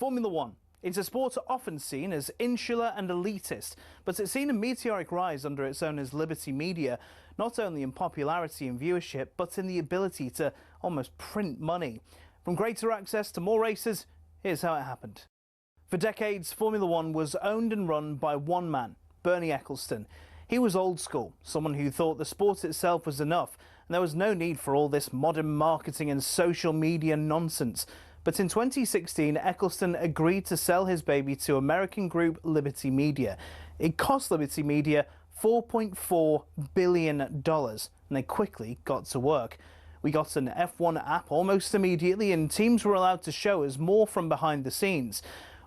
Formula One. It's a sport often seen as insular and elitist, but it's seen a meteoric rise under its owners Liberty Media, not only in popularity and viewership, but in the ability to almost print money. From greater access to more races, here's how it happened. For decades, Formula One was owned and run by one man, Bernie Ecclestone. He was old school, someone who thought the sport itself was enough, and there was no need for all this modern marketing and social media nonsense. But in 2016, Ecclestone agreed to sell his baby to American group Liberty Media. It cost Liberty Media $4.4 billion, and they quickly got to work. We got an F1 app almost immediately, and teams were allowed to show us more from behind the scenes.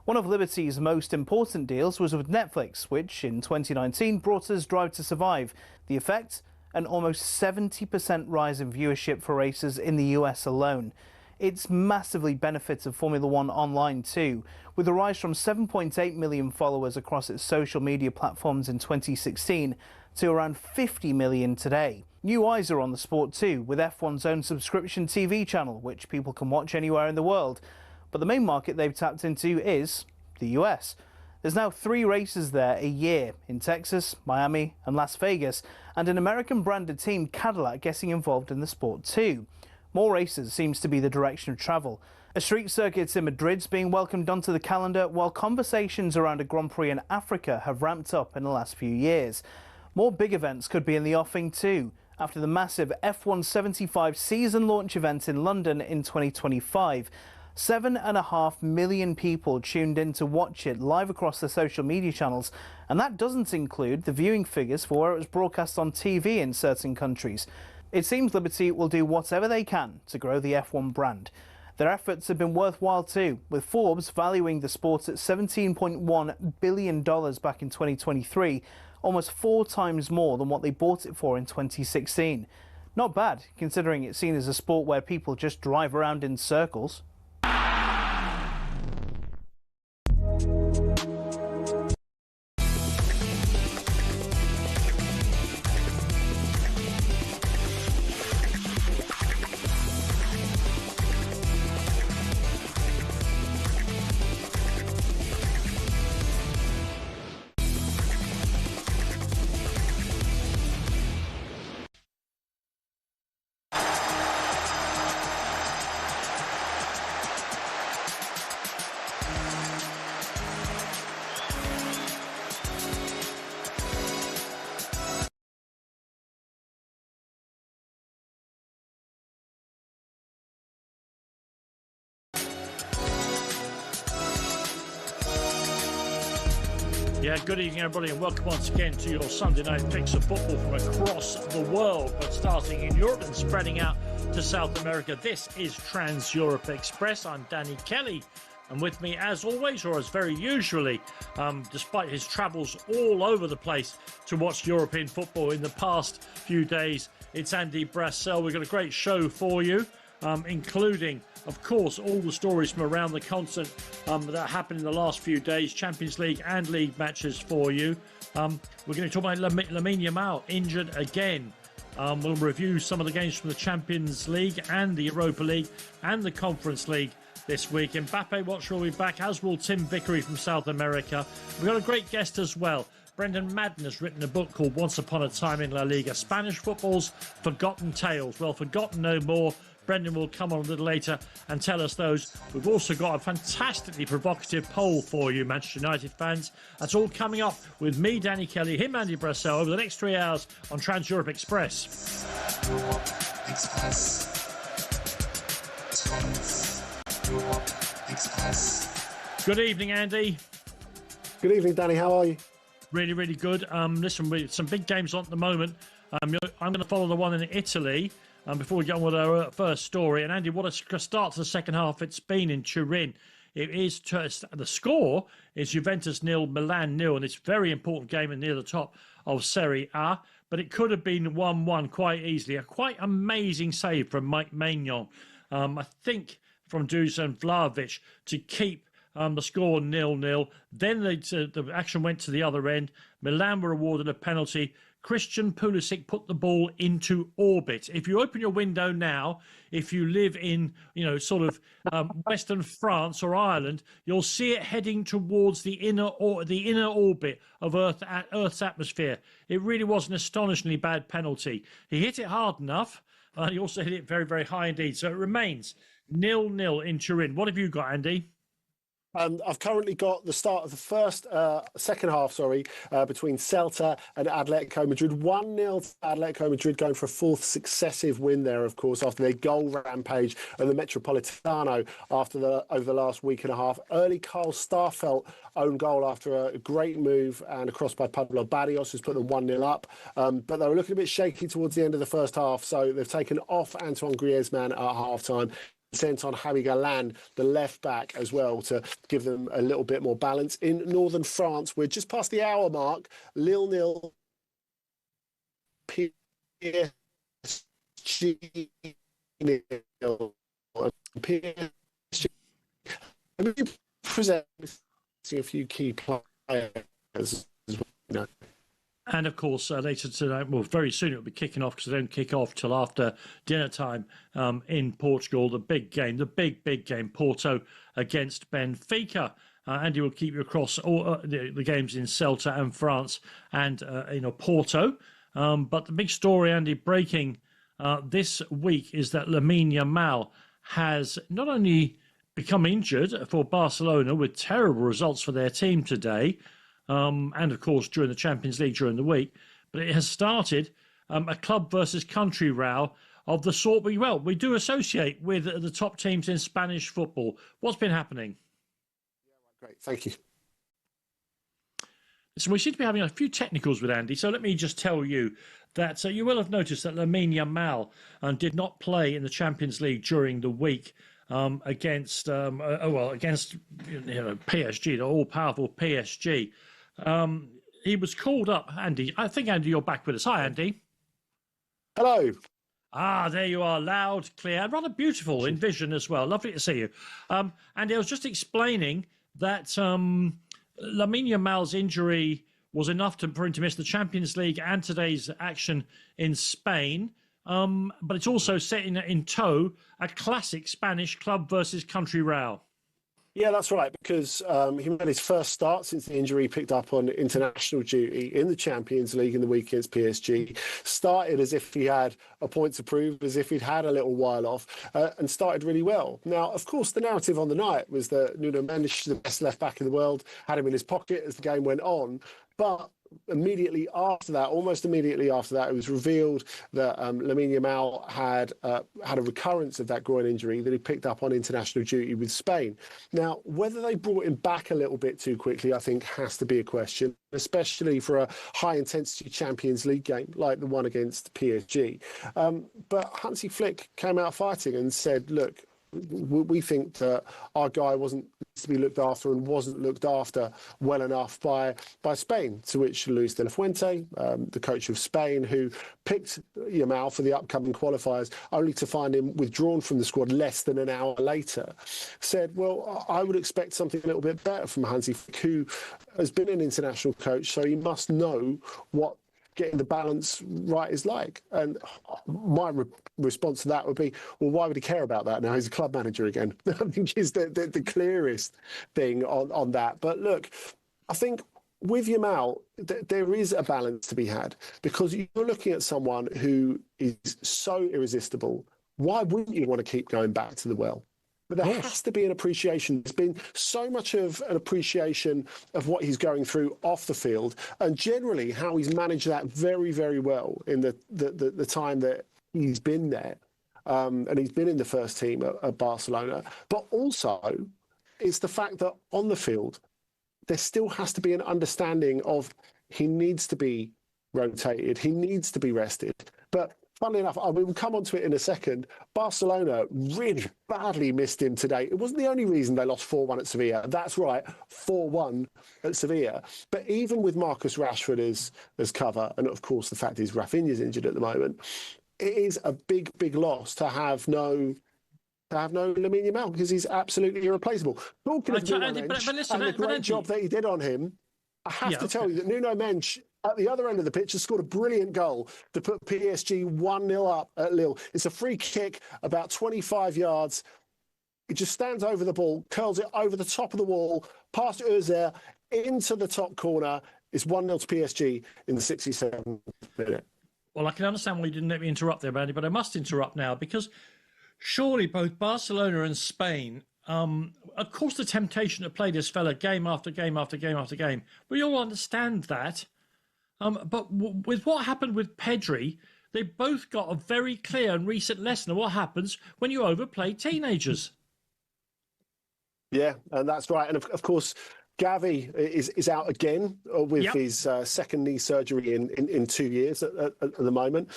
One of Liberty's most important deals was with Netflix, which in 2019 brought us Drive to Survive. The effect? An almost 70% rise in viewership for races in the US alone. It's massively benefited Formula One online too, with a rise from 7.8 million followers across its social media platforms in 2016 to around 50 million today. New eyes are on the sport too, with F1's own subscription TV channel, which people can watch anywhere in the world. But the main market they've tapped into is the US. There's now 3 races there a year, in Texas, Miami and Las Vegas, and an American-branded team, Cadillac, getting involved in the sport too. More races seems to be the direction of travel. A street circuit in Madrid's being welcomed onto the calendar, while conversations around a Grand Prix in Africa have ramped up in the last few years. More big events could be in the offing too, after the massive F1 75 season launch event in London in 2025. 7.5 million people tuned in to watch it live across the social media channels, and that doesn't include the viewing figures for where it was broadcast on TV in certain countries. It seems Liberty will do whatever they can to grow the F1 brand. Their efforts have been worthwhile too, with Forbes valuing the sport at $17.1 billion back in 2023, almost 4 times more than what they bought it for in 2016. Not bad, considering it's seen as a sport where people just drive around in circles. Yeah, good evening everybody and welcome once again to your Sunday night picks of football from across the world, but starting in Europe and spreading out to South America. This is Trans-Europe Express. I'm Danny Kelly, and with me as always, or as very usually, despite his travels all over the place to watch European football in the past few days, it's Andy Brassell. We've got a great show for you, including, of course, all the stories from around the continent that happened in the last few days, Champions League and league matches for you. We're going to talk about Lamine Yamal, injured again. We'll review some of the games from the Champions League and the Europa League and the Conference League this week. Mbappe Watch will be back, as will Tim Vickery from South America. We've got a great guest as well. Brendan Madden has written a book called Once Upon a Time in La Liga, Spanish Football's Forgotten Tales. Well, forgotten no more. Brendan will come on a little later and tell us those. We've also got a fantastically provocative poll for you, Manchester United fans. That's all coming up with me, Danny Kelly, him, Andy Brassell, over the next 3 hours on Trans-Europe Express. Good evening, Andy. Good evening, Danny. How are you? Really, really good. Listen, some big games on at the moment. I'm going to follow the one in Italy. Before we get on with our first story, and Andy, what a start to the second half it's been in Turin. It is the score is Juventus 0, Milan 0, and it's a very important game and near the top of Serie A. But it could have been 1-1 quite easily. A quite amazing save from Mike Maignan, I think, from Dusan Vlahovic to keep the score 0-0. Then the action went to the other end. Milan were awarded a penalty. Christian Pulisic put the ball into orbit. If you open your window now, if you live in, sort of Western France or Ireland, you'll see it heading towards the inner orbit of Earth's atmosphere. It really was an astonishingly bad penalty. He hit it hard enough. He also hit it very, very high indeed. So it remains 0-0 in Turin. What have you got, Andy? I've currently got the start of the second half, between Celta and Atletico Madrid. 1-0 to Atletico Madrid, going for a fourth successive win there, of course, after their goal rampage at the Metropolitano over the last week and a half. Early Carl Starfelt own goal after a great move and a cross by Pablo Barrios has put them 1-0 up. But they were looking a bit shaky towards the end of the first half, so they've taken off Antoine Griezmann at half-time. Sent on Javi Galán, the left back, as well, to give them a little bit more balance. In northern France, we're just past the hour mark. Lille 0, PSG 0. PSG. Let me present a few key players as well. And of course, later tonight, well, very soon it'll be kicking off because they don't kick off till after dinner time in Portugal. The big game, the big game, Porto against Benfica. Andy will keep you across all the games in Celta and France and Porto. But the big story, Andy, breaking this week is that Lamine Yamal has not only become injured for Barcelona with terrible results for their team today, and of course during the Champions League during the week, but it has started a club versus country row of the sort we do associate with the top teams in Spanish football. What's been happening? Great, thank you. So we seem to be having a few technicals with Andy, so let me just tell you that you will have noticed that Lamine Yamal did not play in the Champions League during the week against PSG, the all-powerful PSG. He was called up, Andy. I think, Andy, you're back with us. Hi, Andy. Hello. There you are, loud, clear, and rather beautiful in vision as well. Lovely to see you. Andy, I was just explaining that Lamine Yamal's injury was enough for him to miss the Champions League and today's action in Spain. But it's also set in tow a classic Spanish club versus country row. Yeah, that's right, because he made his first start since the injury, picked up on international duty in the Champions League in the week against PSG. Started as if he had a point to prove, as if he'd had a little while off, and started really well. Now, of course, the narrative on the night was that Nuno Mendes, the best left-back in the world, had him in his pocket as the game went on. But almost immediately after that, it was revealed that Lamine Yamal had a recurrence of that groin injury that he picked up on international duty with Spain. Now, whether they brought him back a little bit too quickly, I think has to be a question, especially for a high-intensity Champions League game like the one against PSG. But Hansi Flick came out fighting and said, look, we think that our guy wasn't to be looked after and wasn't looked after well enough by Spain, to which Luis de la Fuente, the coach of Spain, who picked Yamal for the upcoming qualifiers, only to find him withdrawn from the squad less than an hour later, said, well, I would expect something a little bit better from Hansi Flick, who has been an international coach, so he must know what getting the balance right is like. And my response to that would be, well, why would he care about that now? He's a club manager again. I think is the clearest thing on that. But look, I think with Yamal, there is a balance to be had, because you're looking at someone who is so irresistible. Why wouldn't you want to keep going back to the well? But there has to be an appreciation. There's been so much of an appreciation of what he's going through off the field, and generally how he's managed that very, very well in the time that he's been there. And he's been in the first team at Barcelona. But also, it's the fact that on the field, there still has to be an understanding of he needs to be rotated, he needs to be rested. But funnily enough, we'll come on to it in a second. Barcelona really badly missed him today. It wasn't the only reason they lost 4-1 at Sevilla. That's right, 4-1 at Sevilla. But even with Marcus Rashford as cover, and of course the fact is Rafinha's injured at the moment, it is a big, big loss to have no Lamine Yamal, because he's absolutely irreplaceable. Talking of Nuno Mendes and the great job that he did on him, I have to tell you that Nuno Mendes at the other end of the pitch, has scored a brilliant goal to put PSG 1-0 up at Lille. It's a free kick about 25 yards. He just stands over the ball, curls it over the top of the wall, past Özil, into the top corner. It's 1-0 to PSG in the 67th minute. Well, I can understand why you didn't let me interrupt there, Andy, but I must interrupt now because surely both Barcelona and Spain, of course, the temptation to play this fella game after game after game after game. We all understand that. But with what happened with Pedri, they both got a very clear and recent lesson of what happens when you overplay teenagers. Yeah, and that's right. And of course, Gavi is out again with his second knee surgery in 2 years at the moment.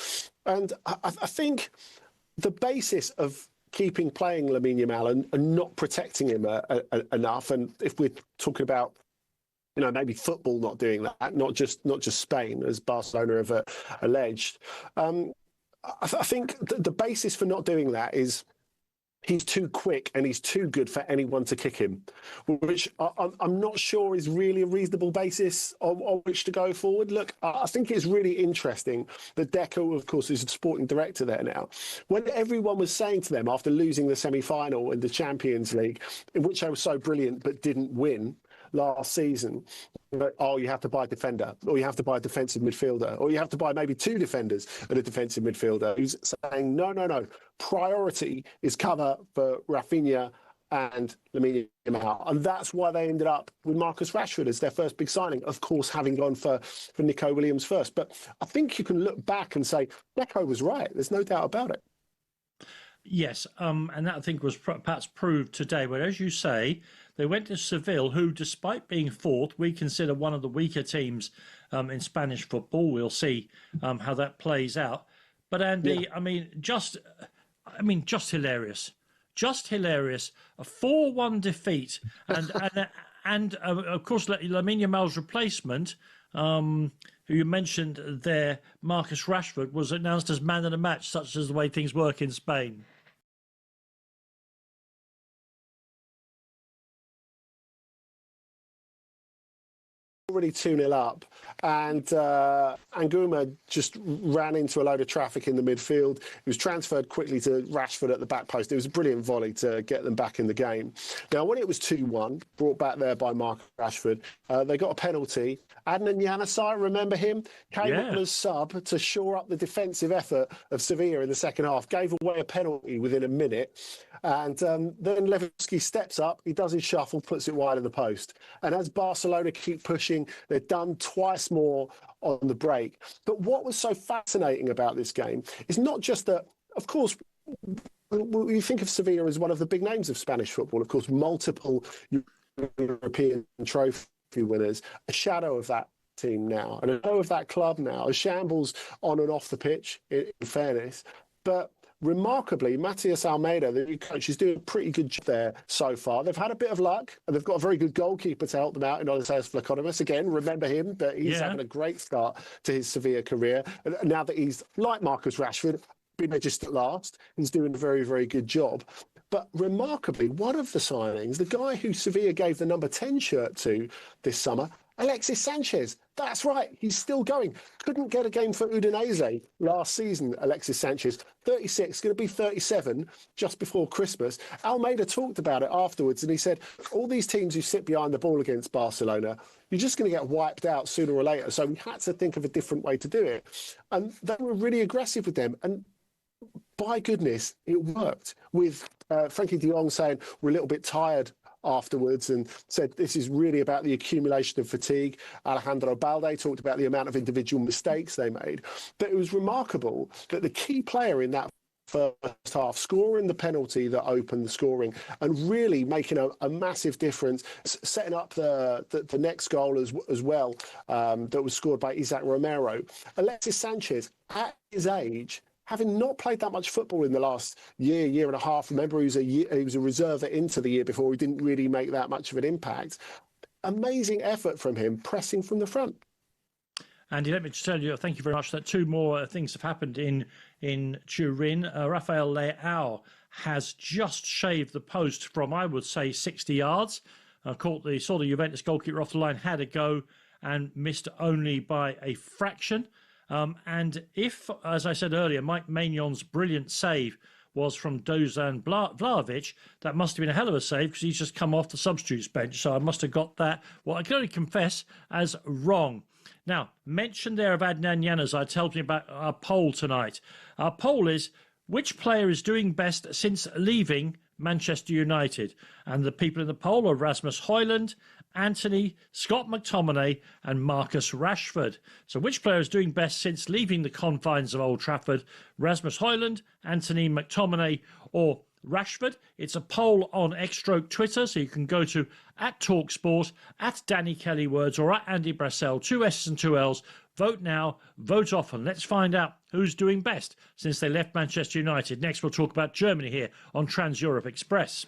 And I think the basis of keeping playing Lamine Yamal and not protecting him enough, and if we're talking about, you know, maybe football not doing that, not just Spain, as Barcelona have alleged, I think the basis for not doing that is he's too quick and he's too good for anyone to kick him, which I'm not sure is really a reasonable basis on which to go forward. Look, I think it's really interesting that Deco, of course, is the sporting director there now. When everyone was saying to them after losing the semi-final in the Champions League, in which they were so brilliant but didn't win last season, oh, you have to buy a defender, or you have to buy a defensive midfielder, or you have to buy maybe two defenders and a defensive midfielder, who's saying, no, priority is cover for Rafinha and Lamine Yamal. And that's why they ended up with Marcus Rashford as their first big signing, of course, having gone for Nico Williams first. But I think you can look back and say, Deco was right. There's no doubt about it. Yes, and that I think was perhaps proved today, where, as you say, they went to Seville, who, despite being fourth, we consider one of the weaker teams in Spanish football. We'll see how that plays out. But Andy, yeah. Just hilarious, A 4-1 defeat, and of course, Lamine Yamal's replacement, who you mentioned there, Marcus Rashford, was announced as man of the match, such as the way things work in Spain. Already 2-0 up, and Anguma just ran into a load of traffic in the midfield. He was transferred quickly to Rashford at the back post. It was a brilliant volley to get them back in the game. Now, when it was 2-1, brought back there by Mark Rashford, they got a penalty. Adnan Januzaj, remember him? Came up as sub to shore up the defensive effort of Sevilla in the second half, gave away a penalty within a minute, and then Lewandowski steps up, he does his shuffle, puts it wide of the post. And as Barcelona keep pushing, they're done twice more on the break. But what was so fascinating about this game is not just that, of course, you think of Sevilla as one of the big names of Spanish football, of course, multiple European trophy winners, a shadow of that team now, and a shadow of that club now, a shambles on and off the pitch, in fairness. But remarkably, Matias Almeida, the new coach, is doing a pretty good job there so far. They've had a bit of luck, and they've got a very good goalkeeper to help them out in Odysseas Vlachodimos. Again, remember him, but he's having a great start to his Sevilla career. And now that he's, like Marcus Rashford, been there just at last, he's doing a very, very good job. But remarkably, one of the signings, the guy who Sevilla gave the number 10 shirt to this summer, Alexis Sanchez. That's right, he's still going. Couldn't get a game for Udinese last season, Alexis Sanchez. 36, going to be 37 just before Christmas. Almeida talked about it afterwards, and he said, all these teams who sit behind the ball against Barcelona, you're just going to get wiped out sooner or later. So we had to think of a different way to do it. And they were really aggressive with them. And by goodness, it worked. With Frankie de Jong saying, we're a little bit tired afterwards, and said this is really about the accumulation of fatigue. Alejandro Balde talked about the amount of individual mistakes they made. But it was remarkable that the key player in that first half, scoring the penalty that opened the scoring and really making a massive difference, setting up the next goal as well, that was scored by Isaac Romero. Alexis Sanchez, at his age, having not played that much football in the last year and a half, remember he was a reserve into the year before, he didn't really make that much of an impact. Amazing effort from him, pressing from the front. Andy, let me just tell you, thank you very much, that two more things have happened in Turin. Rafael Leao has just shaved the post from, I would say, 60 yards. Saw the Juventus goalkeeper off the line, had a go, and missed only by a fraction. And if, as I said earlier, Mike Maignan brilliant save was from Dusan Vlahovic, that must have been a hell of a save because he's just come off the substitutes bench. So I must have got that, well, I can only confess, as wrong. Now, mention there of Adnan Januz, I told you about our poll tonight. Our poll is, which player is doing best since leaving Manchester United? And the people in the poll are Rasmus Højlund, Anthony, Scott McTominay and Marcus Rashford. So which player is doing best since leaving the confines of Old Trafford? Rasmus Højlund, Anthony, McTominay or Rashford? It's a poll on X-Stroke Twitter, so you can go to @talkSPORT, @DannyKellyWords or @Andy Brassell, 2 S's and 2 L's. Vote now, vote often. Let's find out who's doing best since they left Manchester United. Next, we'll talk about Germany here on Trans-Europe Express.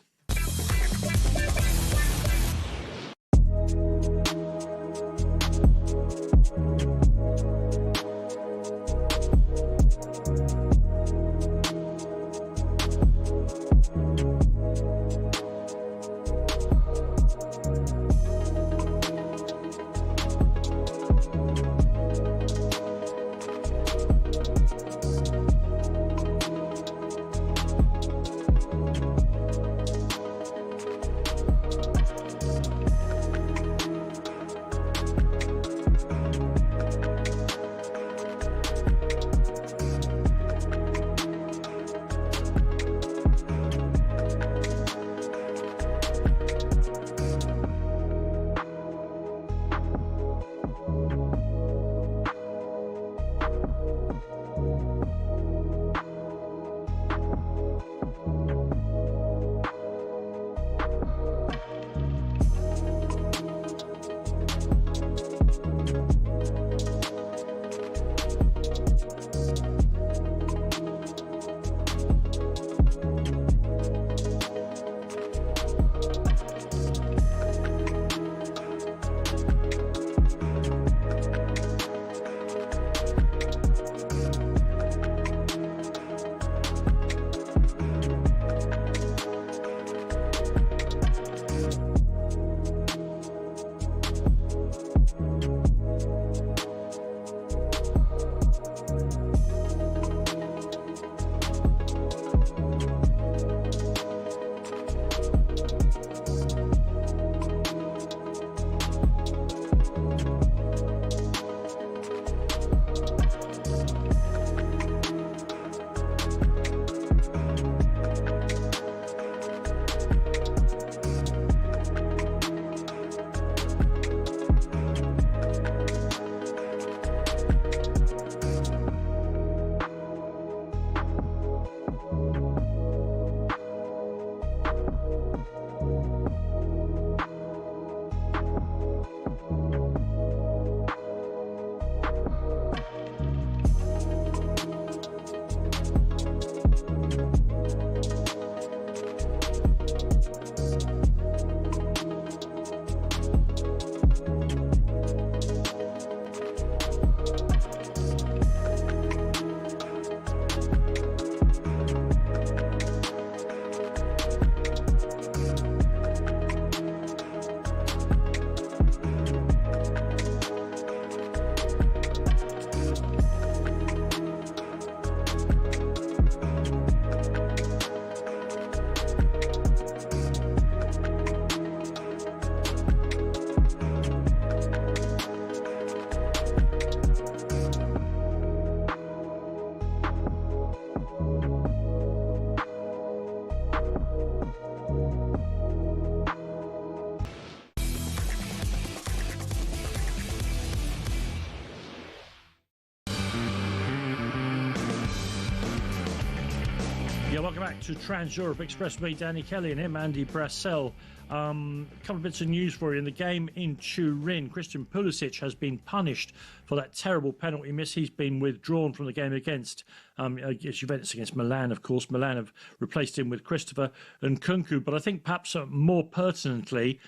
Yeah, welcome back to Trans-Europe Express. Me, Danny Kelly, and him, Andy Brassell. A couple of bits of news for you. In the game in Turin, Christian Pulisic has been punished for that terrible penalty miss. He's been withdrawn from the game against Juventus against Milan, of course. Milan have replaced him with Christopher Nkunku. But I think perhaps more pertinently,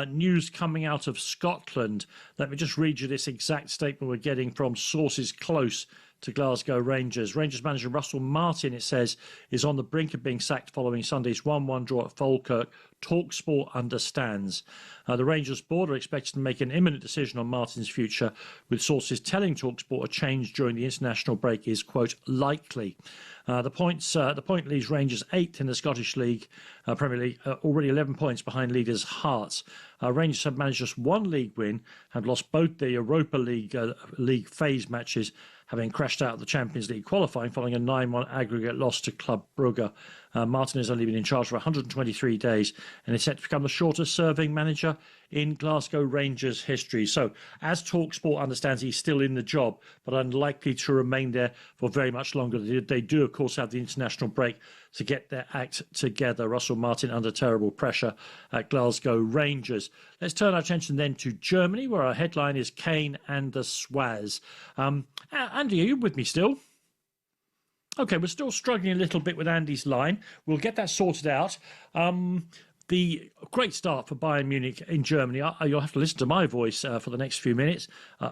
news coming out of Scotland. Let me just read you this exact statement we're getting from sources close to Glasgow Rangers. Rangers manager Russell Martin, it says, is on the brink of being sacked following Sunday's 1-1 draw at Falkirk. talkSPORT understands. The Rangers board are expected to make an imminent decision on Martin's future, with sources telling talkSPORT a change during the international break is, quote, likely. The point leaves Rangers 8th in the Scottish League, Premier League, already 11 points behind leaders Hearts. Rangers have managed just one league win, have lost both the Europa League phase matches, having crashed out of the Champions League qualifying following a 9-1 aggregate loss to Club Brugge. Martin has only been in charge for 123 days and is set to become the shortest serving manager in Glasgow Rangers history. So, as talkSPORT understands, he's still in the job, but unlikely to remain there for very much longer. They do, of course, have the international break to get their act together. Russell Martin under terrible pressure at Glasgow Rangers. Let's turn our attention then to Germany, where our headline is Kane and the Swaz. Andy, are you with me still? Okay, we're still struggling a little bit with Andy's line. We'll get that sorted out. The great start for Bayern Munich in Germany. You'll have to listen to my voice for the next few minutes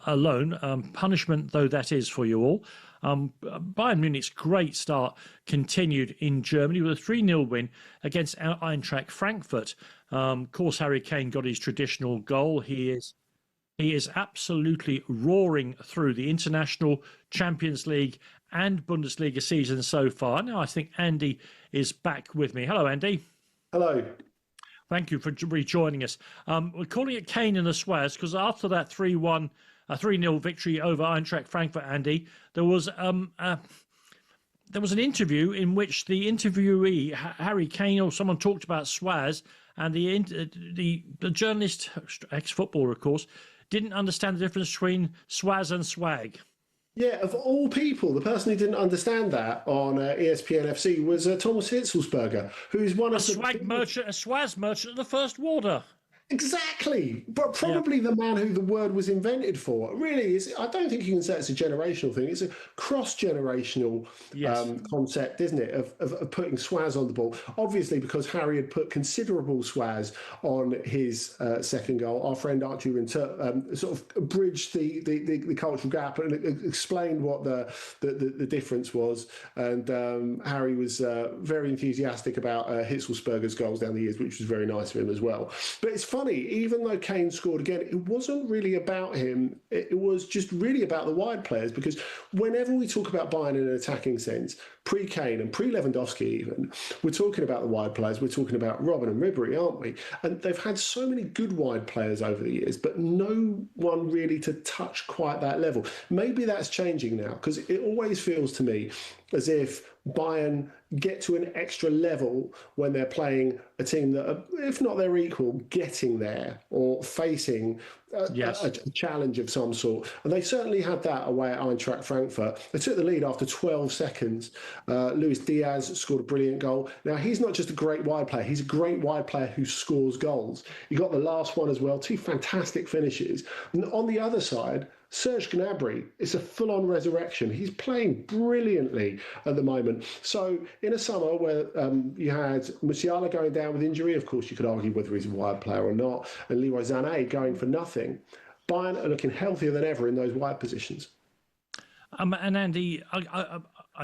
alone. Punishment though that is for you all. Bayern Munich's great start continued in Germany with a 3-0 win against Eintracht Frankfurt. Of course, Harry Kane got his traditional goal. He is absolutely roaring through the international, Champions League and Bundesliga season so far. Now I think Andy is back with me. Hello, Andy. Hello. Thank you for rejoining us. We're calling it Kane and the Swaz because after that 3-0 victory over Eintracht Frankfurt, Andy, there was an interview in which the interviewee, Harry Kane, or someone talked about Swaz, and the journalist, ex-footballer, of course, didn't understand the difference between Swaz and swag. Yeah, of all people, the person who didn't understand that on ESPN FC was Thomas Hitzelsberger, who's one of a Swaz merchant of the first water. Exactly, but probably the man who the word was invented for. Really, I don't think you can say it's a generational thing. It's a cross-generational concept, isn't it, of putting Swaz on the ball. Obviously, because Harry had put considerable Swaz on his second goal, our friend Archie Winter sort of bridged the cultural gap and explained what the difference was. And Harry was very enthusiastic about Hitzelsberger's goals down the years, which was very nice of him as well. But it's funny, even though Kane scored again, it wasn't really about him. It was just really about the wide players, because whenever we talk about Bayern in an attacking sense, pre-Kane and pre-Lewandowski even, we're talking about the wide players. We're talking about Robben and Ribéry, aren't we? And they've had so many good wide players over the years, but no one really to touch quite that level. Maybe that's changing now, because it always feels to me as if Bayern get to an extra level when they're playing a team that, are, if not their equal, getting there or facing a challenge of some sort. And they certainly had that away at Eintracht Frankfurt. They took the lead after 12 seconds. Luis Diaz scored a brilliant goal. Now, he's not just a great wide player. He's a great wide player who scores goals. He got the last one as well. 2 fantastic finishes. And on the other side, Serge Gnabry is a full-on resurrection. He's playing brilliantly at the moment. So in a summer where you had Musiala going down with injury, of course you could argue whether he's a wide player or not, and Leroy Sané going for nothing, Bayern are looking healthier than ever in those wide positions. And Andy, I'm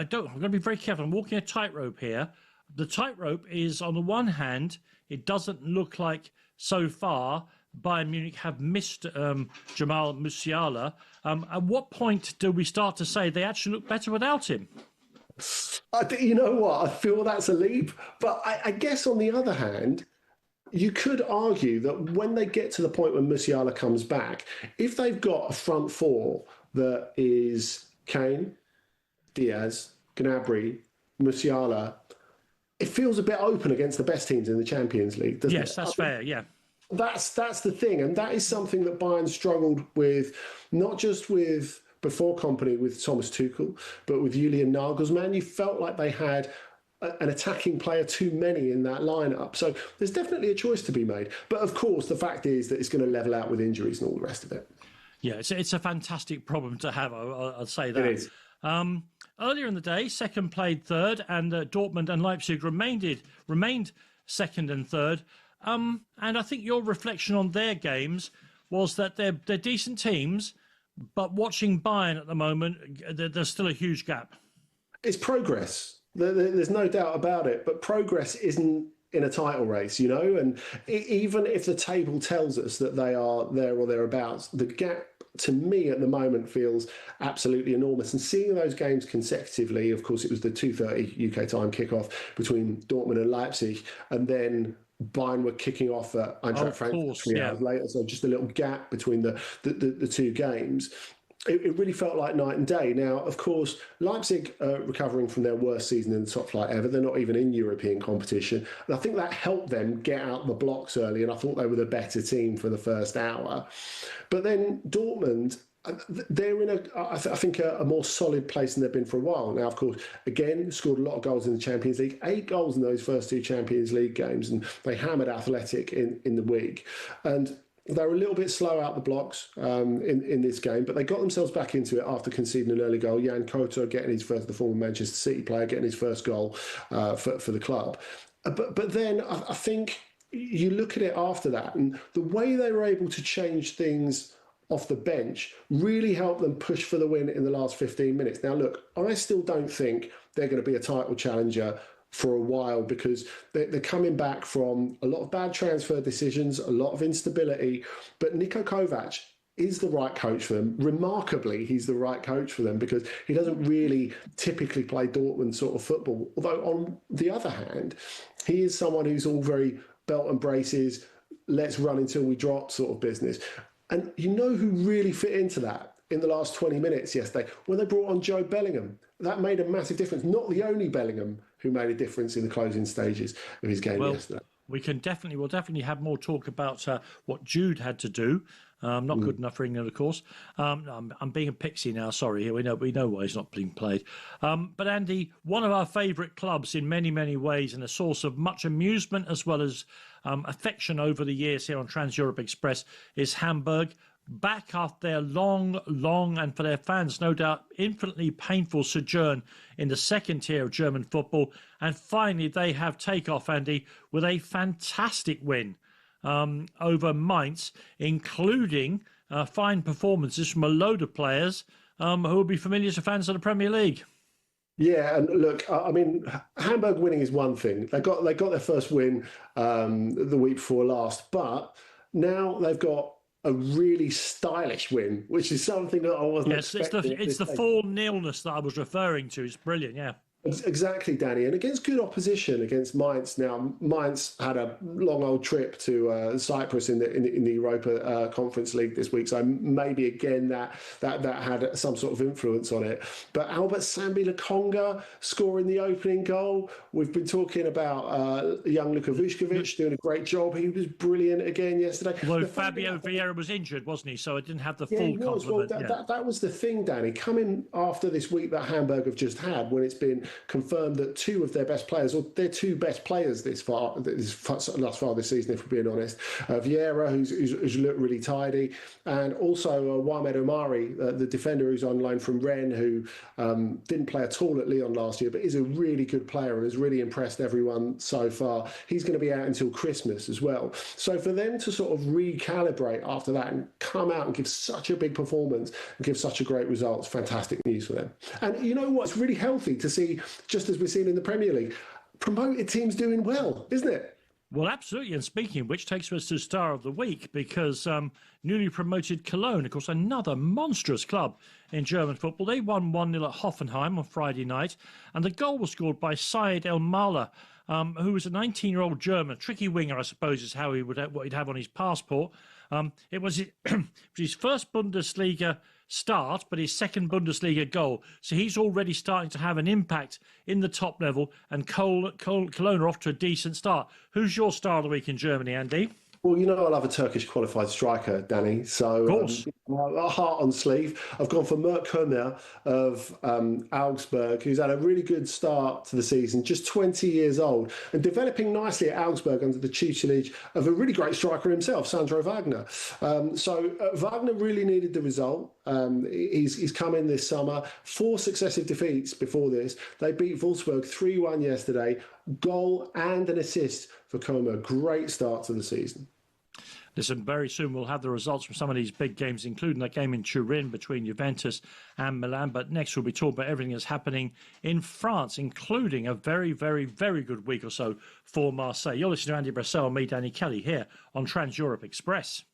going to be very careful. I'm walking a tightrope here. The tightrope is, on the one hand, it doesn't look like so far Bayern Munich have missed Jamal Musiala. At what point do we start to say they actually look better without him? You know what? I feel that's a leap. But I guess on the other hand, you could argue that when they get to the point when Musiala comes back, if they've got a front four that is Kane, Diaz, Gnabry, Musiala, it feels a bit open against the best teams in the Champions League, doesn't it? Yes, that's fair, yeah. That's the thing, and that is something that Bayern struggled with, not just with before Kompany with Thomas Tuchel, but with Julian Nagelsmann. You felt like they had an attacking player too many in that lineup. So there's definitely a choice to be made. But of course, the fact is that it's going to level out with injuries and all the rest of it. Yeah, it's a fantastic problem to have. I'll say that. It is. Earlier in the day, second played third, and Dortmund and Leipzig remained second and third. And I think your reflection on their games was that they're decent teams, But watching Bayern at the moment, there's still a huge gap. It's progress. There's no doubt about it. But progress isn't in a title race, you know. And even if the table tells us that they are there or thereabouts, the gap to me at the moment feels absolutely enormous. And seeing those games consecutively, of course, it was the 2:30 UK time kickoff between Dortmund and Leipzig, and then Bayern were kicking off at Eintracht Frankfurt 3 hours later. So just a little gap between the two games. It really felt like night and day. Now, of course, Leipzig are recovering from their worst season in the top flight ever. They're not even in European competition. And I think that helped them get out the blocks early. And I thought they were the better team for the first hour. But then Dortmund, they're in I think a more solid place than they've been for a while. Now, of course, again, scored a lot of goals in the Champions League. 8 goals in those first 2 Champions League games. And they hammered Athletic in the week. And they were a little bit slow out the blocks in this game, but they got themselves back into it after conceding an early goal. Jan Koto getting his first, the former Manchester City player, getting his first goal for the club. But then I think you look at it after that, and the way they were able to change things off the bench really helped them push for the win in the last 15 minutes. Now, look, I still don't think they're going to be a title challenger for a while, because they're coming back from a lot of bad transfer decisions, a lot of instability. But Niko Kovac is the right coach for them. Remarkably, he's the right coach for them, because he doesn't really typically play Dortmund sort of football. Although on the other hand, he is someone who's all very belt and braces, let's run until we drop sort of business. And you know who really fit into that in the last 20 minutes yesterday? When they brought on Joe Bellingham. That made a massive difference. Not the only Bellingham who made a difference in the closing stages of his game yesterday. We'll definitely have more talk about what Jude had to do. Not good enough for England, of course. I'm being a pixie now. Sorry, we know why he's not being played. But Andy, one of our favourite clubs in many, many ways, and a source of much amusement as well as affection over the years here on Trans Europe Express, is Hamburg. Back after their long, and for their fans, no doubt, infinitely painful sojourn in the second tier of German football. And finally, they have takeoff, Andy, with a fantastic win over Mainz, including fine performances from a load of players who will be familiar to fans of the Premier League. Yeah, and look, I mean, Hamburg winning is one thing. They got their first win the week before last, but now they've got a really stylish win, which is something that I wasn't expecting. It's the full nilness that I was referring to. It's brilliant, yeah. Exactly, Danny. And against good opposition, against Mainz. Now, Mainz had a long old trip to Cyprus in the Europa Conference League this week, so maybe again that had some sort of influence on it. But Albert Sambi Lokonga scoring the opening goal. We've been talking about young Luka Vuskovic doing a great job. He was brilliant again yesterday. Well, Fabio Vieira was injured, wasn't he? So it didn't have the full complement. Well, that was the thing, Danny. Coming after this week that Hamburg have just had, when it's been confirmed that 2 of their best players, or their 2 best players thus far this season, if we're being honest, Vieira, who's looked really tidy, and also Wamed Omari, the defender who's on loan from Rennes, who didn't play at all at Lyon last year, but is a really good player and has really impressed everyone so far. He's going to be out until Christmas as well. So for them to sort of recalibrate after that and come out and give such a big performance and give such a great result, it's fantastic news for them. And you know what? It's really healthy to see, just as we've seen in the Premier League, promoted teams doing well, isn't it? Well, absolutely. And speaking of which, takes us to Star of the Week, because newly promoted Cologne, of course, another monstrous club in German football. They won 1-0 at Hoffenheim on Friday night, and the goal was scored by Syed El Mala, who was a 19-year-old German, tricky winger, I suppose, is how what he'd have on his passport. It was his first Bundesliga start, but his second Bundesliga goal. So he's already starting to have an impact in the top level, and Cologne are off to a decent start. Who's your Star of the Week in Germany, Andy? Well, you know I love a Turkish qualified striker, Danny. So, of course. A heart on sleeve. I've gone for Mert Kömer of Augsburg, who's had a really good start to the season, just 20 years old, and developing nicely at Augsburg under the tutelage of a really great striker himself, Sandro Wagner. Wagner really needed the result. He's come in this summer. 4 successive defeats before this. They beat Wolfsburg 3-1 yesterday. Goal and an assist for Kömer. Great start to the season. Listen, very soon we'll have the results from some of these big games, including that game in Turin between Juventus and Milan. But next we'll be talking about everything that's happening in France, including a very, very, very good week or so for Marseille. You're listening to Andy Brassell and me, Danny Kelly, here on Trans Europe Express.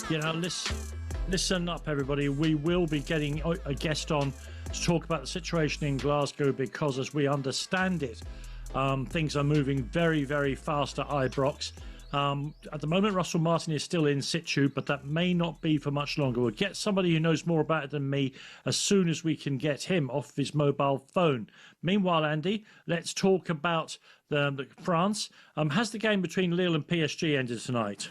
You know, listen up, everybody. We will be getting a guest on to talk about the situation in Glasgow because, as we understand it, things are moving very, very fast at Ibrox. At the moment, Russell Martin is still in situ, but that may not be for much longer. We'll get somebody who knows more about it than me as soon as we can get him off his mobile phone. Meanwhile, Andy, let's talk about France. Has the game between Lille and PSG ended tonight?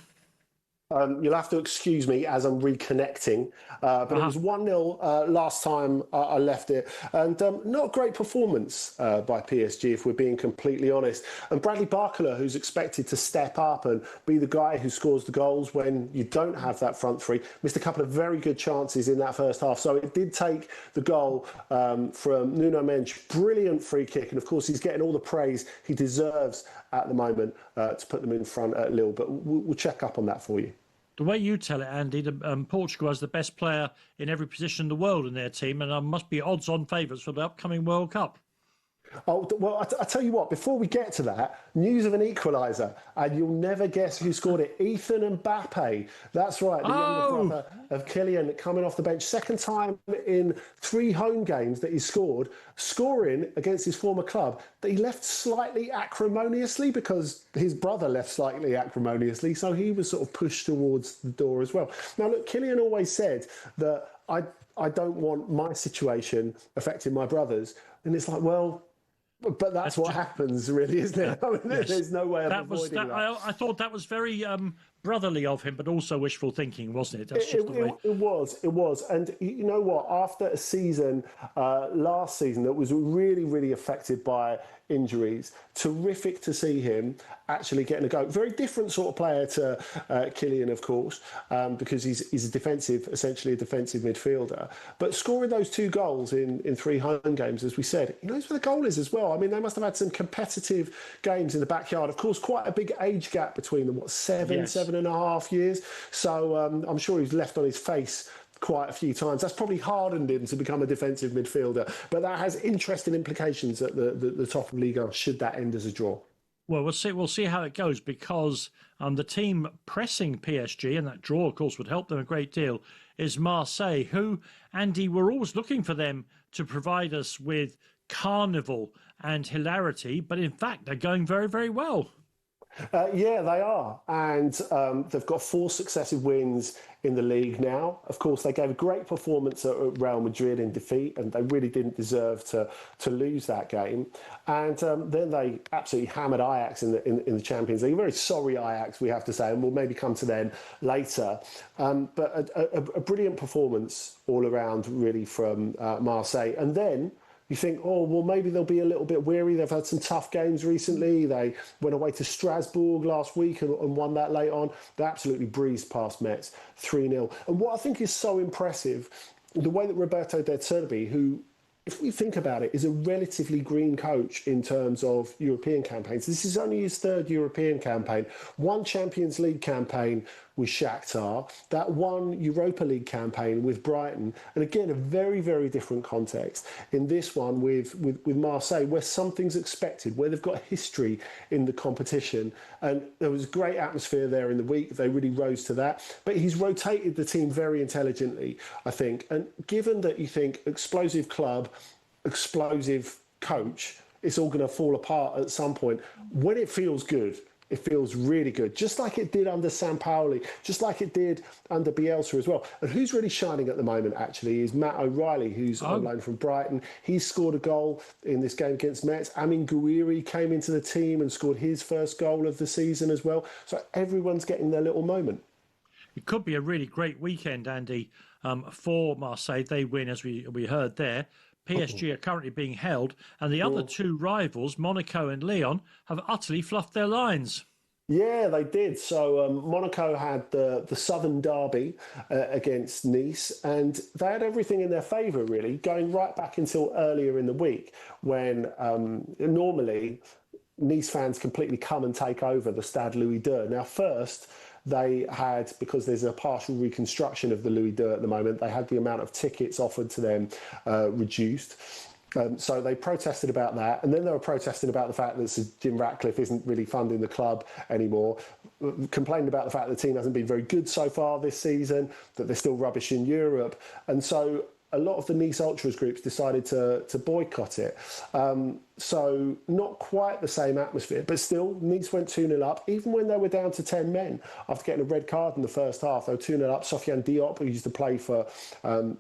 You'll have to excuse me as I'm reconnecting, but it was 1-0 last time I left it, and not a great performance by PSG, if we're being completely honest. And Bradley Barcola, who's expected to step up and be the guy who scores the goals when you don't have that front three, missed a couple of very good chances in that first half. So it did take the goal from Nuno Mendes, brilliant free kick, and of course he's getting all the praise he deserves at the moment to put them in front at Lille. But we'll check up on that for you. The way you tell it, Andy, Portugal has the best player in every position in the world in their team, and must be odds-on favourites for the upcoming World Cup. Oh, well, I tell you what, before we get to that, news of an equaliser, and you'll never guess who scored it. Ethan Mbappe. That's right, the younger brother of Kylian, coming off the bench. Second time in 3 home games that he scoring against his former club, that he left slightly acrimoniously because his brother left slightly acrimoniously, so he was sort of pushed towards the door as well. Now, look, Kylian always said that I don't want my situation affecting my brothers, and it's like, well... But that's what happens, really, isn't it? I mean, yes. There's no way of avoiding that. I thought that was very brotherly of him, but also wishful thinking, wasn't it? That's just the way. It was. And you know what? After a season, last season, that was really, really affected by injuries, terrific to see him actually getting a go. Very different sort of player to Kylian, of course, because he's essentially a defensive midfielder. But scoring those 2 goals in 3 home games, as we said, he knows where the goal is as well. I mean, they must have had some competitive games in the backyard. Of course, quite a big age gap between them, 7.5 years. So I'm sure he's left on his face quite a few times. That's probably hardened him to become a defensive midfielder. But that has interesting implications at the top of Liga, should that end as a draw. Well, we'll see how it goes, because the team pressing PSG, and that draw, of course, would help them a great deal, is Marseille, who, Andy, we're always looking for them to provide us with carnival and hilarity, but in fact, they're going very, very well. Yeah, they are. And they've got 4 successive wins in the league now. Of course, they gave a great performance at Real Madrid in defeat, and they really didn't deserve to lose that game. And then they absolutely hammered Ajax in the Champions League. A very sorry Ajax, we have to say, and we'll maybe come to them later. But a brilliant performance all around, really, from Marseille. And then you think, oh, well, maybe they'll be a little bit weary. They've had some tough games recently. They went away to Strasbourg last week and won that late on. They absolutely breezed past Metz 3-0. And what I think is so impressive, the way that Roberto De Zerbi, who, if we think about it, is a relatively green coach in terms of European campaigns. This is only his 3rd European campaign. 1 Champions League campaign with Shakhtar, that 1 Europa League campaign with Brighton, and again, a very, very different context in this one with Marseille, where something's expected, where they've got history in the competition. And there was a great atmosphere there in the week. They really rose to that. But he's rotated the team very intelligently, I think. And given that you think explosive club, explosive coach, it's all going to fall apart at some point, when it feels good, it feels really good, just like it did under Sampaoli, just like it did under Bielsa as well. And who's really shining at the moment, actually, is Matt O'Reilly, who's on loan from Brighton. He scored a goal in this game against Metz. Amin Gouiri came into the team and scored his first goal of the season as well. So everyone's getting their little moment. It could be a really great weekend, Andy, for Marseille. They win, as we heard there. PSG are currently being held, and the other 2 rivals, Monaco and Lyon, have utterly fluffed their lines. Yeah, they did. So Monaco had the Southern Derby against Nice, and they had everything in their favour, really, going right back until earlier in the week, when normally Nice fans completely come and take over the Stade Louis II. Now, first, they had, because there's a partial reconstruction of the Louis II at the moment, they had the amount of tickets offered to them reduced. So they protested about that. And then they were protesting about the fact that Jim Ratcliffe isn't really funding the club anymore, complaining about the fact that the team hasn't been very good so far this season, that they're still rubbish in Europe. And so a lot of the Nice Ultras groups decided to boycott it. So not quite the same atmosphere, but still, Nice went 2-0 up, even when they were down to 10 men after getting a red card in the first half. They were 2-0 up. Sofiane Diop, who used to play for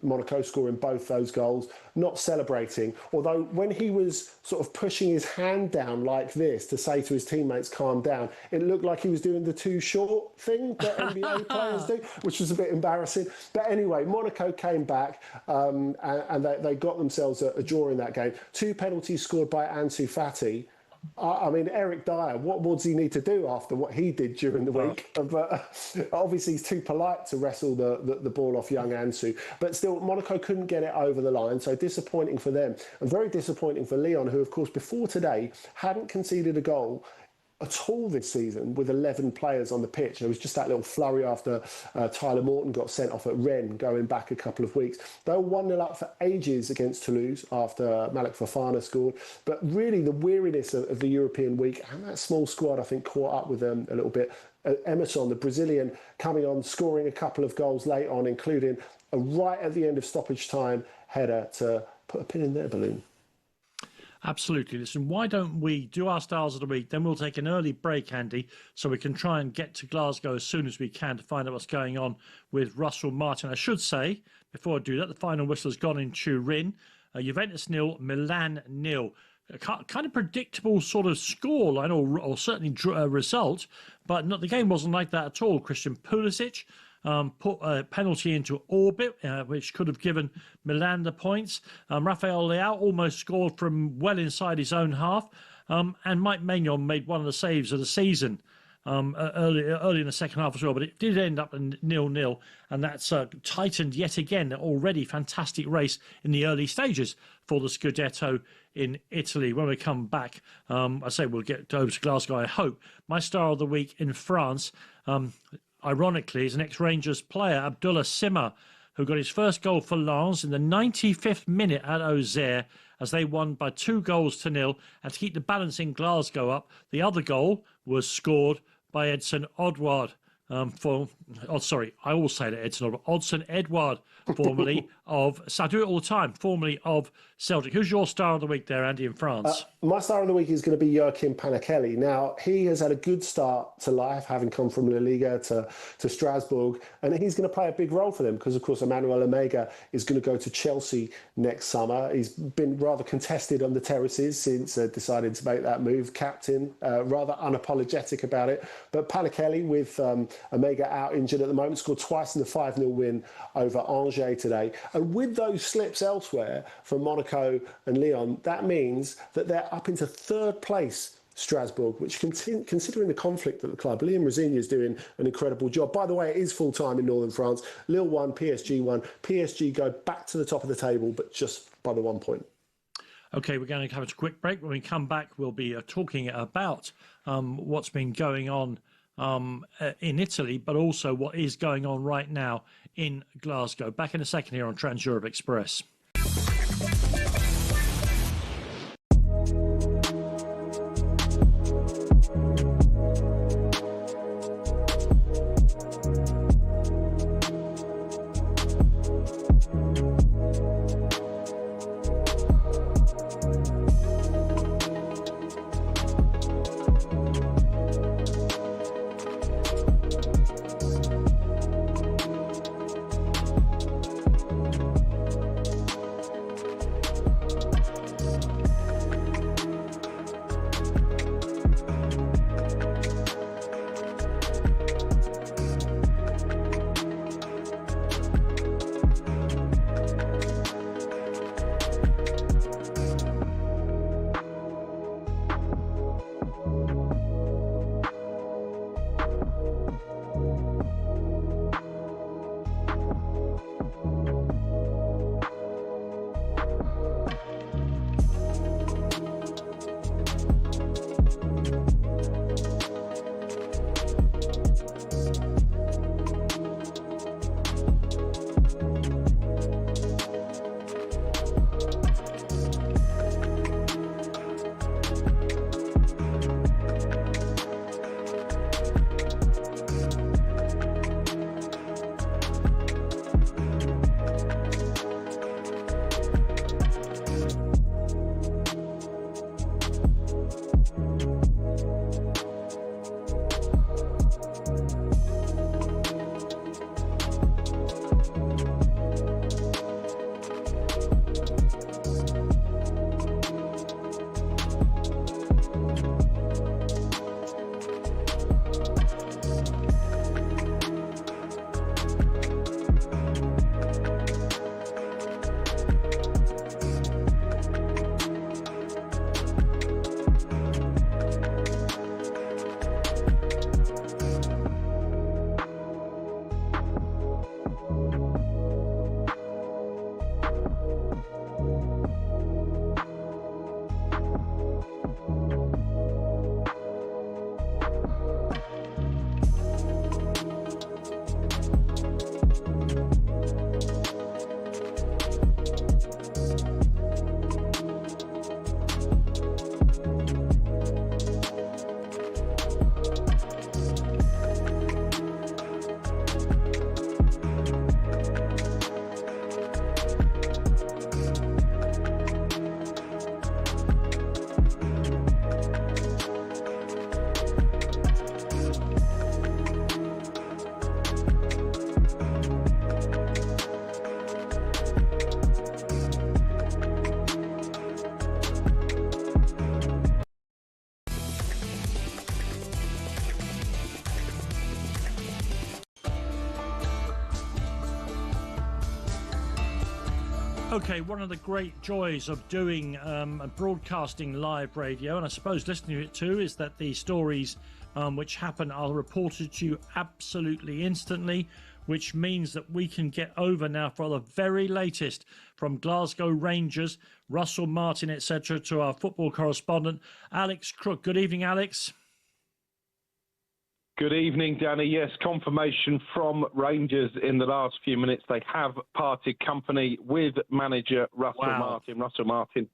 Monaco, scoring both those goals, not celebrating. Although when he was sort of pushing his hand down like this to say to his teammates, calm down, it looked like he was doing the too short thing that NBA players do, which was a bit embarrassing. But anyway, Monaco came back and they got themselves a draw in that game. 2 penalties scored by Ansu Fati. I mean, Eric Dyer, what more does he need to do after what he did during the week? But obviously he's too polite to wrestle the ball off young Ansu. But still, Monaco couldn't get it over the line, so disappointing for them. And very disappointing for Lyon, who, of course, before today, hadn't conceded a goal at all this season with 11 players on the pitch. There was just that little flurry after Tyler Morton got sent off at Rennes going back a couple of weeks. They were 1-0 up for ages against Toulouse after Malik Fofana scored. But really the weariness of the European week and that small squad, I think, caught up with them a little bit. Emerson, the Brazilian, coming on, scoring a couple of goals late on, including a right at the end of stoppage time header to put a pin in their balloon. Absolutely. Listen, why don't we do our Stars of the Week? Then we'll take an early break, Andy, so we can try and get to Glasgow as soon as we can to find out what's going on with Russell Martin. I should say, before I do that, the final whistle has gone in Turin. Juventus 0, Milan 0. A kind of predictable sort of scoreline or certainly result, but the game wasn't like that at all. Christian Pulisic put a penalty into orbit, which could have given Milan the points. Rafael Leao almost scored from well inside his own half. And Mike Maignan made one of the saves of the season early in the second half as well. But it did end up in 0-0. And that's tightened yet again the already fantastic race in the early stages for the Scudetto in Italy. When we come back, I say we'll get over to Glasgow, I hope. My Star of the Week in France, ironically, is an ex-Rangers player, Abdullah Sima, who got his first goal for Lens in the 95th minute at Auxerre as they won by 2-0. And to keep the balance in Glasgow up, the other goal was scored by Edson Odward. I will say that Edson Odward. Odson Edward, formerly of, so I do it all the time, formerly of Celtic. Who's your Star of the Week there, Andy, in France? My Star of the Week is going to be Joachim Panakelli. Now, he has had a good start to life, having come from La Liga to Strasbourg, and he's going to play a big role for them because, of course, Emmanuel Omega is going to go to Chelsea next summer. He's been rather contested on the terraces since deciding to make that move. Captain, rather unapologetic about it. But Panakelli, with Omega out injured at the moment, scored twice in the 5-0 win over Angers today. And with those slips elsewhere from Monaco and Lyon, that means that they're up into third place, Strasbourg, which, considering the conflict at the club, Liam Rossigny is doing an incredible job. By the way, it is full-time in northern France. Lille won, PSG won. PSG go back to the top of the table, but just by the 1 point. Okay, we're going to have a quick break. When we come back, we'll be talking about what's been going on in Italy, but also what is going on right now in Glasgow. Back in a second here on Trans-Europe Express. Okay, one of the great joys of doing broadcasting live radio, and I suppose listening to it too, is that the stories which happen are reported to you absolutely instantly, which means that we can get over now for the very latest from Glasgow Rangers, Russell Martin, etc., to our football correspondent, Alex Crook. Good evening, Alex. Good evening, Danny. Yes, confirmation from Rangers in the last few minutes. They have parted company with manager Russell Martin. Russell Martin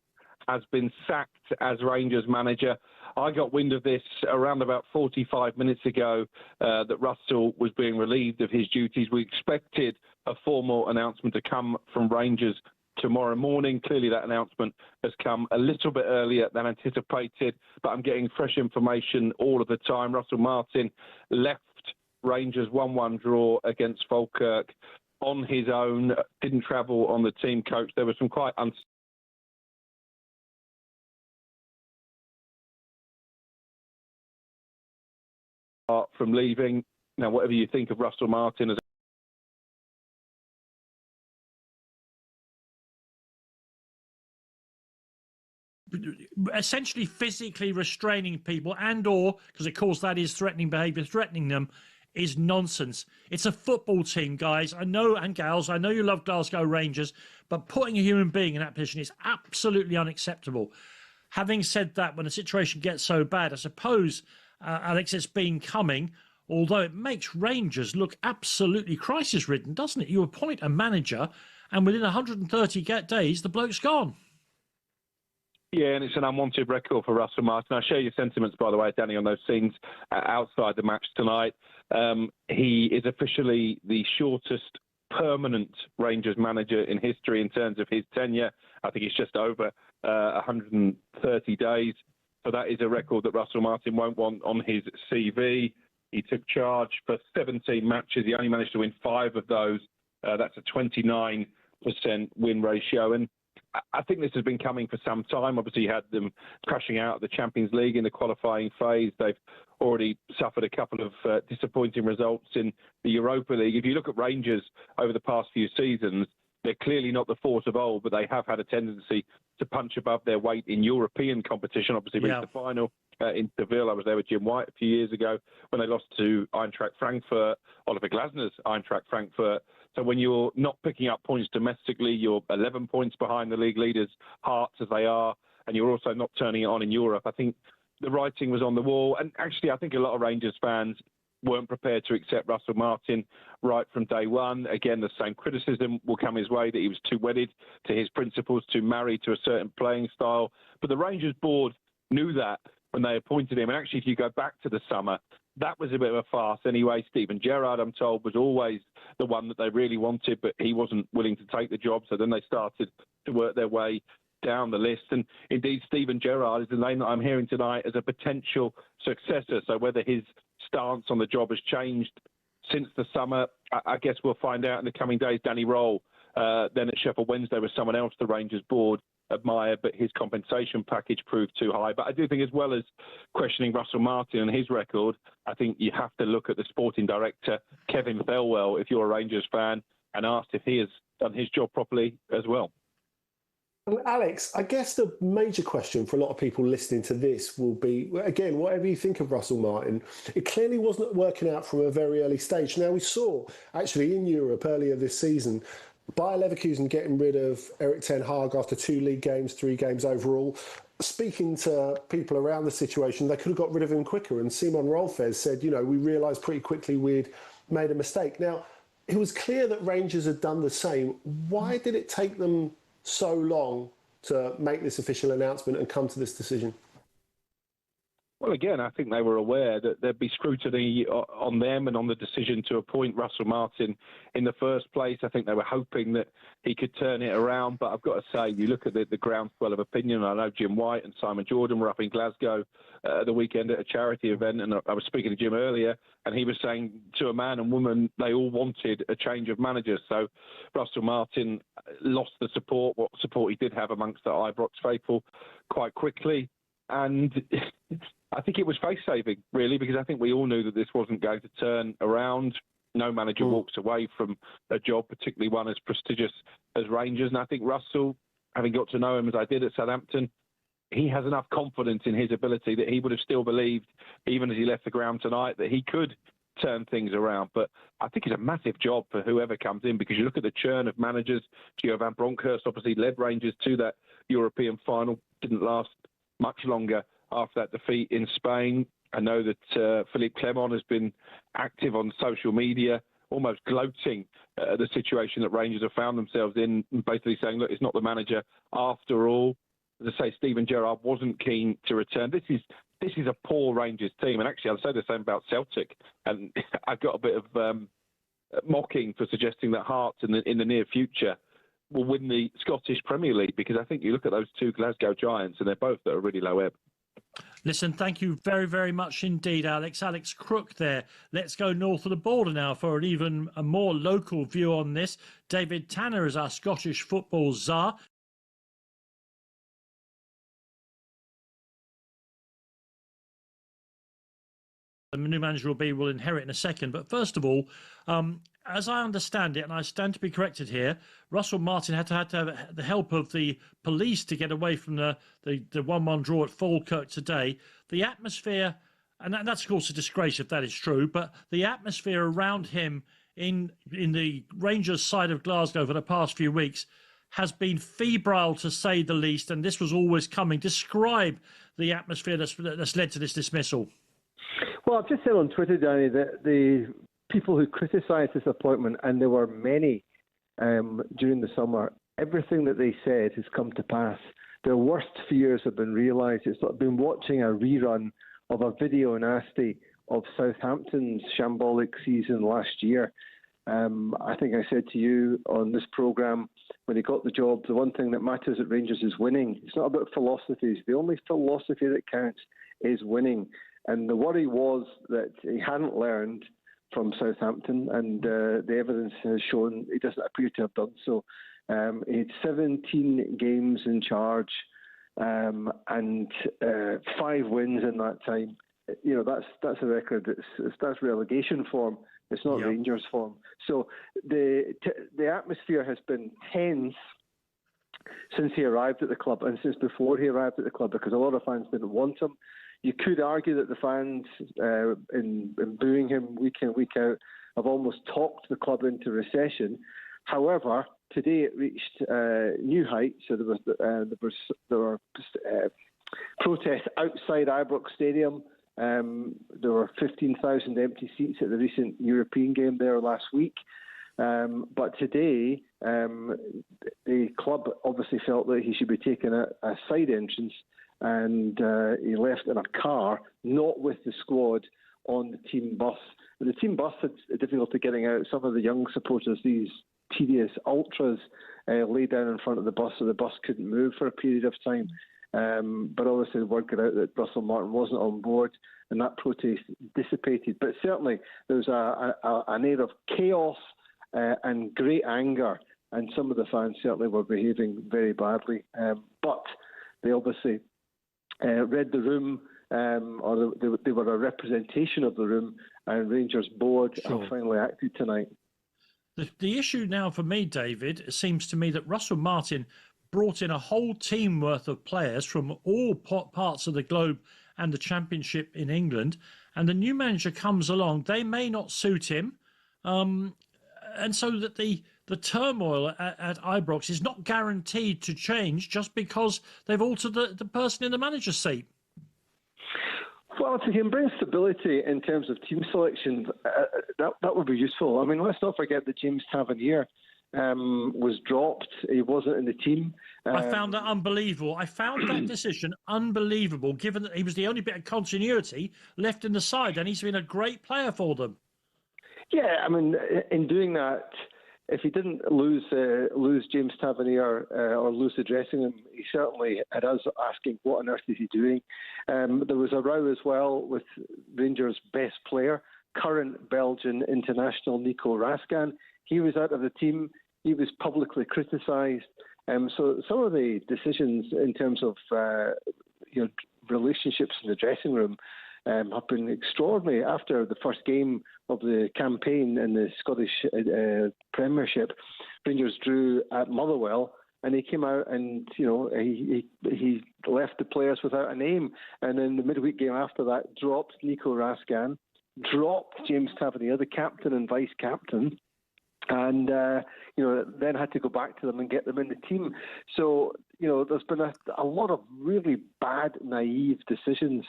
has been sacked as Rangers manager. I got wind of this around about 45 minutes ago that Russell was being relieved of his duties. We expected a formal announcement to come from Rangers tomorrow morning. Clearly that announcement has come a little bit earlier than anticipated, but I'm getting fresh information all of the time. Russell Martin left Rangers 1-1 draw against Falkirk on his own, didn't travel on the team coach. There was some quite from leaving. Now, whatever you think of Russell Martin as essentially physically restraining people and/or, because of course that is threatening behaviour, threatening them is nonsense. It's a football team, guys. I know, and gals, I know you love Glasgow Rangers, but putting a human being in that position is absolutely unacceptable. Having said that, when the situation gets so bad, I suppose, Alex, it's been coming, although it makes Rangers look absolutely crisis-ridden, doesn't it? You appoint a manager, and within 130 days, the bloke's gone. Yeah, and it's an unwanted record for Russell Martin. I share your sentiments, by the way, Danny, on those scenes outside the match tonight. He is officially the shortest permanent Rangers manager in history in terms of his tenure. I think it's just over 130 days. So that is a record that Russell Martin won't want on his CV. He took charge for 17 matches. He only managed to win 5 of those. That's a 29% win ratio. And I think this has been coming for some time. Obviously, you had them crashing out of the Champions League in the qualifying phase. They've already suffered a couple of disappointing results in the Europa League. If you look at Rangers over the past few seasons, they're clearly not the force of old, but they have had a tendency to punch above their weight in European competition. Obviously, reached the final in Seville. I was there with Jim White a few years ago when they lost to Eintracht Frankfurt, Oliver Glasner's Eintracht Frankfurt. So when you're not picking up points domestically, you're 11 points behind the league leaders, Hearts as they are, and you're also not turning it on in Europe. I think the writing was on the wall. And actually, I think a lot of Rangers fans weren't prepared to accept Russell Martin right from day one. Again, the same criticism will come his way that he was too wedded to his principles, too married to a certain playing style. But the Rangers board knew that when they appointed him. And actually, if you go back to the summer, that was a bit of a farce anyway. Steven Gerrard, I'm told, was always the one that they really wanted, but he wasn't willing to take the job. So then they started to work their way down the list. And indeed, Steven Gerrard is the name that I'm hearing tonight as a potential successor. So whether his stance on the job has changed since the summer, I guess we'll find out in the coming days. Danny Roll, then at Sheffield Wednesday, was someone else the Rangers board admired, but his compensation package proved too high. But I do think, as well as questioning Russell Martin and his record, I think you have to look at the sporting director, Kevin Thelwell, if you're a Rangers fan, and ask if he has done his job properly as well. Alex, I guess the major question for a lot of people listening to this will be, again, whatever you think of Russell Martin, it clearly wasn't working out from a very early stage. Now, we saw, actually, in Europe earlier this season, Bayer Leverkusen getting rid of Erik ten Hag after 2 league games, 3 games overall. Speaking to people around the situation, they could have got rid of him quicker. And Simon Rolfes said, you know, we realised pretty quickly we'd made a mistake. Now, it was clear that Rangers had done the same. Why did it take them so long to make this official announcement and come to this decision? Well, again, I think they were aware that there'd be scrutiny on them and on the decision to appoint Russell Martin in the first place. I think they were hoping that he could turn it around. But I've got to say, you look at the groundswell of opinion. I know Jim White and Simon Jordan were up in Glasgow the weekend at a charity event, and I was speaking to Jim earlier, and he was saying to a man and woman, they all wanted a change of managers. So Russell Martin lost the support, what support he did have amongst the Ibrox faithful, quite quickly. And I think it was face-saving, really, because I think we all knew that this wasn't going to turn around. No manager walks away from a job, particularly one as prestigious as Rangers. And I think Russell, having got to know him as I did at Southampton, he has enough confidence in his ability that he would have still believed, even as he left the ground tonight, that he could turn things around. But I think it's a massive job for whoever comes in, because you look at the churn of managers. Gio van Bronckhorst obviously led Rangers to that European final. Didn't last much longer after that defeat in Spain. I know that Philippe Clement has been active on social media, almost gloating at the situation that Rangers have found themselves in, basically saying, look, it's not the manager after all. As I say, Steven Gerrard wasn't keen to return. This is a poor Rangers team. And actually, I'll say the same about Celtic. And I've got a bit of mocking for suggesting that Hearts in the near future will win the Scottish Premier League, because I think you look at those two Glasgow Giants and they're both at a really low ebb. Listen, thank you very, very much indeed, Alex. Alex Crook there. Let's go north of the border now for an even a more local view on this. David Tanner is our Scottish football czar. The new manager will inherit in a second. But first of all, as I understand it, and I stand to be corrected here, Russell Martin had to have the help of the police to get away from the 1-1 draw at Falkirk today. The atmosphere, and that's of course a disgrace if that is true, but the atmosphere around him in the Rangers side of Glasgow for the past few weeks has been febrile, to say the least, and this was always coming. Describe the atmosphere that's led to this dismissal. Well, I've just said on Twitter, Danny, that the people who criticised this appointment, and there were many during the summer, everything that they said has come to pass. Their worst fears have been realised. It's like been watching a rerun of a video nasty of Southampton's shambolic season last year. I think I said to you on this programme, when he got the job, the one thing that matters at Rangers is winning. It's not about philosophies. The only philosophy that counts is winning. And the worry was that he hadn't learned from Southampton, and the evidence has shown he doesn't appear to have done so. He had 17 games in charge and 5 wins in that time. You know, that's a record. That's relegation form. It's not Rangers form. So the atmosphere has been tense since he arrived at the club, and since before he arrived at the club, because a lot of fans didn't want him. You could argue that the fans, in booing him week in, week out, have almost talked the club into recession. However, today it reached new heights. So there were protests outside Ibrox Stadium. There were 15,000 empty seats at the recent European game there last week. But today, the club obviously felt that he should be taking a side entrance, and he left in a car, not with the squad, on the team bus. But the team bus had difficulty getting out. Some of the young supporters, these tedious ultras, lay down in front of the bus, so the bus couldn't move for a period of time. But obviously the word got out that Russell Martin wasn't on board, and that protest dissipated. But certainly there was an air of chaos and great anger, and some of the fans certainly were behaving very badly. But they obviously read the room, or they were a representation of the room, and Rangers board have finally acted tonight. The issue now for me, David, it seems to me that Russell Martin brought in a whole team worth of players from all parts of the globe and the Championship in England, and the new manager comes along. They may not suit him, and so that the turmoil at Ibrox is not guaranteed to change just because they've altered the person in the manager's seat. Well, if he can bring stability in terms of team selection, that would be useful. I mean, let's not forget that James Tavernier was dropped. He wasn't in the team. I found that unbelievable. I found that decision unbelievable, given that he was the only bit of continuity left in the side, and he's been a great player for them. Yeah, I mean, in doing that, if he didn't lose James Tavernier or lose the dressing room, he certainly had us asking, what on earth is he doing? There was a row as well with Rangers' best player, current Belgian international Nico Raskan. He was out of the team. He was publicly criticised. So some of the decisions in terms of relationships in the dressing room have been extraordinary. After the first game of the campaign in the Scottish Premiership, Rangers drew at Motherwell, and he came out and, he left the players without a name. And in the midweek game after that, dropped Nico Raskan, dropped James Tavernier, the captain and vice-captain, and then had to go back to them and get them in the team. So, there's been a lot of really bad, naive decisions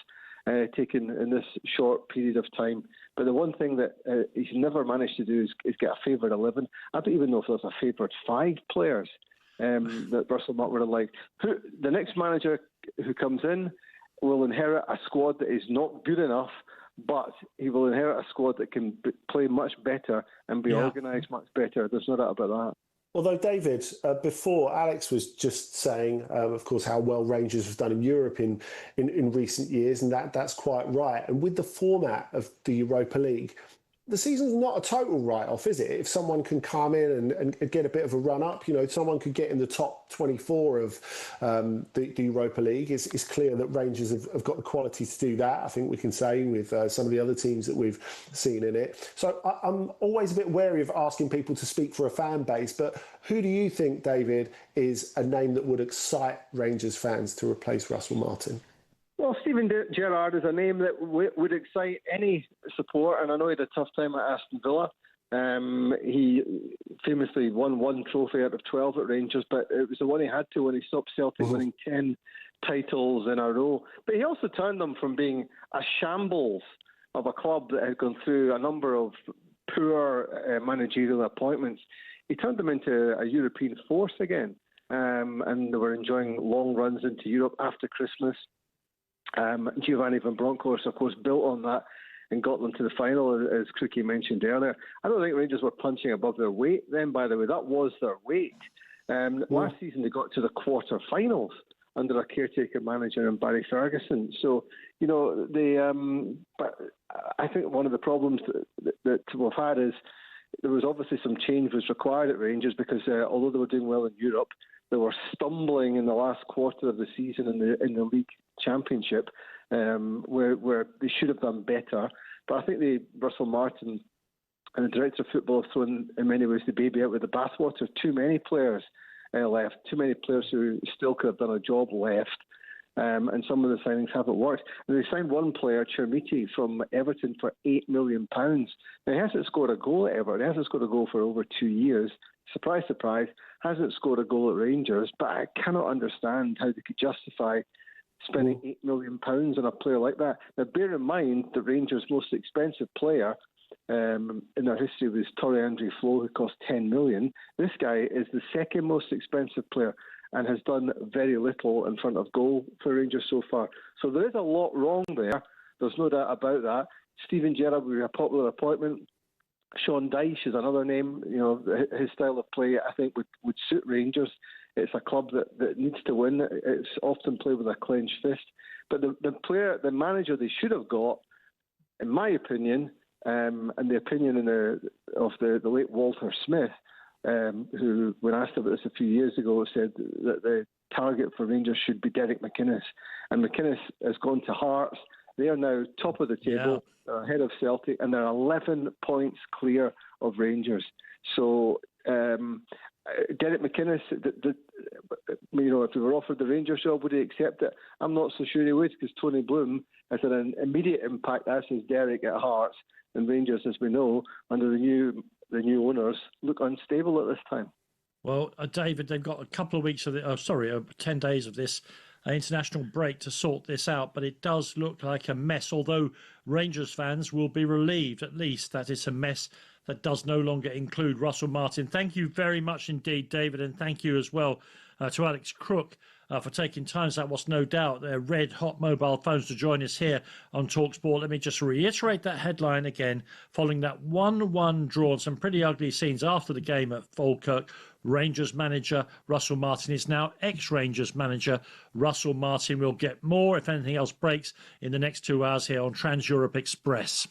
taken in this short period of time. But the one thing that he's never managed to do is get a favoured 11. I don't even know if there's a favoured 5 players that Russell Martin would have liked. The next manager who comes in will inherit a squad that is not good enough, but he will inherit a squad that can play much better and be organised much better. There's no doubt about that. Although, David, before, Alex was just saying, of course, how well Rangers have done in Europe in recent years, and that's quite right. And with the format of the Europa League, the season's not a total write-off, is it? If someone can come in and get a bit of a run-up, someone could get in the top 24 of the Europa League. It's clear that Rangers have got the quality to do that, I think we can say, with some of the other teams that we've seen in it. So I'm always a bit wary of asking people to speak for a fan base, but who do you think, David, is a name that would excite Rangers fans to replace Russell Martin? Well, Steven Gerrard is a name that would excite any support, and I know he had a tough time at Aston Villa. He famously won 1 trophy out of 12 at Rangers, but it was the one he had to when he stopped Celtic winning 10 titles in a row. But he also turned them from being a shambles of a club that had gone through a number of poor managerial appointments. He turned them into a European force again, and they were enjoying long runs into Europe after Christmas. Giovanni Van Bronckhorst, of course, built on that and got them to the final, as Crookie mentioned earlier. I don't think Rangers were punching above their weight then, by the way. That was their weight. Last season, they got to the quarter-finals under a caretaker manager in Barry Ferguson. So, but I think one of the problems that we've had is there was obviously some change was required at Rangers because although they were doing well in Europe, they were stumbling in the last quarter of the season in the league championship, where they should have done better. But I think Russell Martin and the director of football have thrown, in many ways, the baby out with the bathwater. Too many players left. Too many players who still could have done a job left. And some of the signings haven't worked. And they signed one player, Chermiti, from Everton for £8 million. Now, he hasn't scored a goal at Everton. He hasn't scored a goal for over 2 years. Surprise, surprise, hasn't scored a goal at Rangers. But I cannot understand how they could justify spending £8 million on a player like that. Now, bear in mind that Rangers' most expensive player in their history was Torre Andre Flo, who cost £10 million. This guy is the second most expensive player and has done very little in front of goal for Rangers so far. So there is a lot wrong there. There's no doubt about that. Steven Gerrard would be a popular appointment. Sean Dyche is another name. His style of play, I think, would suit Rangers. It's a club that needs to win. It's often played with a clenched fist. But the manager they should have got, in my opinion, and the opinion of the late Walter Smith, who, when asked about this a few years ago, said that the target for Rangers should be Derek McInnes. And McInnes has gone to Hearts. They are now top of the table, they're ahead of Celtic, and they're 11 points clear of Rangers. So Derek McInnes, if he were offered the Rangers job, would he accept it? I'm not so sure he would, because Tony Bloom has had an immediate impact, as has Derek at Hearts, and Rangers, as we know, under the new owners, look unstable at this time. Well, David, they've got a couple of weeks of 10 days of this international break to sort this out, but it does look like a mess, although Rangers fans will be relieved, at least, that it's a mess that does no longer include Russell Martin. Thank you very much indeed, David, and thank you as well to Alex Crook for taking time out what's no doubt their red-hot mobile phones to join us here on talkSPORT. Let me just reiterate that headline again. Following that 1-1 draw and some pretty ugly scenes after the game at Falkirk, Rangers manager Russell Martin is now ex-Rangers manager Russell Martin. We'll get more, if anything else breaks, in the next 2 hours here on Trans-Europe Express.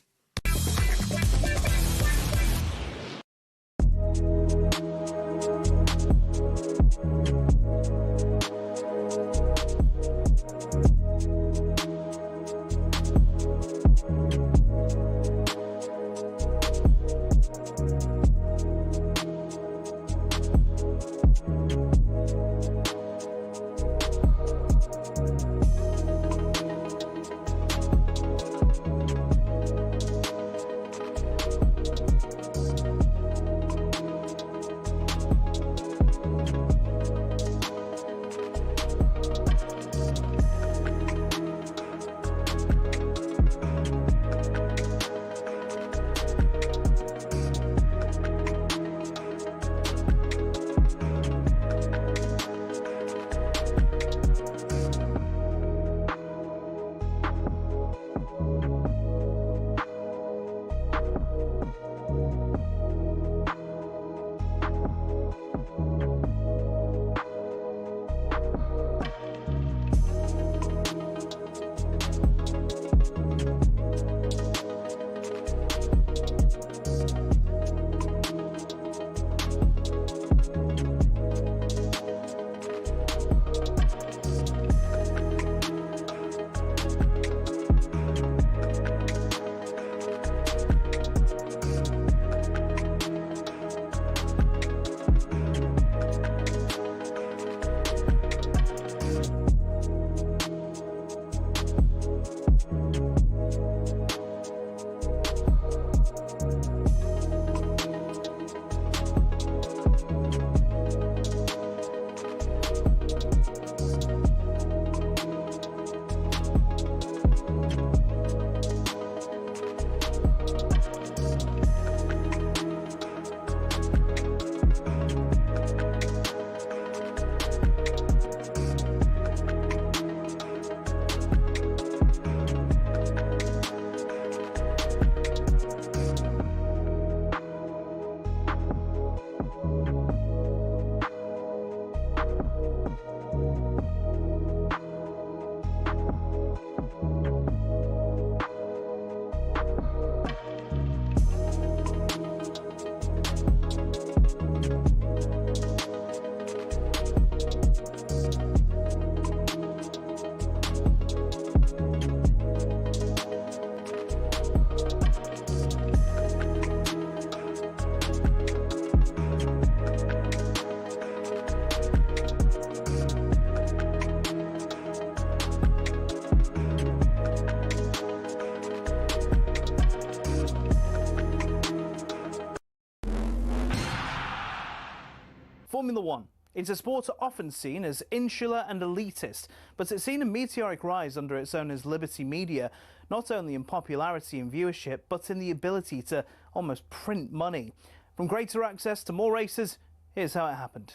Formula One. It's a sport often seen as insular and elitist, but it's seen a meteoric rise under its owners Liberty Media, not only in popularity and viewership, but in the ability to almost print money. From greater access to more races, here's how it happened.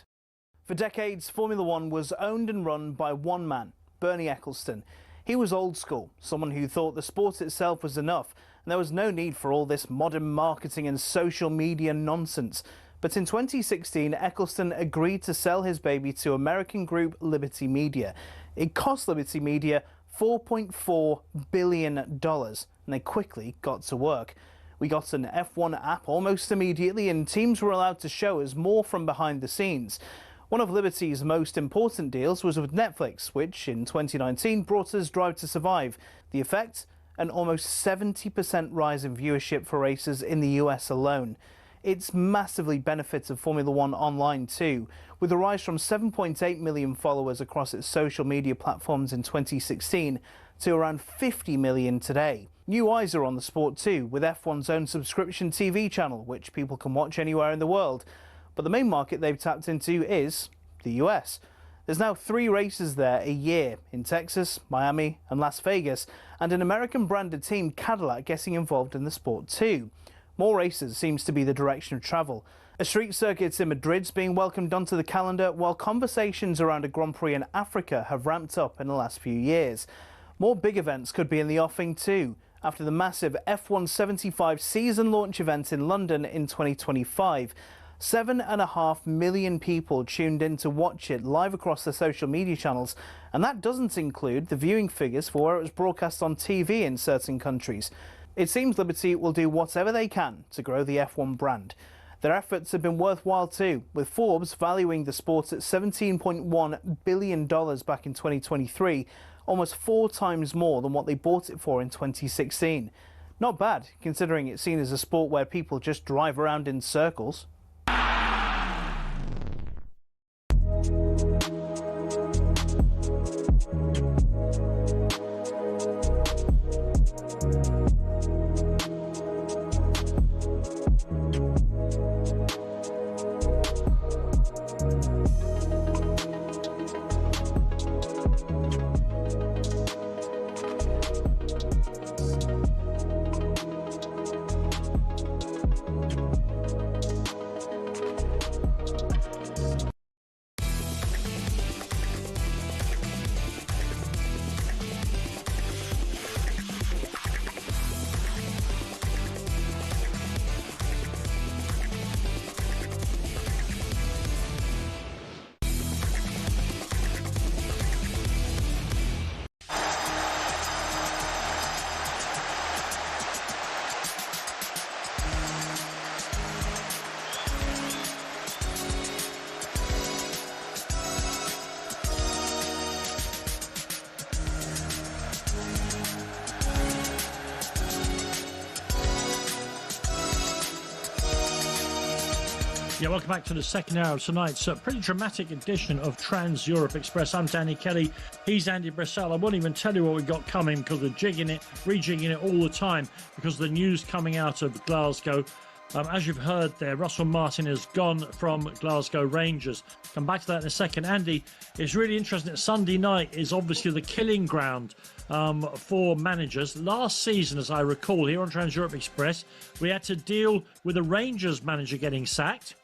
For decades, Formula One was owned and run by one man, Bernie Ecclestone. He was old school, someone who thought the sport itself was enough, and there was no need for all this modern marketing and social media nonsense. But in 2016, Ecclestone agreed to sell his baby to American group Liberty Media. It cost Liberty Media $4.4 billion, and they quickly got to work. We got an F1 app almost immediately, and teams were allowed to show us more from behind the scenes. One of Liberty's most important deals was with Netflix, which in 2019 brought us Drive to Survive. The effect? An almost 70% rise in viewership for races in the US alone. It's massively benefited Formula One online too, with a rise from 7.8 million followers across its social media platforms in 2016 to around 50 million today. New eyes are on the sport too, with F1's own subscription TV channel, which people can watch anywhere in the world. But the main market they've tapped into is the US. There's now 3 races there a year in Texas, Miami and Las Vegas, and an American-branded team, Cadillac, getting involved in the sport too. More races seems to be the direction of travel. A street circuit in Madrid's being welcomed onto the calendar, while conversations around a Grand Prix in Africa have ramped up in the last few years. More big events could be in the offing too, after the massive F1 75 season launch event in London in 2025. 7.5 million people tuned in to watch it live across their social media channels, and that doesn't include the viewing figures for where it was broadcast on TV in certain countries. It seems Liberty will do whatever they can to grow the F1 brand. Their efforts have been worthwhile too, with Forbes valuing the sport at $17.1 billion back in 2023, almost 4 times more than what they bought it for in 2016. Not bad, considering it's seen as a sport where people just drive around in circles. Yeah, welcome back to the second hour of tonight's pretty dramatic edition of Trans Europe Express. I'm Danny Kelly. He's Andy Brassell. I won't even tell you what we've got coming because we're rejigging it all the time because of the news coming out of Glasgow. As you've heard there, Russell Martin has gone from Glasgow Rangers. Come back to that in a second. Andy, it's really interesting that Sunday night is obviously the killing ground for managers. Last season, as I recall, here on Trans Europe Express, we had to deal with a Rangers manager getting sacked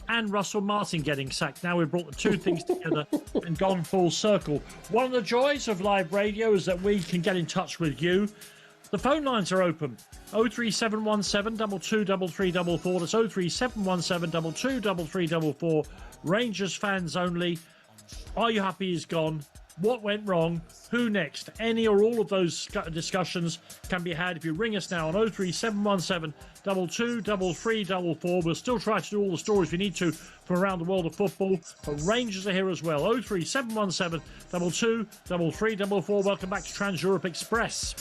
and Russell Martin getting sacked. Now we've brought the two things together and gone full circle. One of the joys of live radio is that we can get in touch with you. The phone lines are open. 03717 223344. That's 03717 223344. Rangers fans only. Are you happy he's gone? What went wrong? Who next? Any or all of those discussions can be had if you ring us now on 03717 223344. We'll still try to do all the stories we need to from around the world of football. But Rangers are here as well. 03717 223344. Welcome back to Trans Europe Express.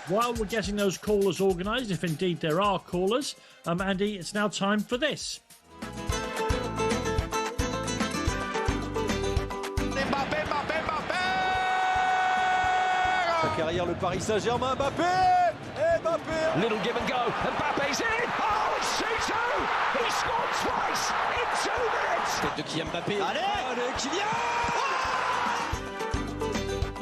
While we're getting those callers organised, if indeed there are callers, Andy, it's now time for this. Carrière, le Paris Saint-Germain, Mbappé et Little give and go. Mbappe's in. Oh, it's 2-2. He scored twice in 2 minutes. Tête de Kylian Mbappé. Allez, Kylian!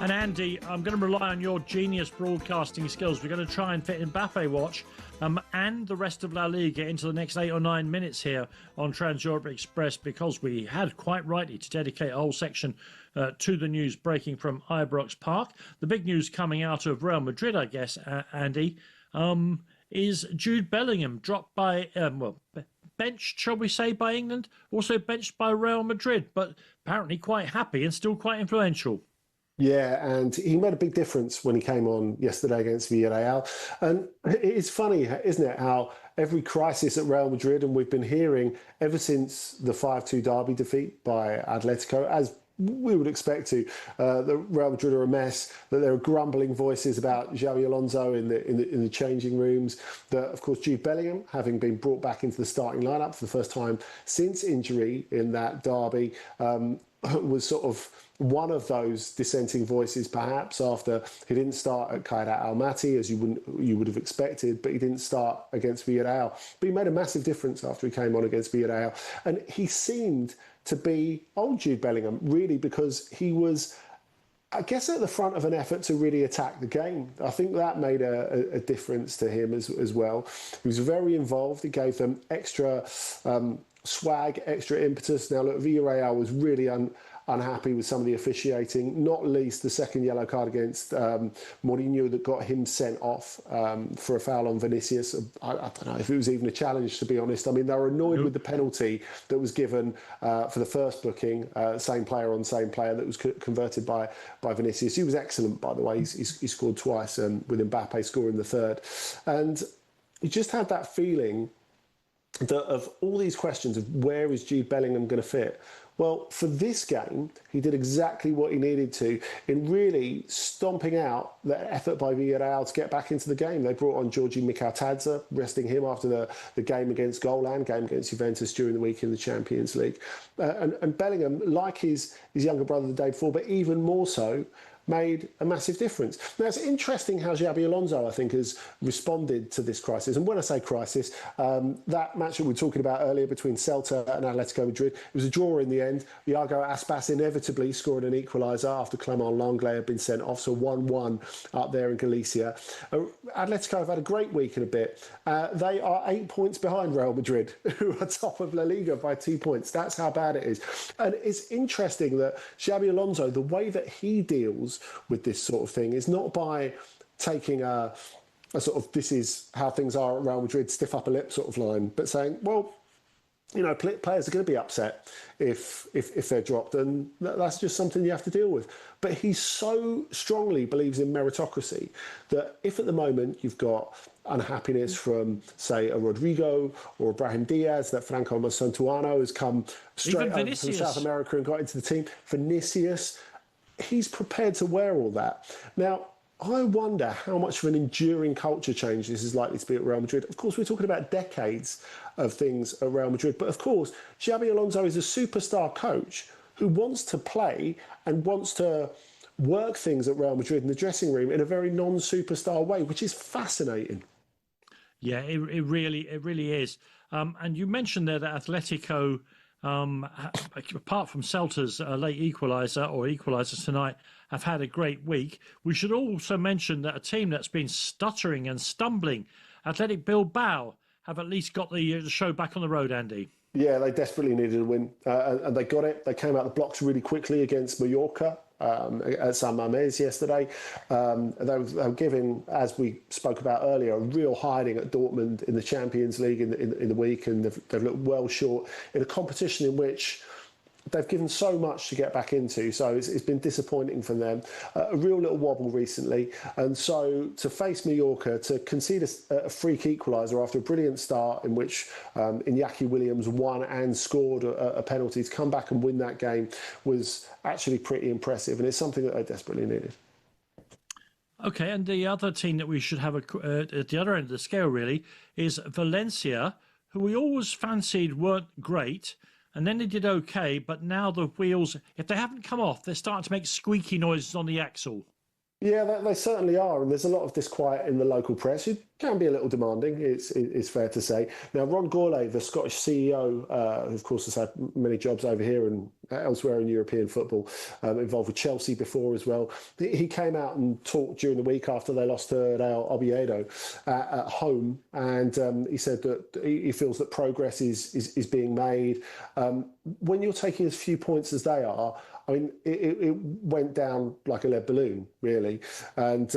And Andy, I'm going to rely on your genius broadcasting skills. We're going to try and fit Mbappe watch and the rest of La Liga into the next 8 or 9 minutes here on Trans Europe Express, because we had quite rightly to dedicate a whole section to the news breaking from Ibrox Park. The big news coming out of Real Madrid, I guess, Andy, is Jude Bellingham dropped by, benched, shall we say, by England, also benched by Real Madrid, but apparently quite happy and still quite influential. Yeah, and he made a big difference when he came on yesterday against Villarreal. And it's funny, isn't it, how every crisis at Real Madrid, and we've been hearing ever since the 5-2 derby defeat by Atletico, as we would expect to, that Real Madrid are a mess, that there are grumbling voices about Xabi Alonso in the changing rooms, that, of course, Jude Bellingham, having been brought back into the starting lineup for the first time since injury in that derby, was sort of one of those dissenting voices, perhaps, after he didn't start at Khairat Almaty, as you would have expected, but he didn't start against Villarreal. But he made a massive difference after he came on against Villarreal. And he seemed to be old Jude Bellingham, really, because he was, I guess, at the front of an effort to really attack the game. I think that made a difference to him as well. He was very involved. He gave them extra swag, extra impetus. Now, look, Villarreal was really unhappy with some of the officiating, not least the second yellow card against Mourinho that got him sent off for a foul on Vinicius. I don't know if it was even a challenge, to be honest. I mean, they were annoyed with the penalty that was given for the first booking, same player on same player, that was converted by Vinicius. He was excellent, by the way. He scored twice, with Mbappe scoring the third. And you just had that feeling that of all these questions of where is Jude Bellingham going to fit? Well, for this game, he did exactly what he needed to in really stomping out the effort by Villarreal to get back into the game. They brought on Georgi Mikhailtadze, resting him after the game against Golan, game against Juventus during the week in the Champions League. And Bellingham, like his younger brother the day before, but even more so, made a massive difference. Now, it's interesting how Xabi Alonso, I think, has responded to this crisis. And when I say crisis, that match that we were talking about earlier between Celta and Atletico Madrid, it was a draw in the end. Iago Aspas inevitably scored an equaliser after Clement Lenglet had been sent off, so 1-1 up there in Galicia. Atletico have had a great week and a bit. They are 8 points behind Real Madrid, who are top of La Liga by 2 points. That's how bad it is. And it's interesting that Xabi Alonso, the way that he deals with this sort of thing is not by taking a sort of this is how things are at Real Madrid, stiff upper lip sort of line, but saying, well, you know, players are going to be upset if they're dropped, and that's just something you have to deal with. But he so strongly believes in meritocracy that if at the moment you've got unhappiness from, say, a Rodrigo or a Brahim Diaz, that Franco Santuano has come straight over from South America and got into the team, Vinicius, he's prepared to wear all that. Now, I wonder how much of an enduring culture change this is likely to be at Real Madrid. Of course, we're talking about decades of things at Real Madrid. But of course, Xabi Alonso is a superstar coach who wants to play and wants to work things at Real Madrid in the dressing room in a very non-superstar way, which is fascinating. Yeah, it really is. And you mentioned there that Atletico, apart from Celta's late equaliser tonight, have had a great week. We should also mention that a team that's been stuttering and stumbling, Athletic Bilbao, have at least got the show back on the road, Andy. Yeah, they desperately needed a win, and they got it. They came out the blocks really quickly against Mallorca at San Mamés yesterday. They were giving, as we spoke about earlier, a real hiding at Dortmund in the Champions League in the week, and they've looked well short in a competition in which they've given so much to get back into, so it's been disappointing for them. A real little wobble recently, and so to face Mallorca, to concede a freak equaliser after a brilliant start in which Iñaki Williams won and scored a penalty, to come back and win that game was actually pretty impressive, and it's something that they desperately needed. Okay, and the other team that we should have at the other end of the scale really is Valencia, who we always fancied weren't great. And then they did okay, but now the wheels, if they haven't come off, they're starting to make squeaky noises on the axle. Yeah, they certainly are, and there's a lot of disquiet in the local press. It can be a little demanding, it's fair to say. Now, Ron Gourlay, the Scottish CEO, who of course has had many jobs over here and elsewhere in European football, involved with Chelsea before as well. He came out and talked during the week after they lost to Real Oviedo at home, and he said that he feels that progress is being made. When you're taking as few points as they are, I mean, it went down like a lead balloon, really. And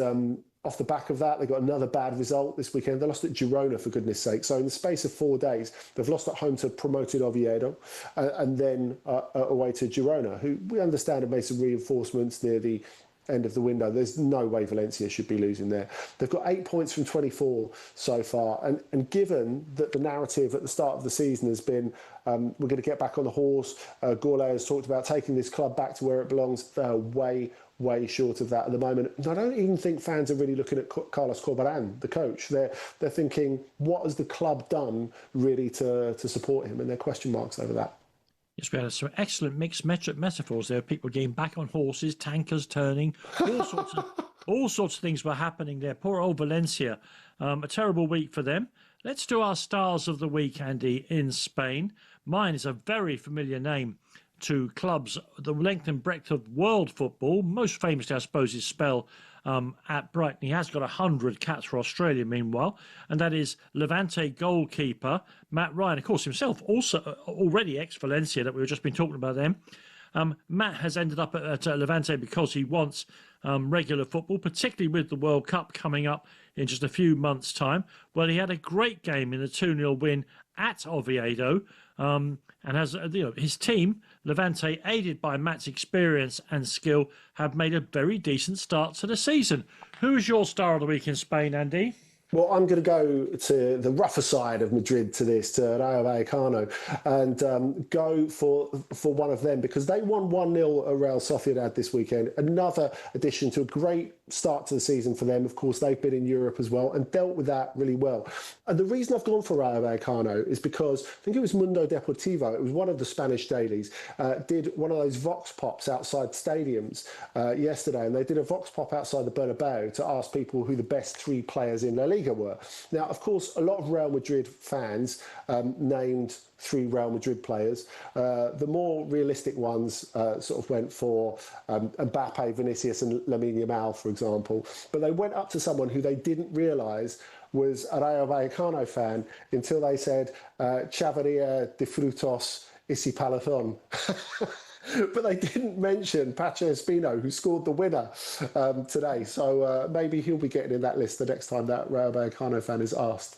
off the back of that, they got another bad result this weekend. They lost at Girona, for goodness sake. So in the space of 4 days, they've lost at home to promoted Oviedo and then away to Girona, who we understand have made some reinforcements near the end of the window. There's no way Valencia should be losing there. They've got 8 points from 24 so far. And given that the narrative at the start of the season has been, we're going to get back on the horse, Gourlay has talked about taking this club back to where it belongs. They're way short of that at the moment. And I don't even think fans are really looking at Carlos Corberán, the coach. They're thinking, what has the club done really to support him? And there are question marks over that. Yes, we had some excellent mixed metaphors there. People getting back on horses, tankers turning, all sorts of things were happening there. Poor old Valencia. A terrible week for them. Let's do our stars of the week, Andy, in Spain. Mine is a very familiar name to clubs the length and breadth of world football. Most famously, I suppose, is Spell at Brighton. He has got 100 caps for Australia, meanwhile, and that is Levante goalkeeper Matt Ryan, of course, himself also already ex-Valencia, that we've just been talking about them. Matt has ended up at Levante because he wants regular football, particularly with the World Cup coming up in just a few months' time. Well, he had a great game in a 2-0 win at Oviedo, and has his team, Levante, aided by Matt's experience and skill, have made a very decent start to the season. Who is your star of the week in Spain, Andy? Well, I'm going to go to the rougher side of Madrid to Rayo Vallecano, and go for one of them, because they won 1-0 at Real Sociedad this weekend. Another addition to a great start to the season for them. Of course, they've been in Europe as well and dealt with that really well. And the reason I've gone for Rayo Vallecano is because I think it was Mundo Deportivo, it was one of the Spanish dailies, did one of those vox pops outside stadiums yesterday, and they did a vox pop outside the Bernabeu to ask people who the best 3 players in La Liga were. Now, of course, a lot of Real Madrid fans named 3 Real Madrid players. The more realistic ones sort of went for Mbappe, Vinicius and Lamine Yamal, for example. But they went up to someone who they didn't realise was a Rayo Vallecano fan until they said, Chavarria de Frutos isi Palazón. But they didn't mention Pacho Espino, who scored the winner today. So maybe he'll be getting in that list the next time that Rayo Vallecano fan is asked.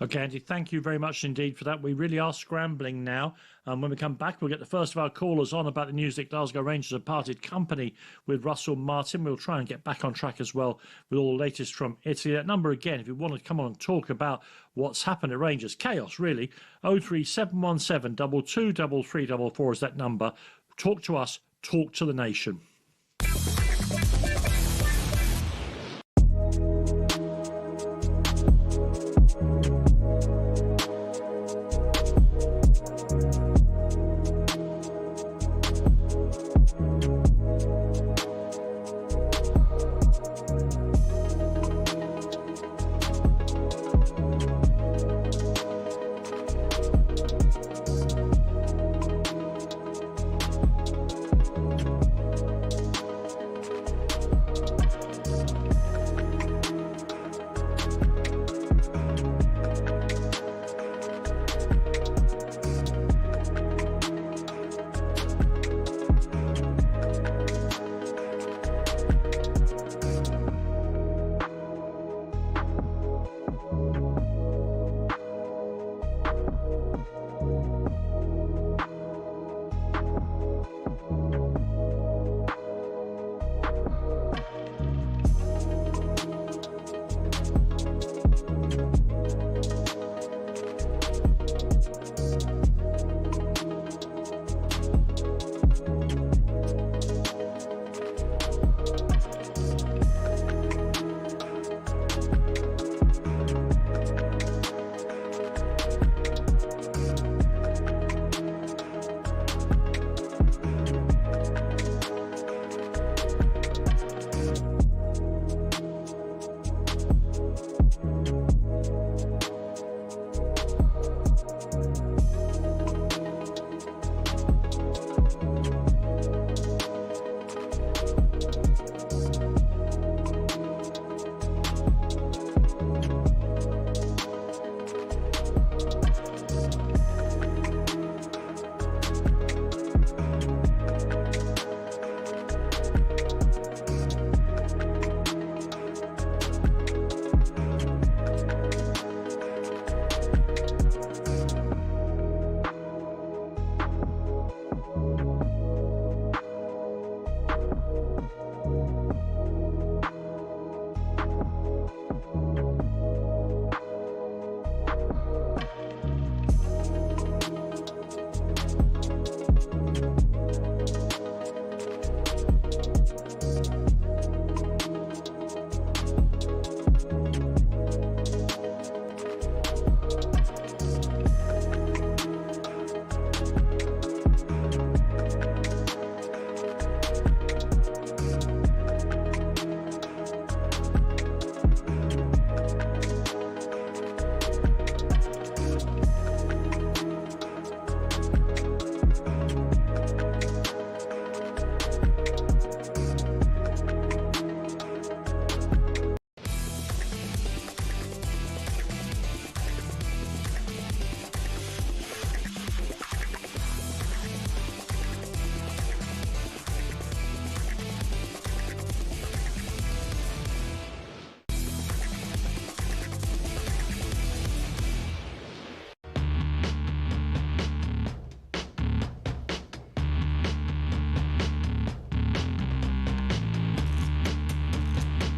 Okay, Andy, thank you very much indeed for that. We really are scrambling now. When we come back, we'll get the first of our callers on about the news that Glasgow Rangers have parted company with Russell Martin. We'll try and get back on track as well with all the latest from Italy. That number again, if you want to come on and talk about what's happened at Rangers, chaos really, 03717 223344 is that number. Talk to us, talk to the nation.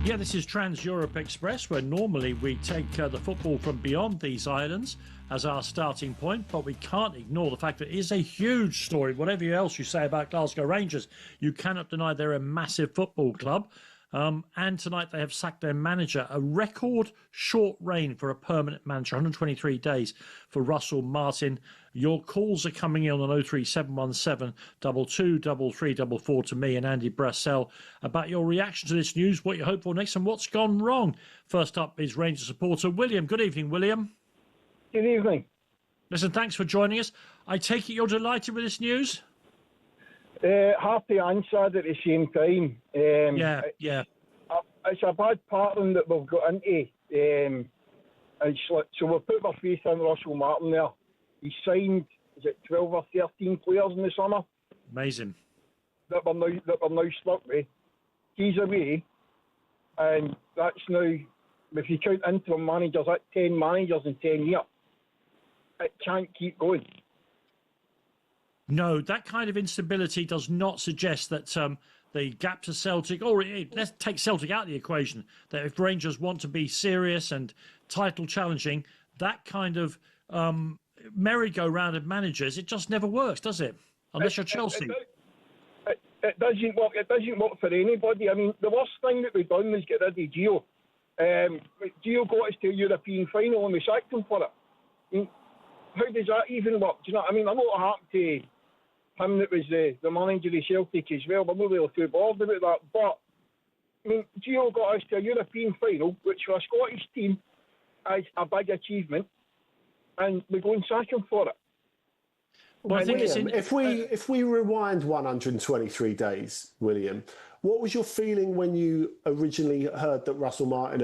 Yeah, this is Trans-Europe Express, where normally we take the football from beyond these islands as our starting point, but we can't ignore the fact that it is a huge story. Whatever else you say about Glasgow Rangers, you cannot deny they're a massive football club. And tonight they have sacked their manager. A record short reign for a permanent manager, 123 days for Russell Martin. Your calls are coming in on 03717 223344 to me and Andy Brassell about your reaction to this news, what you hope for next and what's gone wrong. First up is Rangers supporter William. Good evening, William. Good evening. Listen, thanks for joining us. I take it you're delighted with this news? Happy and sad at the same time. Yeah. It's a bad pattern that we've got into. So we've put our faith in Russell Martin there. He signed, is it 12 or 13 players in the summer? Amazing. That we're now stuck with. He's away, and that's now, if you count interim managers, that's 10 managers in 10 years. It can't keep going. No, that kind of instability does not suggest that the gap to Celtic, or let's take Celtic out of the equation, that if Rangers want to be serious and title challenging, that kind of merry-go-round of managers, it just never works, does it? Unless you're Chelsea. It doesn't work. It doesn't work for anybody. I mean, the worst thing that we've done is get rid of Gio. Gio got us to a European final and we sacked him for it. I mean, how does that even work? Do you know what I mean? I know what happened to him that was the manager of Celtic as well. We're not really too bothered about that. But, I mean, Gio got us to a European final, which for a Scottish team is a big achievement, and we go and sack him for it. Well, I think William, if we rewind 123 days, William, what was your feeling when you originally heard that Russell Martin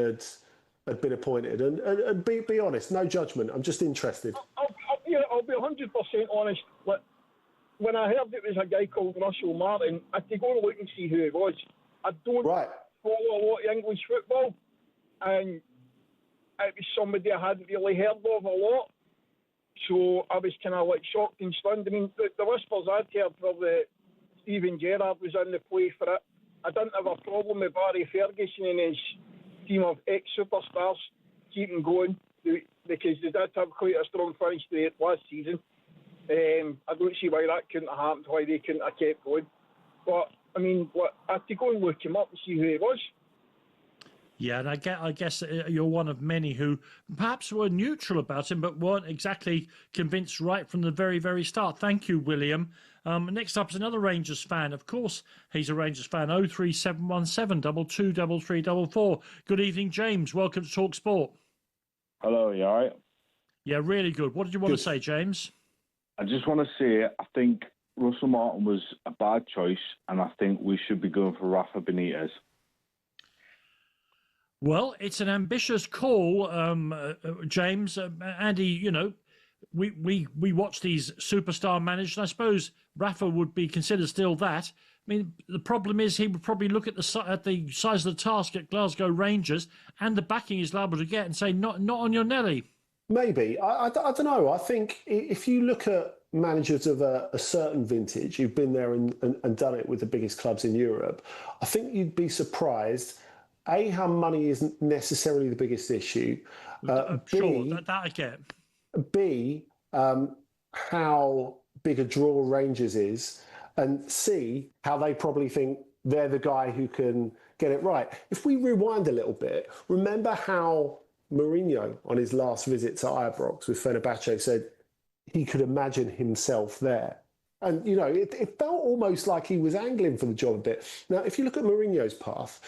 had been appointed? And be honest, no judgment. I'm just interested. I'll be 100% honest. When I heard it was a guy called Russell Martin, I had to go and look and see who it was. I don't follow a lot of English football, and it was somebody I hadn't really heard of a lot. So I was kind of like shocked and stunned. I mean, the whispers I'd heard for the Steven Gerrard was in the play for it. I didn't have a problem with Barry Ferguson and his team of ex-superstars keeping going, because they did have quite a strong finish to it last season. I don't see why that couldn't have happened, why they couldn't have kept going. But, I mean, I had to go and look him up and see who he was. Yeah, and I guess you're one of many who perhaps were neutral about him, but weren't exactly convinced right from the very, very start. Thank you, William. Next up is another Rangers fan. Of course, he's a Rangers fan. 03717 223344. Good evening, James. Welcome to talkSPORT. Hello, you all right? Yeah, really good. What did you want to say, James? I just want to say I think Russell Martin was a bad choice, and I think we should be going for Rafa Benitez. Well, it's an ambitious call, James. Andy, you know, we watch these superstar managers, and I suppose Rafa would be considered still that. I mean, the problem is he would probably look at the size of the task at Glasgow Rangers and the backing he's liable to get and say, not on your Nelly. Maybe. I don't know. I think if you look at managers of a certain vintage who've been there and done it with the biggest clubs in Europe, I think you'd be surprised, A, how money isn't necessarily the biggest issue. Sure, that I get. B, how big a draw Rangers is. And C, how they probably think they're the guy who can get it right. If we rewind a little bit, remember how Mourinho, on his last visit to Ibrox with Fenerbahce, said he could imagine himself there. And, you know, it felt almost like he was angling for the job a bit. Now, if you look at Mourinho's path,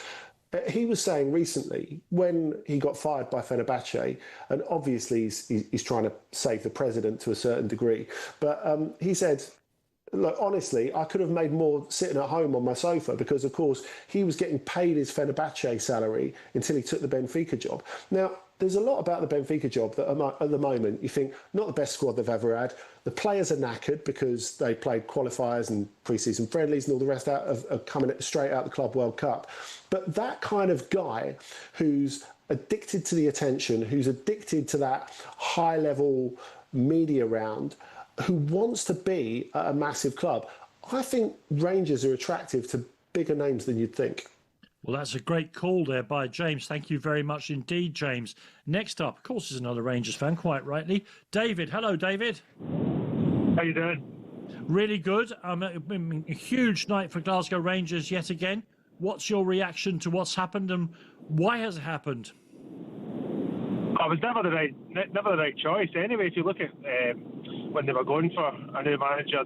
he was saying recently when he got fired by Fenerbahce, and obviously he's trying to save the president to a certain degree, but he said, look, honestly, I could have made more sitting at home on my sofa because, of course, he was getting paid his Fenerbahce salary until he took the Benfica job. Now, there's a lot about the Benfica job that at the moment you think not the best squad they've ever had. The players are knackered because they played qualifiers and pre-season friendlies and all the rest out of coming straight out the Club World Cup. But that kind of guy who's addicted to the attention, who's addicted to that high-level media round, who wants to be at a massive club, I think Rangers are attractive to bigger names than you'd think. Well, that's a great call there by James. Thank you very much indeed, James. Next up, of course, is another Rangers fan, quite rightly. David. Hello, David. How you doing? Really good. A huge night for Glasgow Rangers yet again. What's your reaction to what's happened, and why has it happened? It was never the right choice. Anyway, if you look at when they were going for a new manager,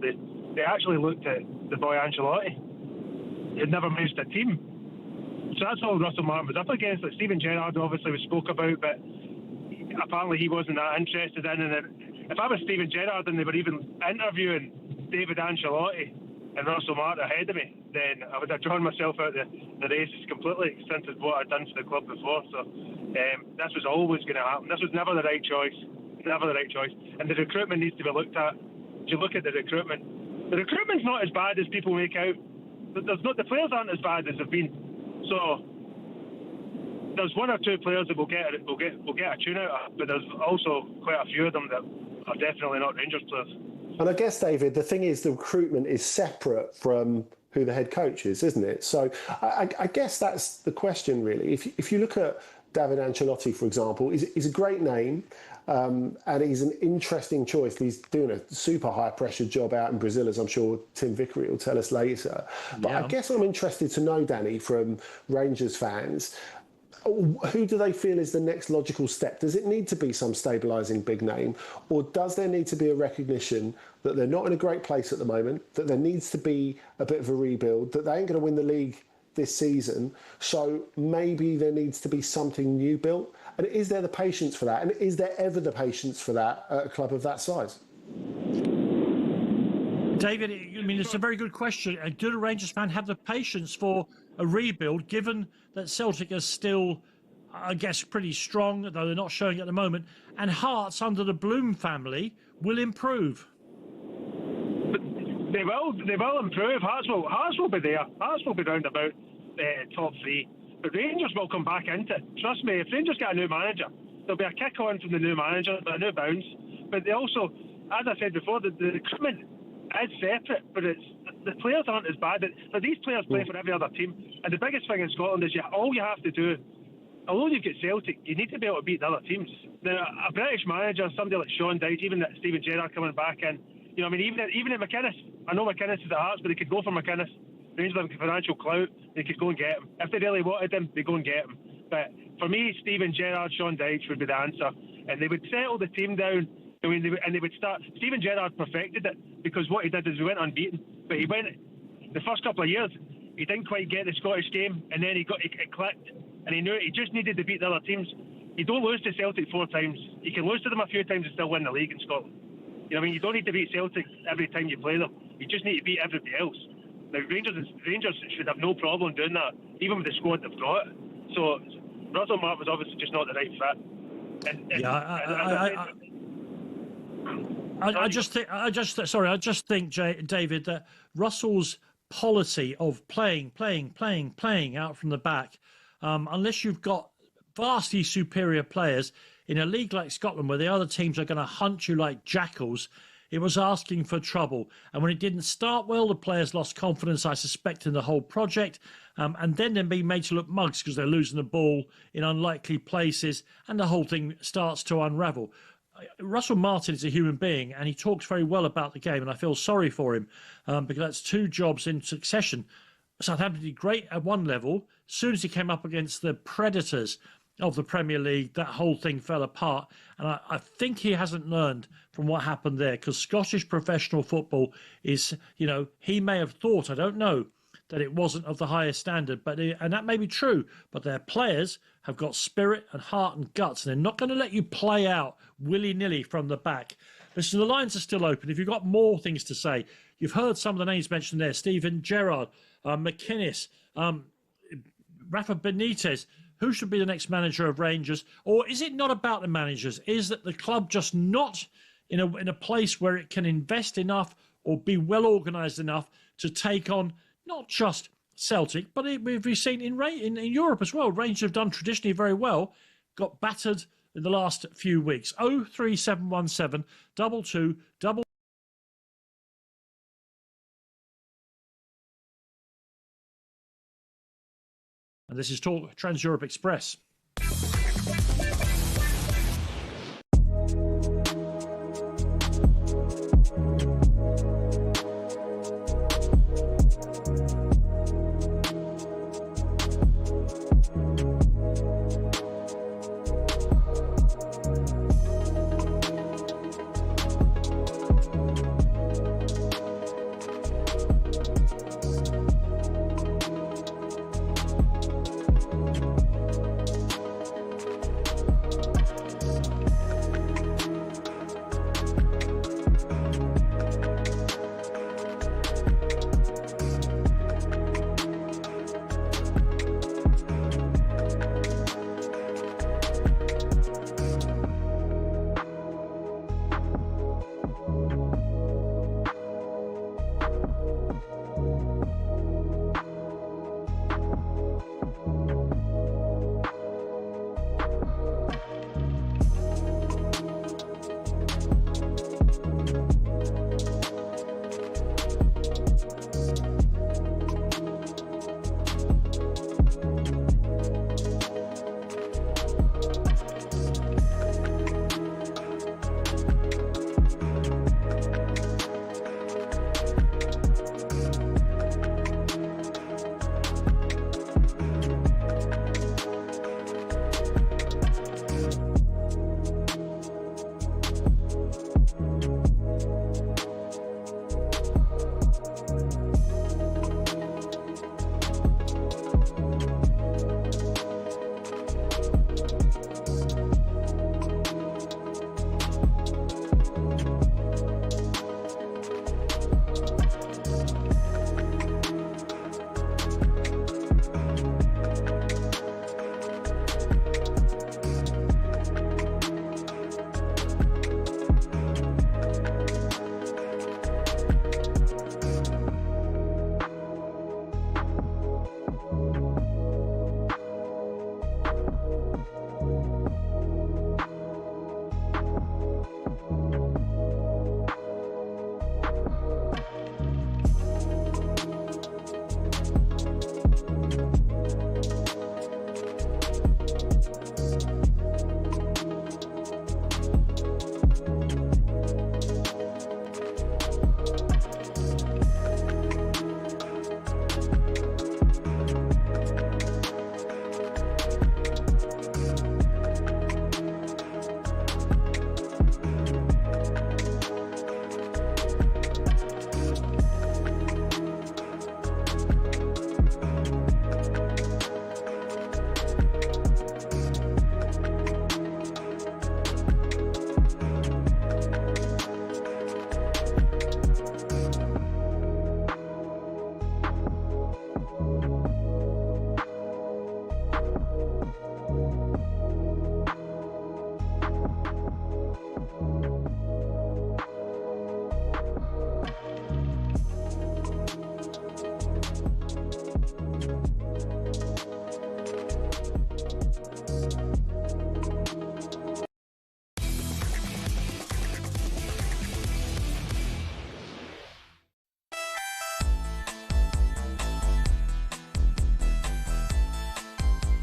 they actually looked at the boy Ancelotti. He'd never managed a team. So that's all Russell Martin was up against. Like Steven Gerrard obviously was spoke about, but apparently he wasn't that interested in it. If I was Steven Gerrard and they were even interviewing David Ancelotti and Russell Martin ahead of me, then I would have drawn myself out the races completely, since it's what I'd done for the club before. So this was always going to happen. This was never the right choice. Never the right choice. And the recruitment needs to be looked at. If you look at the recruitment's not as bad as people make out. The players aren't as bad as they've been. So there's one or two players that will get a tune out of, but there's also quite a few of them that are definitely not Rangers players. And I guess, David, the thing is the recruitment is separate from who the head coach is, isn't it? So I guess that's the question, really. If you look at David Ancelotti, for example, he's a great name, and he's an interesting choice. He's doing a super high-pressure job out in Brazil, as I'm sure Tim Vickery will tell us later. But I guess I'm interested to know, Danny, from Rangers fans, who do they feel is the next logical step? Does it need to be some stabilising big name, or does there need to be a recognition that they're not in a great place at the moment, that there needs to be a bit of a rebuild, that they ain't going to win the league this season, so maybe there needs to be something new built? And is there the patience for that? And is there ever the patience for that at a club of that size? David, I mean, it's a very good question. Do the Rangers fan have the patience for a rebuild, given that Celtic is still, I guess, pretty strong, though they're not showing it at the moment, and Hearts under the Bloom family will improve? They will improve. Hearts will be there. Hearts will be round about top three. But Rangers will come back into it. Trust me, if Rangers get a new manager, there'll be a kick on from the new manager, a new bounce. But they also, as I said before, the recruitment is separate, but the players aren't as bad. But these players play for every other team. And the biggest thing in Scotland is all you have to do, although you've got Celtic, you need to be able to beat the other teams. Now, a British manager, somebody like Sean Dyche, even that Steven Gerrard coming back in, you know, I mean, even at McInnes, I know McInnes is at Hearts, but they could go for McInnes. Rangers have financial clout, they could go and get him. If they really wanted him, they go and get him. But for me, Steven Gerrard, Sean Dyche would be the answer. And they would settle the team down. I mean, they would start. Steven Gerrard perfected it, because what he did is he went unbeaten. But he went the first couple of years, he didn't quite get the Scottish game, and then it clicked, and he knew he just needed to beat the other teams. You don't lose to Celtic 4 times. You can lose to them a few times and still win the league in Scotland. You know what I mean? You don't need to beat Celtic every time you play them. You just need to beat everybody else. Now, Rangers should have no problem doing that, even with the squad they've got. So Russell Martin was obviously just not the right fit. I just think, David, that Russell's policy of playing out from the back, unless you've got vastly superior players in a league like Scotland, where the other teams are going to hunt you like jackals, it was asking for trouble. And when it didn't start well, the players lost confidence, I suspect, in the whole project. And then they're being made to look mugs because they're losing the ball in unlikely places, and the whole thing starts to unravel. Russell Martin is a human being, and he talks very well about the game, and I feel sorry for him because that's 2 jobs in succession. Southampton did great at one level. As soon as he came up against the predators of the Premier League, that whole thing fell apart. And I think he hasn't learned from what happened there, because Scottish professional football is, you know, he may have thought, I don't know, that it wasn't of the highest standard, and that may be true, but their players have got spirit and heart and guts, and they're not going to let you play out willy-nilly from the back. Listen, the lines are still open. If you've got more things to say, you've heard some of the names mentioned there: Steven Gerrard, McInnes, Rafa Benitez. Who should be the next manager of Rangers? Or is it not about the managers? Is that the club just not in a place where it can invest enough or be well organised enough to take on not just Celtic, but we've seen in Europe as well. Rangers have done traditionally very well, got battered in the last few weeks. 03717 22 And this is Talk Trans-Europe Express.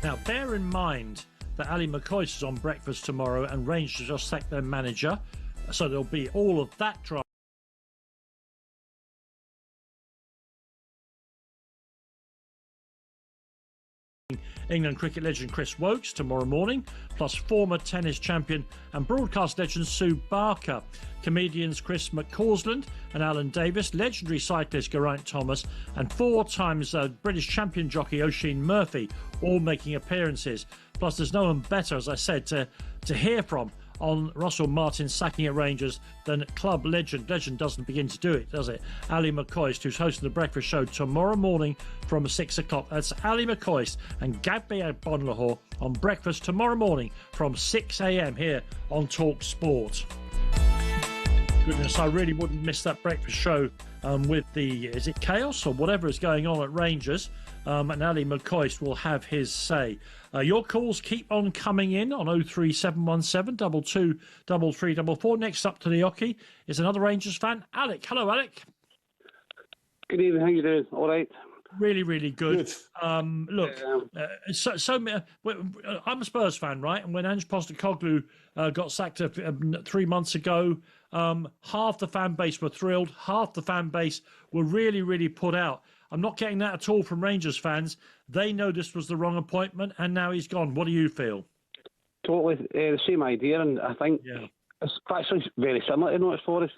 Now, bear in mind that Ali McCoist is on breakfast tomorrow and Rangers just sacked their manager. So there'll be all of that drama. England cricket legend Chris Wokes tomorrow morning, plus former tennis champion and broadcast legend Sue Barker, comedians Chris McCausland and Alan Davis, legendary cyclist Geraint Thomas, and 4 times British champion jockey Oisin Murphy, all making appearances. Plus, there's no one better, as I said, to hear from on Russell Martin sacking at Rangers than club legend doesn't begin to do it, does it? Ali McCoist, who's hosting the breakfast show tomorrow morning from 6 o'clock. That's Ali McCoist and Gabriel Bonlahor on breakfast tomorrow morning from 6 a.m. here on talkSPORT. Goodness, I really wouldn't miss that breakfast show with the, is it chaos or whatever is going on at Rangers? And Ali McCoist will have his say. Your calls keep on coming in on 03717 22 3344. Next up to the hockey is another Rangers fan, Alec. Hello, Alec. Good evening. How you doing? All right. Really, really good. Look, I'm a Spurs fan, right? And when Ange Postecoglou got sacked 3 months ago, half the fan base were thrilled, half the fan base were really, really put out. I'm not getting that at all from Rangers fans. They know this was the wrong appointment, and now he's gone. What do you feel? Totally the same idea, and I think it's actually very similar to Notts Forest.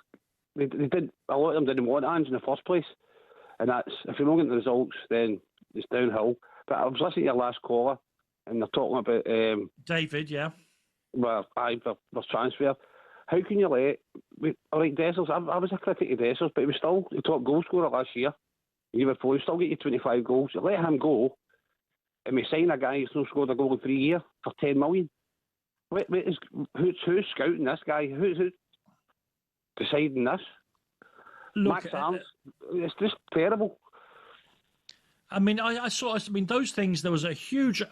They did, a lot of them didn't want Ange in the first place, and that's, if you're not getting the results, then it's downhill. But I was listening to your last caller, and they're talking about David, well, there's transfer. How can you let, all right, Dessers, I was a critic of Dessers, but he was still the top goal scorer last year. He still get you 25 goals. You let him go, and we sign a guy who's not scored a goal in 3 years for 10 million. Who's scouting this guy? Who's deciding this? Look, Max Arms, it's just terrible. I mean, I saw. I mean, those things. There was a huge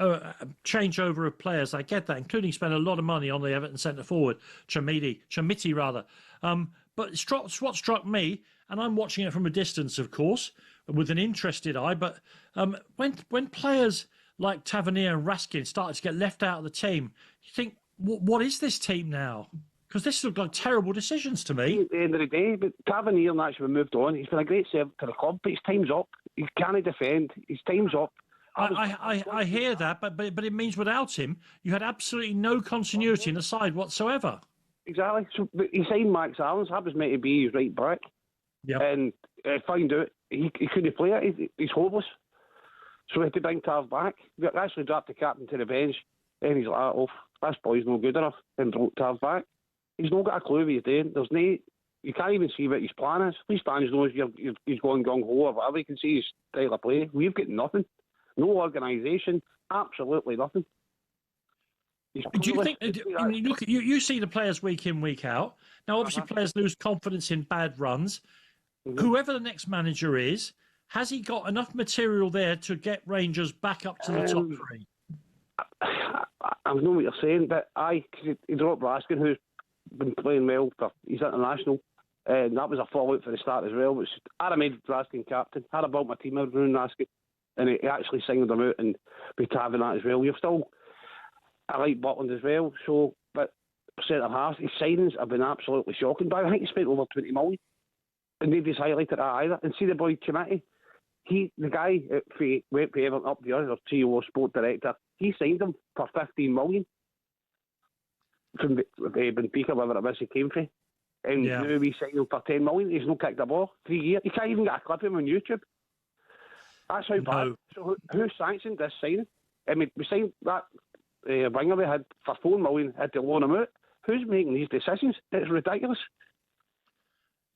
changeover of players. I get that, including spending a lot of money on the Everton centre forward, Chamiti rather. But what struck me, and I'm watching it from a distance, of course, with an interested eye. But when players like Tavernier and Raskin started to get left out of the team, you think, what is this team now? Because this looked like terrible decisions to me. At the end of the day, but Tavernier and actually moved on. He's been a great servant to the club, but his time's up. He can't defend. His time's up. I hear that, but it means without him, you had absolutely no continuity in the side whatsoever. Exactly. So but he signed Max Arms. That was meant to be his right back. Yep. And find out he couldn't play it. He's hopeless. So we had to bring Tav back. We actually dropped the captain to the bench, and he's like, "Oh, this boy's no good enough," and brought Tav back. He's not got a clue what he's doing. You can't even see what his plan is. At least Ange knows he's going gung ho or whatever. You can see his style of play. We've got nothing. No organisation. Absolutely nothing. Do you think? You see the players week in, week out. Now, obviously, players lose confidence in bad runs. Mm-hmm. Whoever the next manager is, has he got enough material there to get Rangers back up to the top three? I know what you're saying, but he dropped Raskin, who's been playing well for his international, and that was a fallout for the start as well. Which I'd have made Raskin captain. I'd have built my team around Raskin, and he actually singled him out and be having that as well. I like Butland as well. So, but centre half, his signings have been absolutely shocking. But I think he spent over 20 million, and nobody's highlighted that either. And see the boy Chamiti, the guy went to Everton up the other CEO sport director. He signed him for 15 million. From Benfica, wherever it was he came from. And now we signed him for 10 million. He's not kicked a ball 3 years. You can't even get a clip of him on YouTube. That's how bad. So who sanctioned this signing? I mean, we signed that winger we had for 4 million, had to loan him out. Who's making these decisions? It's ridiculous.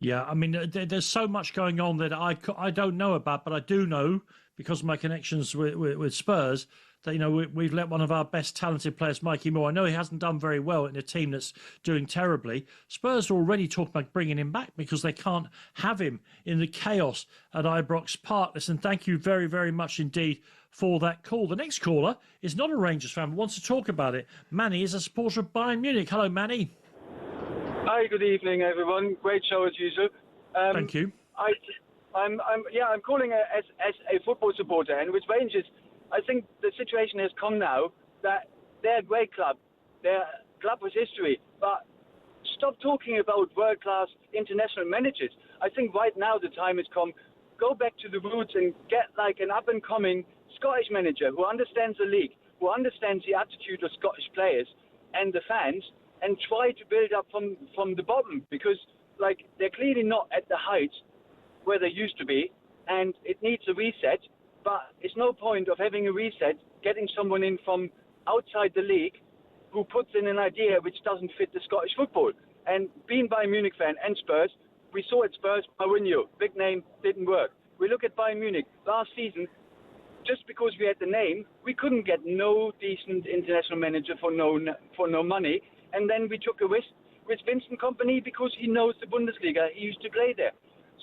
Yeah, I mean, there's so much going on that I don't know about, but I do know, because of my connections with Spurs, that, we've let one of our best talented players, Mikey Moore. I know he hasn't done very well in a team that's doing terribly. Spurs are already talking about bringing him back because they can't have him in the chaos at Ibrox Park. Listen, thank you very, very much indeed for that call. The next caller is not a Rangers fan, but wants to talk about it. Manny is a supporter of Bayern Munich. Hello, Manny. Hi, good evening, everyone. Great show as usual. Thank you. I'm calling as a football supporter, and with Rangers, I think the situation has come now that they're a great club. They're a club with history, but stop talking about world-class international managers. I think right now the time has come. Go back to the roots and get like an up-and-coming Scottish manager who understands the league, who understands the attitude of Scottish players and the fans, and try to build up from the bottom, because they're clearly not at the height where they used to be, and it needs a reset. But it's no point of having a reset, getting someone in from outside the league who puts in an idea which doesn't fit the Scottish football. And being Bayern Munich fan and Spurs, we saw at Spurs, Mourinho, big name, didn't work. We look at Bayern Munich last season, just because we had the name, we couldn't get no decent international manager for no money. And then we took a risk with Vincent Kompany because he knows the Bundesliga. He used to play there.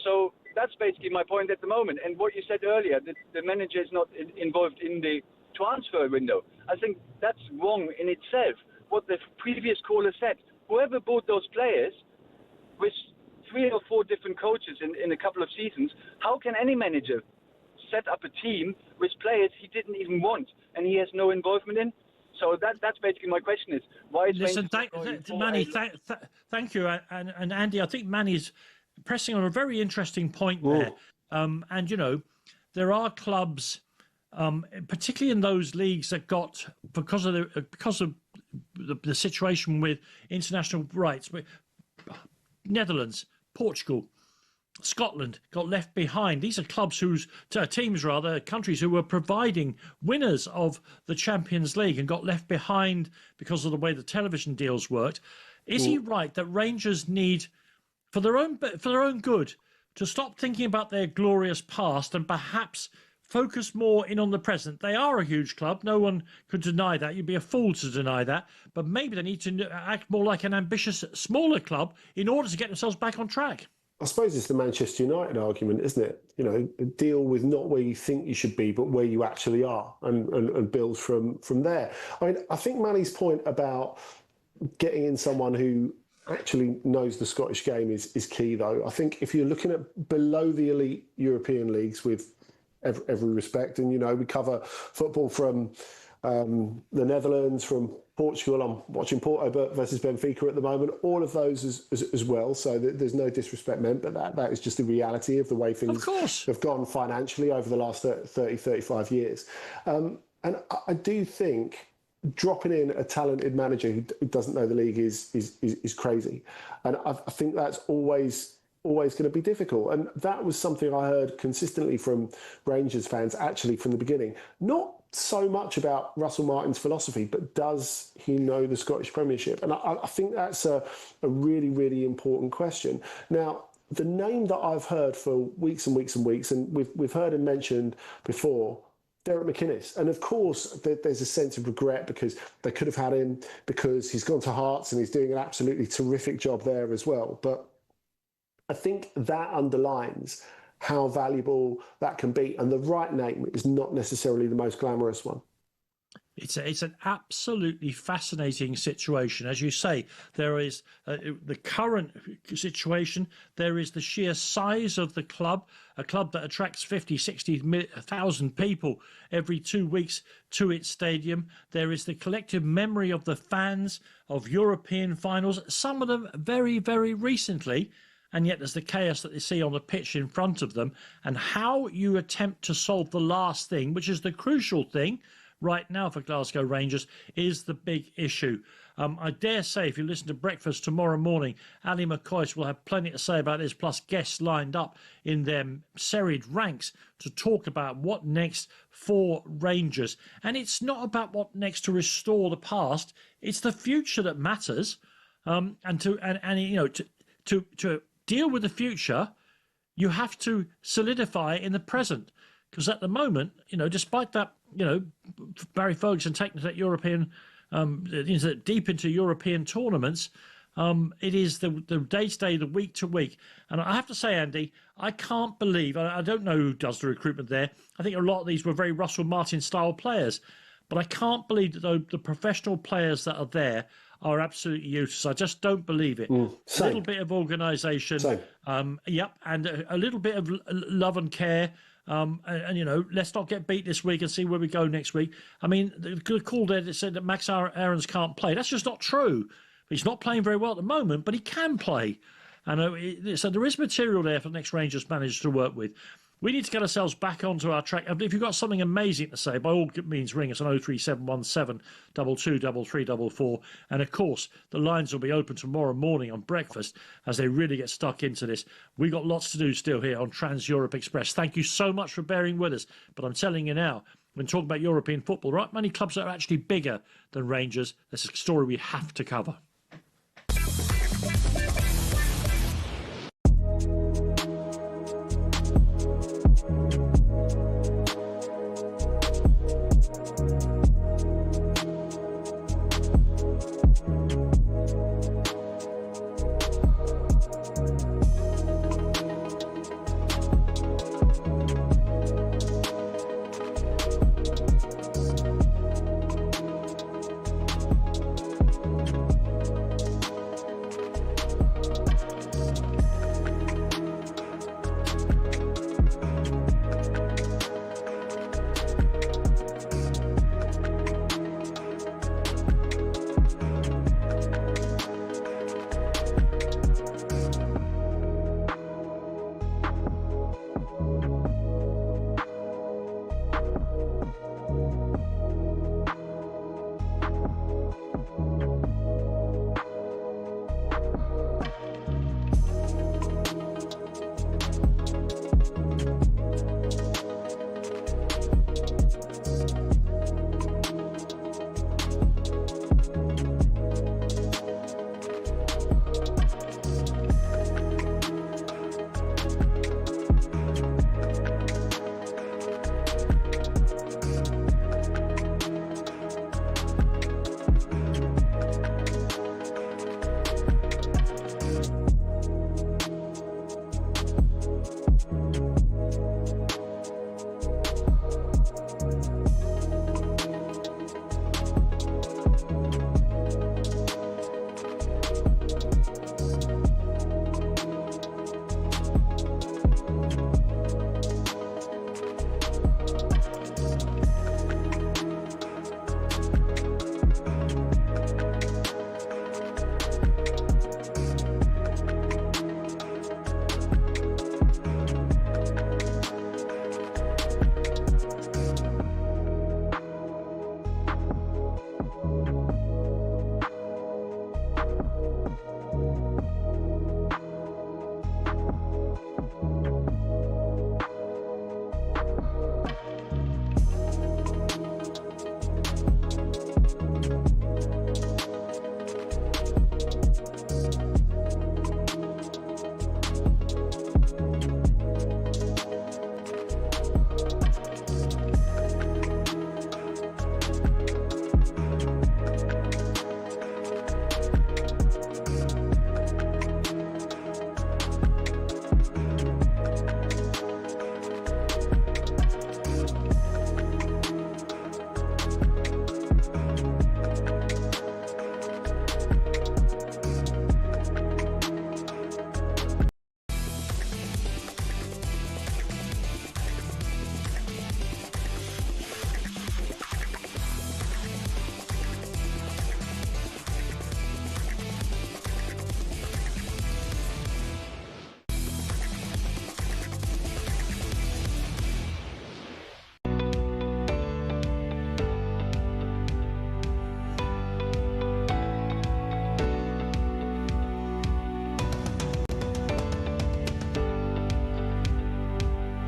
So that's basically my point at the moment. And what you said earlier, that the manager is not involved in the transfer window, I think that's wrong in itself. What the previous caller said, whoever bought those players with 3 or 4 different coaches in a couple of seasons, how can any manager set up a team with players he didn't even want and he has no involvement in. So that's basically my question is, why is Listen, Manny, thank you. And Andy, I think Manny's pressing on a very interesting point there. And, you know, there are clubs, particularly in those leagues that got, because of the situation with international rights, Netherlands, Portugal, Scotland got left behind. These are clubs countries who were providing winners of the Champions League and got left behind because of the way the television deals worked. Is he right that Rangers need, for their own good, to stop thinking about their glorious past and perhaps focus more in on the present? They are a huge club. No one could deny that. You'd be a fool to deny that. But maybe they need to act more like an ambitious, smaller club in order to get themselves back on track. I suppose it's the Manchester United argument, isn't it? You know, deal with not where you think you should be, but where you actually are, and build from there. I mean, I think Manny's point about getting in someone who actually knows the Scottish game is key, though. I think if you're looking at below the elite European leagues, with every respect, and, you know, we cover football from the Netherlands, from Portugal. I'm watching Porto versus Benfica at the moment. All of those as well. So there's no disrespect meant, but that is just the reality of the way things have gone financially over the last 30, 35 years. And I do think dropping in a talented manager who doesn't know the league is crazy. And I think that's always going to be difficult. And that was something I heard consistently from Rangers fans, actually, from the beginning. Not so much about Russell Martin's philosophy, but does he know the Scottish Premiership? And I think that's a really, really important question. Now, the name that I've heard for weeks and weeks and weeks, and we've heard him mentioned before, Derek McInnes. And of course, there's a sense of regret because they could have had him, because he's gone to Hearts and he's doing an absolutely terrific job there as well. But I think that underlines how valuable that can be. And the right name is not necessarily the most glamorous one. It's an absolutely fascinating situation. As you say, there is the current situation. There is the sheer size of the club, a club that attracts 50, 60,000 people every 2 weeks to its stadium. There is the collective memory of the fans of European finals, some of them very, very recently. And yet there's the chaos that they see on the pitch in front of them. And how you attempt to solve the last thing, which is the crucial thing right now for Glasgow Rangers, is the big issue. I dare say if you listen to Breakfast tomorrow morning, Ali McCoist will have plenty to say about this, plus guests lined up in their serried ranks to talk about what next for Rangers. And it's not about what next to restore the past. It's the future that matters. To deal with the future, you have to solidify in the present, because at the moment, you know, despite that, you know, Barry Ferguson taking that European, deep into European tournaments, it is the day-to-day, the week-to-week. And I have to say, Andy, I can't believe, I don't know who does the recruitment there. I think a lot of these were very Russell Martin-style players, but I can't believe that the professional players that are there are absolutely useless. I just don't believe it. A little bit of organisation, and a little bit of love and care. And, you know, let's not get beat this week and see where we go next week. I mean, the call there that said that Max Aarons can't play. That's just not true. He's not playing very well at the moment, but he can play. And so there is material there for the next Rangers manager to work with. We need to get ourselves back onto our track. If you've got something amazing to say, by all means, ring us on 03717 223344. And, of course, the lines will be open tomorrow morning on Breakfast as they really get stuck into this. We've got lots to do still here on Trans Europe Express. Thank you so much for bearing with us. But I'm telling you now, when talking about European football, right, many clubs that are actually bigger than Rangers. That's a story we have to cover.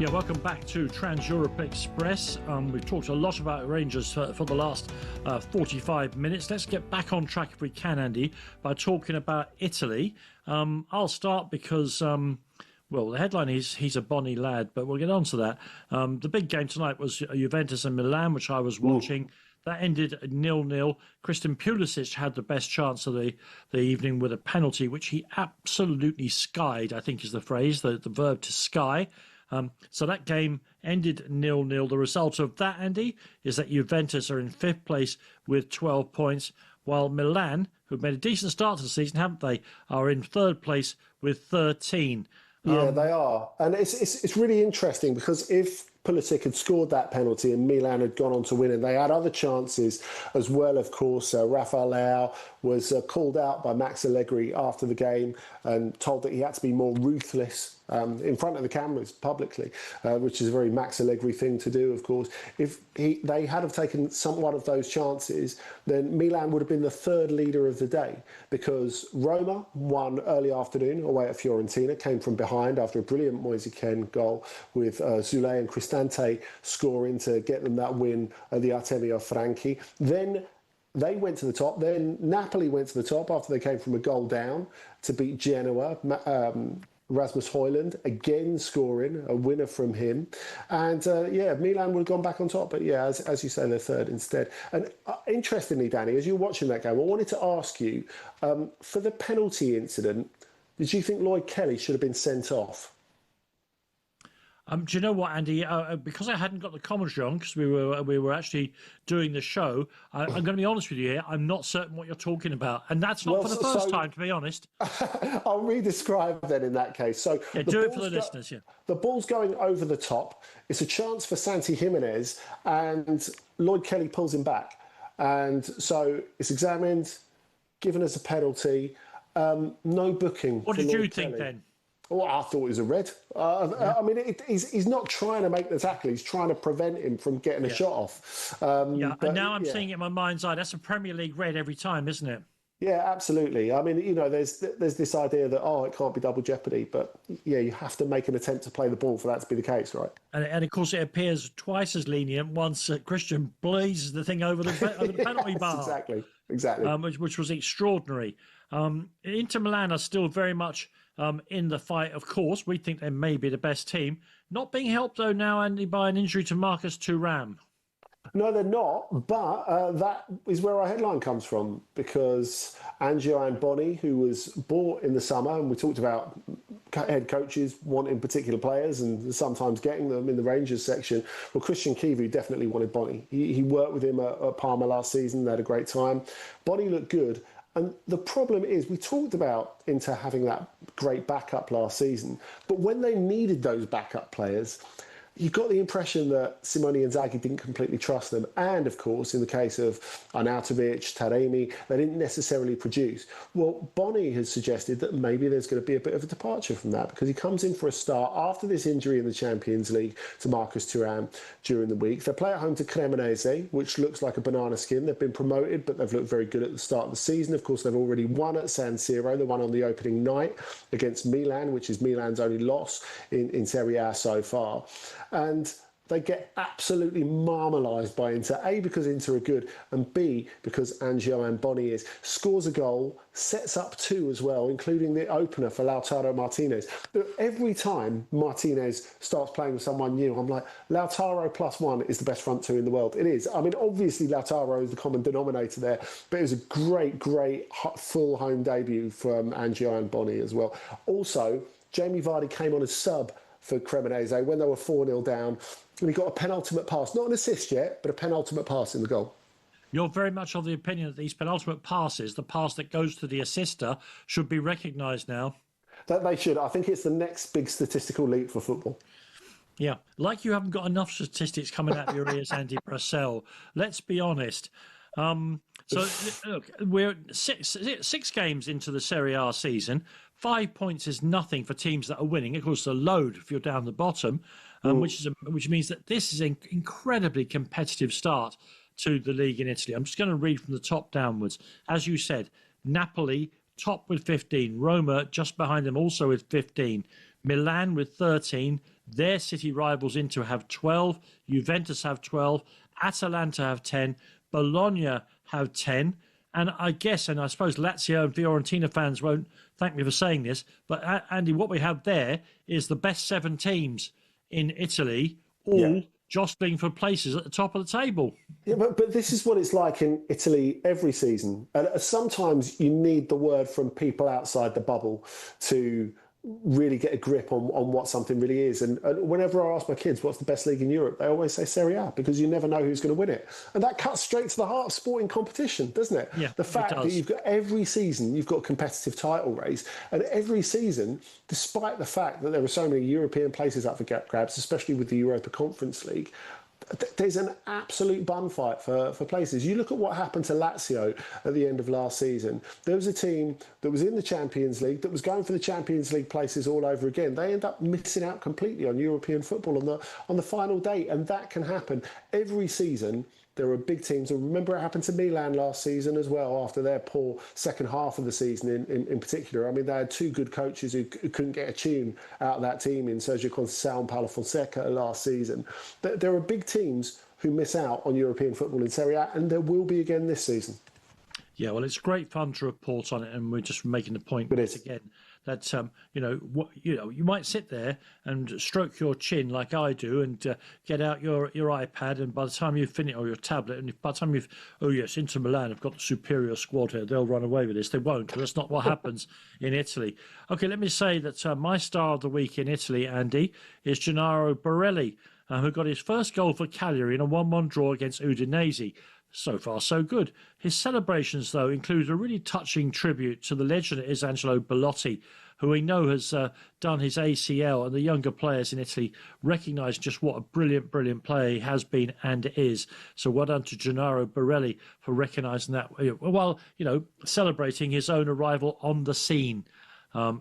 Yeah, welcome back to Trans-Europe Express. We've talked a lot about Rangers for the last 45 minutes. Let's get back on track if we can, Andy, by talking about Italy. I'll start because, the headline is he's a bonny lad, but we'll get on to that. The big game tonight was Juventus and Milan, which I was watching. That ended 0-0. Christian Pulisic had the best chance of the evening with a penalty, which he absolutely skied, I think is the phrase, the verb to sky. So that game ended 0-0. The result of that, Andy, is that Juventus are in 5th place with 12 points, while Milan, who've made a decent start to the season, haven't they, are in 3rd place with 13. Yeah, they are. And it's really interesting because if Pulisic had scored that penalty and Milan had gone on to win, and they had other chances as well, of course. Rafael Leao was called out by Max Allegri after the game and told that he had to be more ruthless in front of the cameras publicly, which is a very Max Allegri thing to do, of course. If they had have taken one of those chances, then Milan would have been the 3rd leader of the day, because Roma won early afternoon away at Fiorentina, came from behind after a brilliant Moise Kean goal with Zule and Cristante scoring to get them that win at the Artemio Franchi. Then they went to the top. Then Napoli went to the top after they came from a goal down to beat Genoa. Rasmus Højlund again scoring, a winner from him. And Milan would have gone back on top. But yeah, as you say, they're 3rd instead. And interestingly, Danny, as you're watching that game, I wanted to ask you, for the penalty incident, did you think Lloyd Kelly should have been sent off? Do you know what, Andy? Because I hadn't got the commentary on, because we were actually doing the show, I'm going to be honest with you here, I'm not certain what you're talking about. And that's not for the first time, to be honest. I'll re-describe then in that case. So yeah, do it for the listeners, yeah. The ball's going over the top. It's a chance for Santi Jimenez, and Lloyd Kelly pulls him back. And so it's examined, given as a penalty, no booking. What did you think then? Oh, I thought it was a red. I mean, he's not trying to make the tackle. He's trying to prevent him from getting a shot off. And now I'm seeing it in my mind's eye. That's a Premier League red every time, isn't it? Yeah, absolutely. I mean, there's this idea that, it can't be double jeopardy. But, yeah, you have to make an attempt to play the ball for that to be the case, right? And of course, it appears twice as lenient once Christian blazes the thing over the penalty bar. Exactly. Which was extraordinary. Inter Milan are still very much in the fight, of course. We think they may be the best team. Not being helped, though, now, Andy, by an injury to Marcus Thuram. No, they're not. But that is where our headline comes from, because Angio Boni, who was bought in the summer, and we talked about head coaches wanting particular players and sometimes getting them in the Rangers section. Well, Christian Kivu definitely wanted Boni. He worked with him at Parma last season. They had a great time. Boni looked good. And the problem is, we talked about Inter having that great backup last season, but when they needed those backup players, you got the impression that Simone Inzaghi didn't completely trust them. And, of course, in the case of Arnautovic, Taremi, they didn't necessarily produce. Well, Boni has suggested that maybe there's going to be a bit of a departure from that, because he comes in for a start after this injury in the Champions League to Marcus Thuram during the week. They play at home to Cremonese, which looks like a banana skin. They've been promoted, but they've looked very good at the start of the season. Of course, they've already won at San Siro. They won on the opening night against Milan, which is Milan's only loss in Serie A so far. And they get absolutely marmalised by Inter, A, because Inter are good, and B, because Angio Boni scores a goal, sets up 2 as well, including the opener for Lautaro Martinez. Every time Martinez starts playing with someone new, I'm like, Lautaro +1 is the best front 2 in the world. It is. I mean, obviously Lautaro is the common denominator there, but it was a great full home debut from Angio Boni as well. Also, Jamie Vardy came on as sub for Cremonese when they were 4-0 down, and he got a penultimate pass, not an assist yet, but a penultimate pass in the goal. You're very much of the opinion that these penultimate passes, the pass that goes to the assister, should be recognised now. That they should. I think it's the next big statistical leap for football. Yeah, like you haven't got enough statistics coming out of your ears, Andy Brassell. Let's be honest. So, look, we're six games into the Serie A season. 5 points is nothing for teams that are winning. Of course, a load if you're down the bottom, which means that this is an incredibly competitive start to the league in Italy. I'm just going to read from the top downwards. As you said, Napoli top with 15, Roma just behind them also with 15, Milan with 13. Their city rivals Inter have 12. Juventus have 12. Atalanta have 10. Bologna have 10. And I guess, and I suppose Lazio and Fiorentina fans won't thank me for saying this, but Andy, what we have there is the best 7 teams in Italy, all jostling for places at the top of the table. Yeah, but this is what it's like in Italy every season. And sometimes you need the word from people outside the bubble to really get a grip on what something really is. And whenever I ask my kids what's the best league in Europe, they always say Serie A, because you never know who's going to win it. And that cuts straight to the heart of sporting competition, doesn't it? Yeah, the fact that you've got every season, you've got a competitive title race. And every season, despite the fact that there are so many European places up for grabs, especially with the Europa Conference League, there's an absolute bun fight for places. You look at what happened to Lazio at the end of last season. There was a team that was in the Champions League that was going for the Champions League places all over again. They end up missing out completely on European football on the final day, and that can happen every season. There are big teams. And remember, it happened to Milan last season as well, after their poor second half of the season in particular. I mean, they had 2 good coaches who couldn't get a tune out of that team in Sergio Conceição and Paulo Fonseca last season. There are big teams who miss out on European football in Serie A, and there will be again this season. Yeah, well, it's great fun to report on it, and we're just making the point again that you might sit there and stroke your chin like I do, and get out your iPad, and by the time you finish, or your tablet, and by the time Inter Milan have got the superior squad here, they'll run away with this. They won't, because that's not what happens in Italy. Okay, let me say that my star of the week in Italy, Andy, is Gennaro Barelli, who got his first goal for Cagliari in a 1-1 draw against Udinese. So far, so good. His celebrations, though, include a really touching tribute to the legend that is Angelo Bellotti, who we know has done his ACL, and the younger players in Italy recognise just what a brilliant, brilliant player he has been and is. So well done to Gennaro Barelli for recognising that, while, celebrating his own arrival on the scene.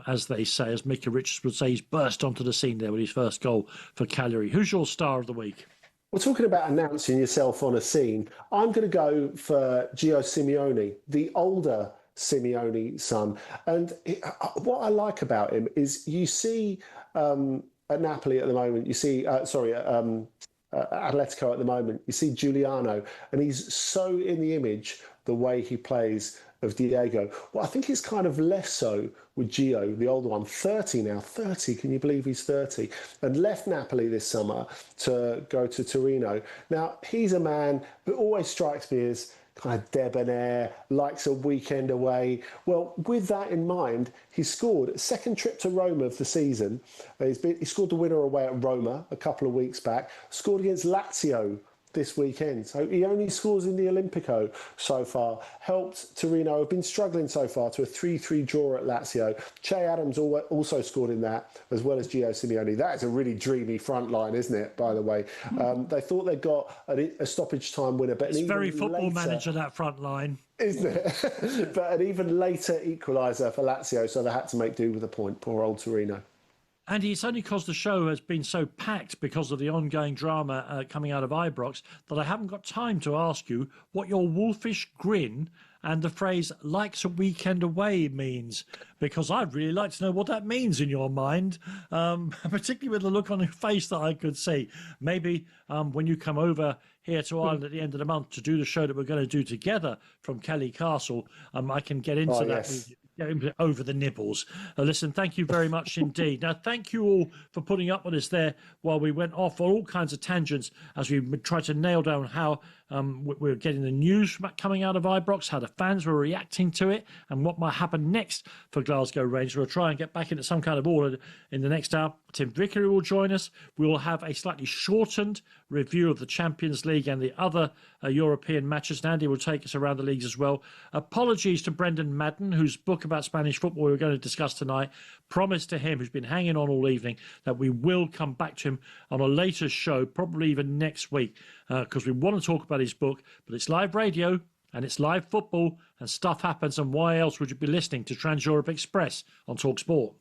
As they say, as Mika Richards would say, he's burst onto the scene there with his first goal for Cagliari. Who's your star of the week? We're talking about announcing yourself on a scene. I'm going to go for Gio Simeone, the older Simeone son. And what I like about him is you see at Napoli at the moment, you see, Atletico at the moment, you see Giuliano, and he's so in the image the way he plays of Diego. Well, I think it's kind of less so with Gio, the older one, 30 now. 30, can you believe he's 30? And left Napoli this summer to go to Torino. Now, he's a man who always strikes me as kind of debonair, likes a weekend away. Well, with that in mind, he scored second trip to Roma of the season. He scored the winner away at Roma a couple of weeks back, scored against Lazio this weekend. So he only scores in the Olimpico so far. Helped Torino, have been struggling so far, to a 3-3 draw at Lazio. Che Adams also scored in that, as well as Gio Simeone. That is a really dreamy front line, isn't it, by the way? They thought they got a stoppage time winner, but it's very Football Manager, that front line. Isn't it? But an even later equaliser for Lazio, so they had to make do with a point. Poor old Torino. Andy, it's only because the show has been so packed because of the ongoing drama coming out of Ibrox that I haven't got time to ask you what your wolfish grin and the phrase "likes a weekend away" means, because I'd really like to know what that means in your mind, particularly with the look on your face that I could see. Maybe when you come over here to Ireland at the end of the month to do the show that we're going to do together from Kelly Castle, I can get into that with you. Over the nibbles. Listen, thank you very much indeed. Now, thank you all for putting up with us there while we went off on all kinds of tangents as we tried to nail down how we're getting the news coming out of Ibrox, how the fans were reacting to it, and what might happen next for Glasgow Rangers. We'll try and get back into some kind of order in the next hour. Tim Vickery will join us. We will have a slightly shortened review of the Champions League and the other European matches. And Andy will take us around the leagues as well. Apologies to Brendan Madden, whose book about Spanish football we're going to discuss tonight. Promise to him, who's been hanging on all evening, that we will come back to him on a later show, probably even next week, because we want to talk about his book. But it's live radio and it's live football, and stuff happens. And why else would you be listening to Trans Europe Express on talkSPORT?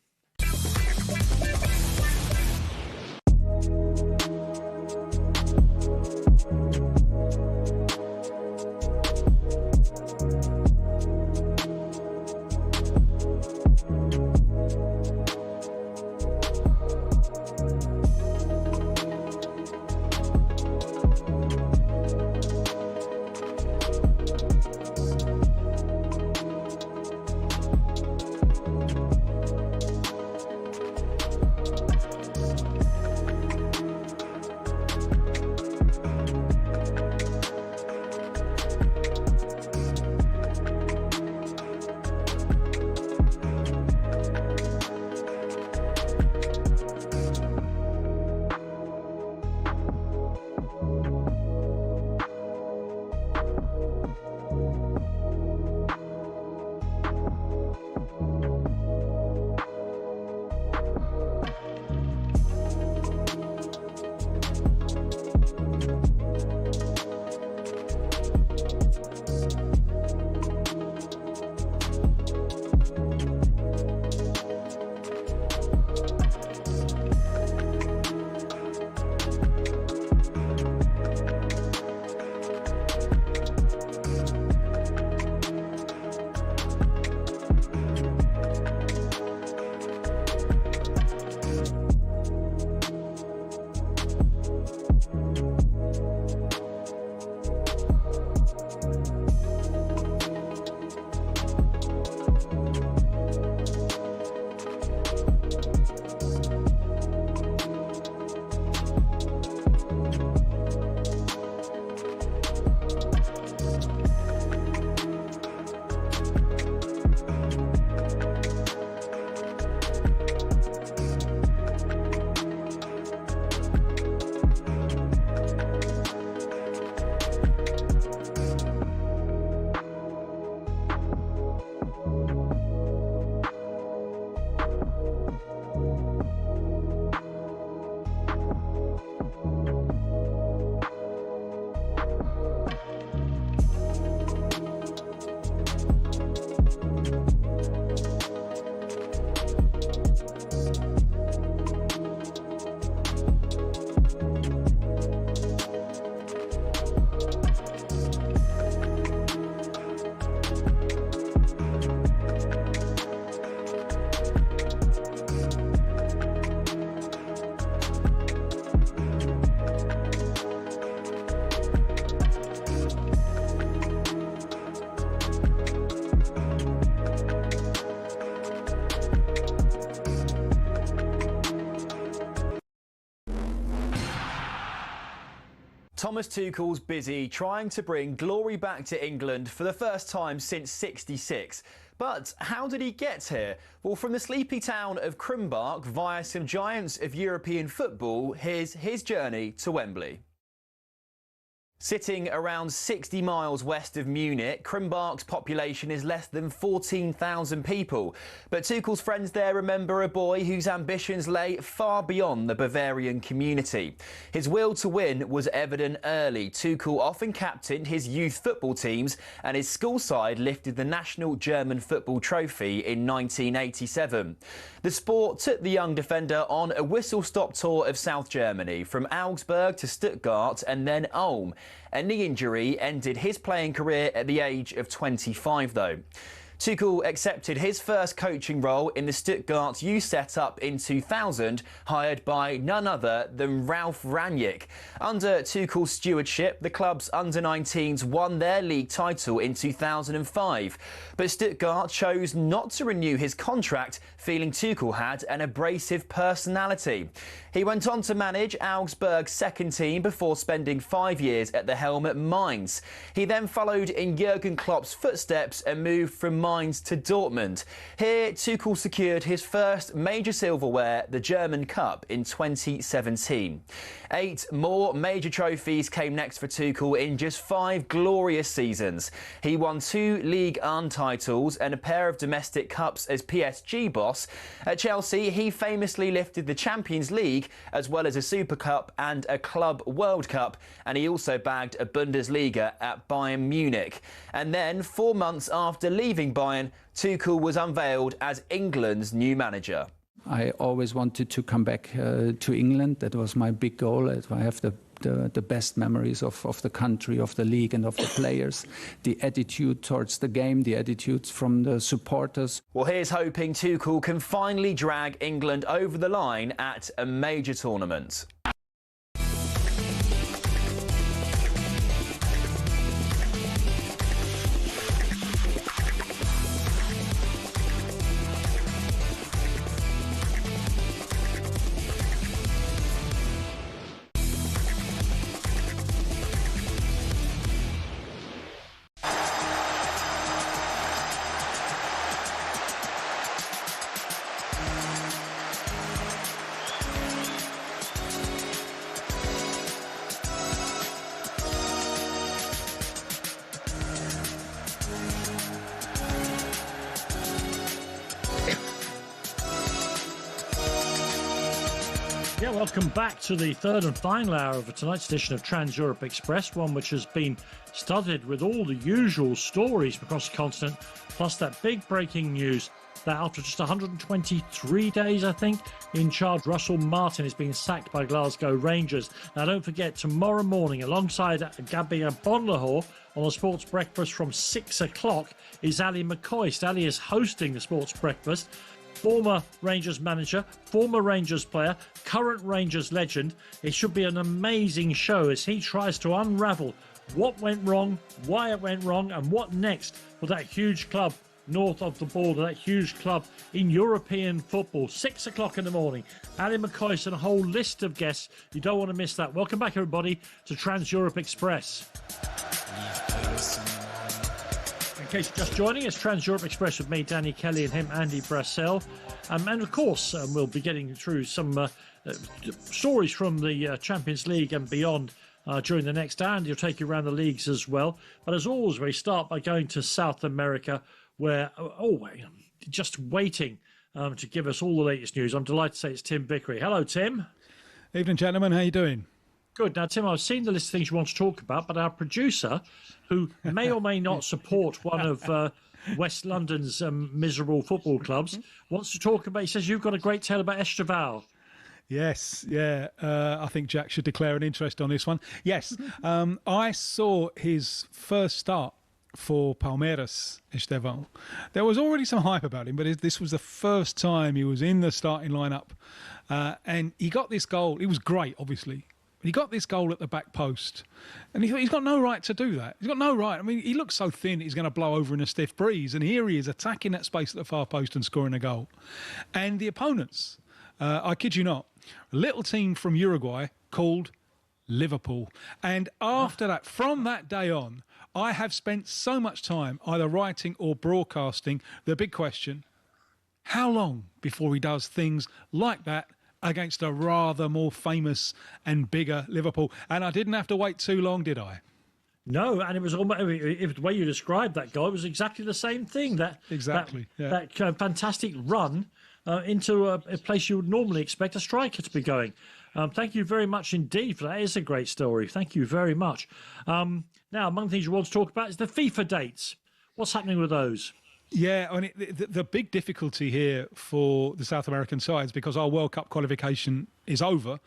Thomas Tuchel's busy trying to bring glory back to England for the first time since '66. But how did he get here? Well, from the sleepy town of Krumbach via some giants of European football, here's his journey to Wembley. Sitting around 60 miles west of Munich, Krumbach's population is less than 14,000 people. But Tuchel's friends there remember a boy whose ambitions lay far beyond the Bavarian community. His will to win was evident early. Tuchel often captained his youth football teams, and his school side lifted the national German football trophy in 1987. The sport took the young defender on a whistle-stop tour of South Germany, from Augsburg to Stuttgart and then Ulm. A knee injury ended his playing career at the age of 25, though. Tuchel accepted his first coaching role in the Stuttgart youth setup in 2000, hired by none other than Ralf Rangnick. Under Tuchel's stewardship, the club's under-19s won their league title in 2005. But Stuttgart chose not to renew his contract, feeling Tuchel had an abrasive personality. He went on to manage Augsburg's second team before spending 5 years at the helm at Mainz. He then followed in Jurgen Klopp's footsteps and moved from Mainz to Dortmund. Here, Tuchel secured his first major silverware, the German Cup, in 2017. 8 more major trophies came next for Tuchel in just 5 glorious seasons. He won 2 Ligue 1 titles and a pair of domestic cups as PSG boss. At Chelsea, he famously lifted the Champions League, as well as a Super Cup and a Club World Cup, and he also bagged a Bundesliga at Bayern Munich. And then, 4 months after leaving Bayern, Tuchel was unveiled as England's new manager. I always wanted to come back to England. That was my big goal. I have the best memories of the country, of the league and of the players, the attitude towards the game, the attitudes from the supporters. Well, here's hoping Tuchel can finally drag England over the line at a major tournament. Yeah, welcome back to the third and final hour of tonight's edition of Trans-Europe Express, one which has been studded with all the usual stories from across the continent, plus that big breaking news that after just 123 days, I think, in charge, Russell Martin is being sacked by Glasgow Rangers. Now, don't forget, tomorrow morning, alongside Gabby Bonlahor on the Sports Breakfast from 6 o'clock, is Ali McCoist. Ali is hosting the Sports Breakfast. Former Rangers manager, former Rangers player, current Rangers legend. It should be an amazing show as he tries to unravel what went wrong, why it went wrong, and what next for that huge club north of the border, that huge club in European football. 6 o'clock in the morning. Ali McCoist and a whole list of guests. You don't want to miss that. Welcome back, everybody, to Trans-Europe Express. In case you're just joining us, Trans-Europe Express with me, Danny Kelly, and him, Andy Brassell. And of course, we'll be getting through some stories from the Champions League and beyond during the next hour, and he'll take you around the leagues as well. But as always, we start by going to South America, where, just waiting to give us all the latest news. I'm delighted to say it's Tim Vickery. Hello, Tim. Evening, gentlemen. How you doing? Good. Now, Tim, I've seen the list of things you want to talk about, but our producer, who may or may not support one of West London's miserable football clubs, wants to talk about, he says you've got a great tale about Esteval. Yes, yeah. I think Jack should declare an interest on this one. Yes, I saw his first start for Palmeiras, Esteval. There was already some hype about him, but this was the first time he was in the starting lineup. And he got this goal. It was great, obviously. He got this goal at the back post. And he thought, he's got no right to do that. He's got no right. I mean, he looks so thin, he's going to blow over in a stiff breeze. And here he is attacking that space at the far post and scoring a goal. And the opponents, I kid you not, a little team from Uruguay called Liverpool. And after that, from that day on, I have spent so much time either writing or broadcasting the big question, how long before he does things like that against a rather more famous and bigger Liverpool? And I didn't have to wait too long, did I? No, and it was almost the way you described that goal, it was exactly the same thing. That fantastic run into a place you would normally expect a striker to be going. Thank you very much indeed for that. It's a great story. Thank you very much. Now, among the things you want to talk about is the FIFA dates. What's happening with those? Yeah, I mean, the big difficulty here for the South American sides, because our World Cup qualification is over,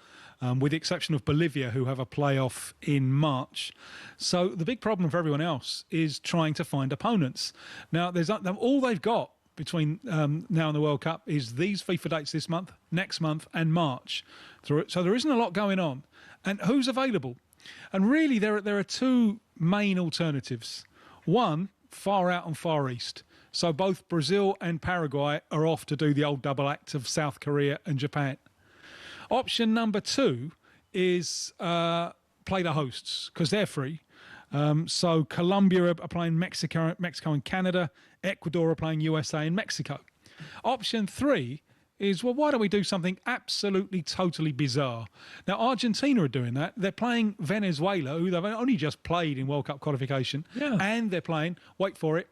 with the exception of Bolivia, who have a playoff in March. So the big problem for everyone else is trying to find opponents. Now, all they've got between now and the World Cup is these FIFA dates this month, next month, and March. So there isn't a lot going on. And who's available? And really, there are two main alternatives. One, far out and far east. So both Brazil and Paraguay are off to do the old double act of South Korea and Japan. Option number two is play the hosts, because they're free. So Colombia are playing Mexico and Canada. Ecuador are playing USA and Mexico. Option three is, well, why don't we do something absolutely, totally bizarre? Now, Argentina are doing that. They're playing Venezuela, who they've only just played in World Cup qualification. Yeah. And they're playing, wait for it,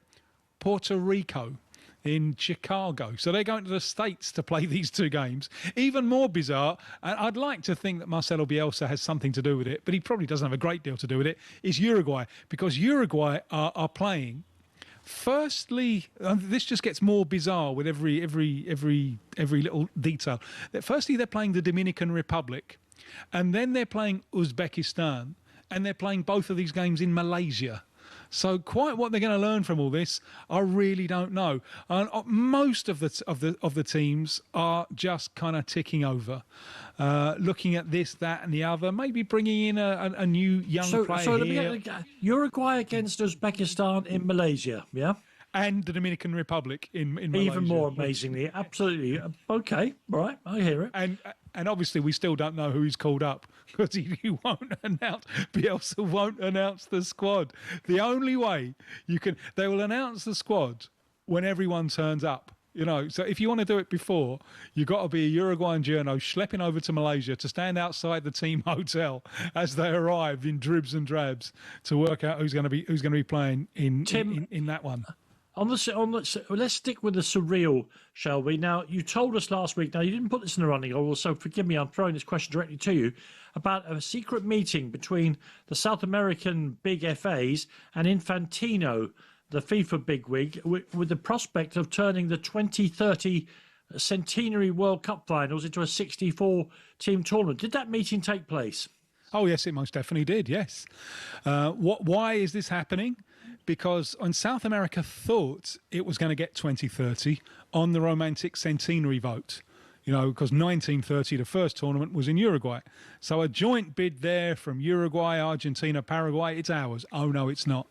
Puerto Rico in Chicago. So they're going to the States to play these two games. Even more bizarre, and I'd like to think that Marcelo Bielsa has something to do with it, but he probably doesn't have a great deal to do with it, is Uruguay. Because Uruguay are playing... Firstly, this just gets more bizarre with every little detail. Firstly, they're playing the Dominican Republic, and then they're playing Uzbekistan, and they're playing both of these games in Malaysia. So quite what they're going to learn from all this, I really don't know. And most of the teams are just kind of ticking over, looking at this, that, and the other. Maybe bringing in a new young player here. Uruguay against Uzbekistan in Malaysia, yeah. And the Dominican Republic in Malaysia. Even more amazingly, absolutely. Okay, right, I hear it. And obviously, we still don't know who he's called up, because he won't announce. Bielsa won't announce the squad. The only way they will announce the squad when everyone turns up. You know, so if you want to do it before, you've got to be a Uruguayan journo schlepping over to Malaysia to stand outside the team hotel as they arrive in dribs and drabs to work out who's going to be playing in that one. Let's stick with the surreal, shall we? Now, you told us last week, now you didn't put this in the running order, so forgive me, I'm throwing this question directly to you, about a secret meeting between the South American big FAs and Infantino, the FIFA bigwig, with the prospect of turning the 2030 centenary World Cup finals into a 64-team tournament. Did that meeting take place? Oh, yes, it most definitely did, yes. Why is this happening? Because South America thought it was going to get 2030 on the romantic centenary vote, because 1930, the first tournament, was in Uruguay. So a joint bid there from Uruguay, Argentina, Paraguay, it's ours. Oh, no, it's not.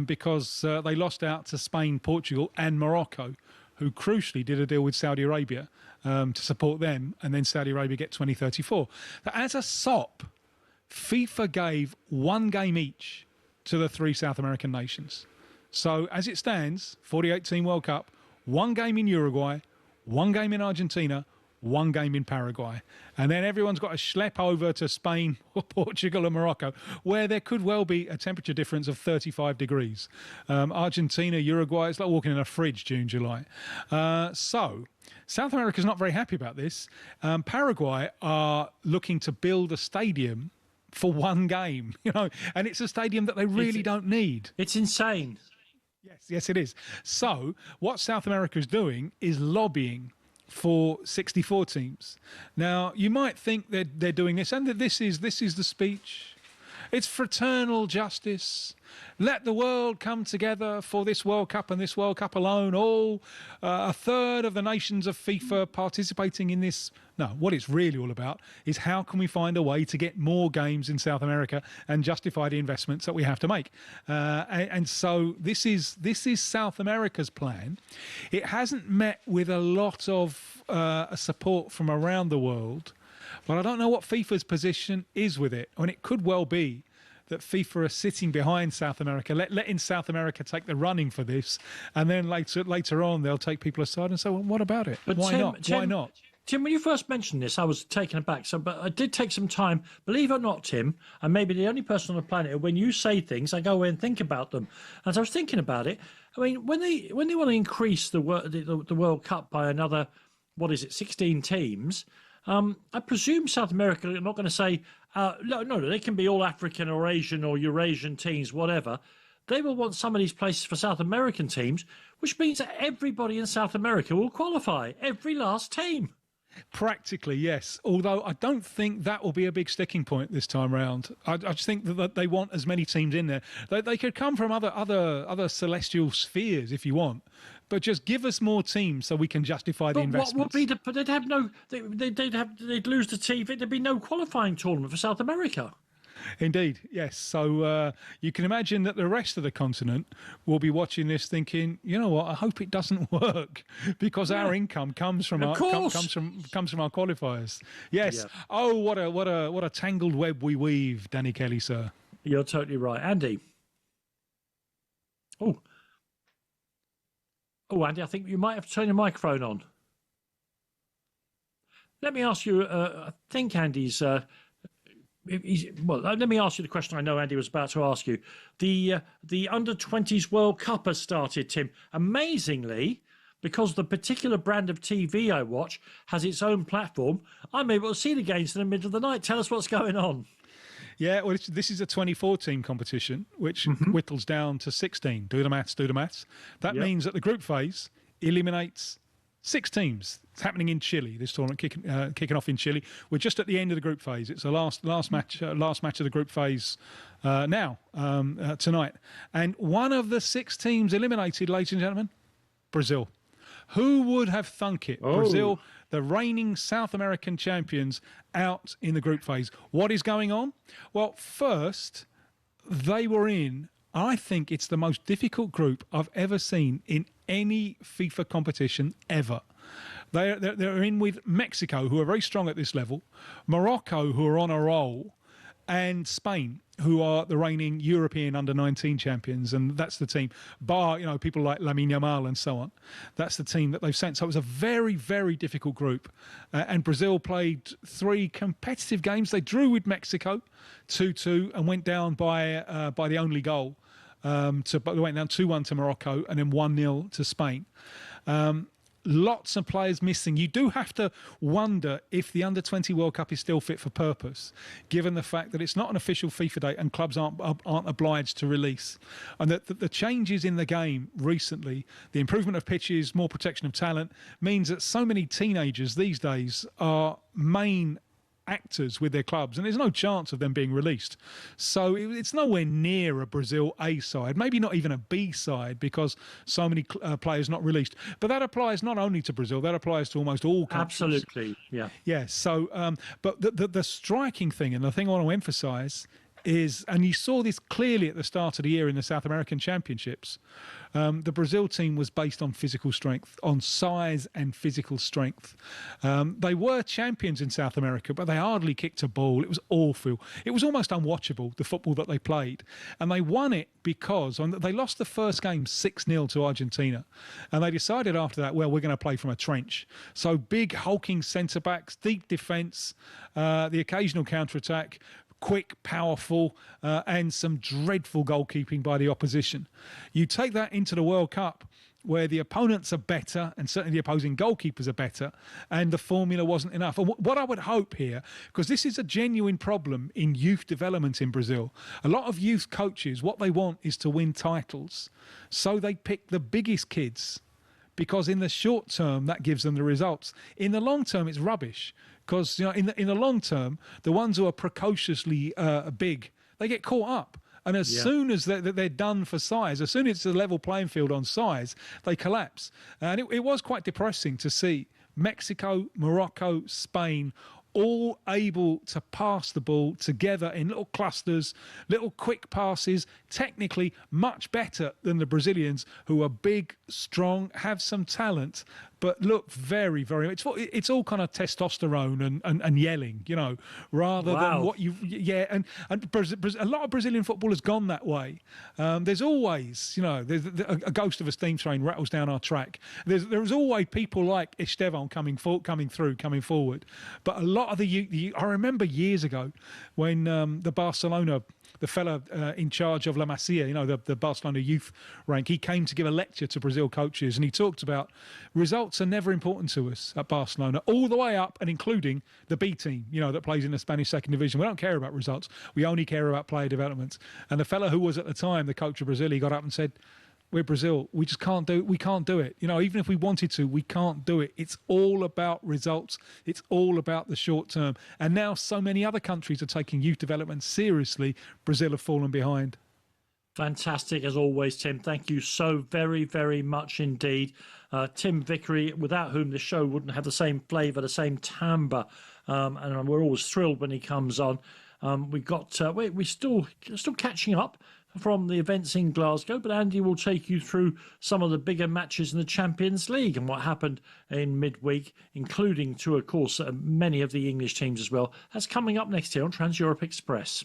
Because they lost out to Spain, Portugal and Morocco, who crucially did a deal with Saudi Arabia to support them, and then Saudi Arabia get 2034. But as a SOP, FIFA gave one game each to the three South American nations. So as it stands, 48-team World Cup, one game in Uruguay, one game in Argentina, one game in Paraguay. And then everyone's got to schlep over to Spain or Portugal or Morocco, where there could well be a temperature difference of 35 degrees. Argentina, Uruguay, it's like walking in a fridge June, July. So South America's not very happy about this. Paraguay are looking to build a stadium for one game, and it's a stadium that they really don't need. It's insane. Yes, it is. So what South America is doing is lobbying for 64 teams. Now, you might think that they're doing this, and that this is the speech. It's fraternal justice. Let the world come together for this World Cup and this World Cup alone. All a third of the nations of FIFA participating in this. No, what it's really all about is how can we find a way to get more games in South America and justify the investments that we have to make. And so this is South America's plan. It hasn't met with a lot of support from around the world. But I don't know what FIFA's position is with it. I mean, it could well be that FIFA are sitting behind South America, letting South America take the running for this, and then later on they'll take people aside and say, well, what about it? But Why Tim, not? Why not? Tim, when you first mentioned this, I was taken aback. But I did take some time, believe it or not, Tim, and maybe the only person on the planet, when you say things, I go away and think about them. As I was thinking about it, I mean, when they want to increase the World Cup by another, 16 teams, I presume South America are not going to say, no, they can be all African or Asian or Eurasian teams, whatever. They will want some of these places for South American teams, which means that everybody in South America will qualify, every last team. Practically, yes. Although I don't think that will be a big sticking point this time round. I just think that they want as many teams in there. They could come from other celestial spheres if you want, but just give us more teams so we can justify the investments. What would be they'd have no? They'd lose the TV. There'd be no qualifying tournament for South America. Indeed, yes. So you can imagine that the rest of the continent will be watching this, thinking, you know what? I hope it doesn't work, because our income comes from our qualifiers. Yes. Yeah. Oh, what a tangled web we weave, Danny Kelly, sir. You're totally right, Andy. Oh, Andy, I think you might have to turn your microphone on. Let me ask you. I think Andy's. Let me ask you the question I know Andy was about to ask you. The Under-20s World Cup has started, Tim. Amazingly, because the particular brand of TV I watch has its own platform, I'm able to see the games in the middle of the night. Tell us what's going on. Yeah, well, this is a 24-team competition, which whittles down to 16. Do the maths. That means that the group phase eliminates 6 teams. It's happening in Chile. This tournament kicking off in Chile. We're just at the end of the group phase. It's the last match of the group phase tonight. And one of the 6 teams eliminated, ladies and gentlemen, Brazil. Who would have thunk it? Oh. Brazil, the reigning South American champions, out in the group phase. What is going on? Well, first, they were in, I think it's the most difficult group I've ever seen in any FIFA competition ever. They're in with Mexico, who are very strong at this level, Morocco, who are on a roll, and Spain, who are the reigning European under-19 champions, and that's the team. Bar, people like Lamine Yamal and so on. That's the team that they've sent. So it was a very, very difficult group. And Brazil played 3 competitive games. They drew with Mexico 2-2 and went down by the only goal But they went down 2-1 to Morocco and then 1-0 to Spain. Lots of players missing. You do have to wonder if the Under-20 World Cup is still fit for purpose, given the fact that it's not an official FIFA date and clubs aren't obliged to release. And that the changes in the game recently, the improvement of pitches, more protection of talent, means that so many teenagers these days are main actors with their clubs, and there's no chance of them being released. So it's nowhere near a Brazil A side, maybe not even a B side, because so many players not released. But that applies not only to Brazil, that applies to almost all countries. Absolutely, yeah. Yeah, so, but the striking thing, and the thing I want to emphasise is, and you saw this clearly at the start of the year in the South American Championships, the Brazil team was based on physical strength, on size and physical strength. They were champions in South America, but they hardly kicked a ball. It was awful. It was almost unwatchable, the football that they played. And they won it because they lost the first game 6-0 to Argentina. And they decided after that, well, we're going to play from a trench. So big, hulking centre-backs, deep defence, the occasional counter-attack, quick, powerful, and some dreadful goalkeeping by the opposition. You take that into the World Cup, where the opponents are better, and certainly the opposing goalkeepers are better, and the formula wasn't enough. And what I would hope here, because this is a genuine problem in youth development in Brazil, a lot of youth coaches, what they want is to win titles. So they pick the biggest kids, because in the short term, that gives them the results. In the long term, it's rubbish. Because in the long term, the ones who are precociously big, they get caught up. And as soon as they're done for size, as soon as it's a level playing field on size, they collapse. And it was quite depressing to see Mexico, Morocco, Spain all able to pass the ball together in little clusters, little quick passes, technically much better than the Brazilians, who are big, strong, have some talent, but look very, very... It's all kind of testosterone and yelling, rather than what you... Yeah, and a lot of Brazilian football has gone that way. There's always, there's a ghost of a steam train rattles down our track. There's always people like Estevão coming forward. But a lot of I remember years ago when the Barcelona... The fella in charge of La Masia, the Barcelona youth rank, he came to give a lecture to Brazil coaches, and he talked about results are never important to us at Barcelona, all the way up and including the B team, that plays in the Spanish second division. We don't care about results. We only care about player development. And the fella who was at the time the coach of Brazil, he got up and said, we're Brazil. We just can't do it. We can't do it. Even if we wanted to, we can't do it. It's all about results. It's all about the short term. And now so many other countries are taking youth development seriously. Brazil have fallen behind. Fantastic as always, Tim. Thank you so very, very much indeed. Tim Vickery, without whom the show wouldn't have the same flavour, the same timbre. And we're always thrilled when he comes on. We're still catching up from the events in Glasgow, but Andy will take you through some of the bigger matches in the Champions League and what happened in midweek, including to, of course, many of the English teams as well. That's coming up next here on Trans Europe Express.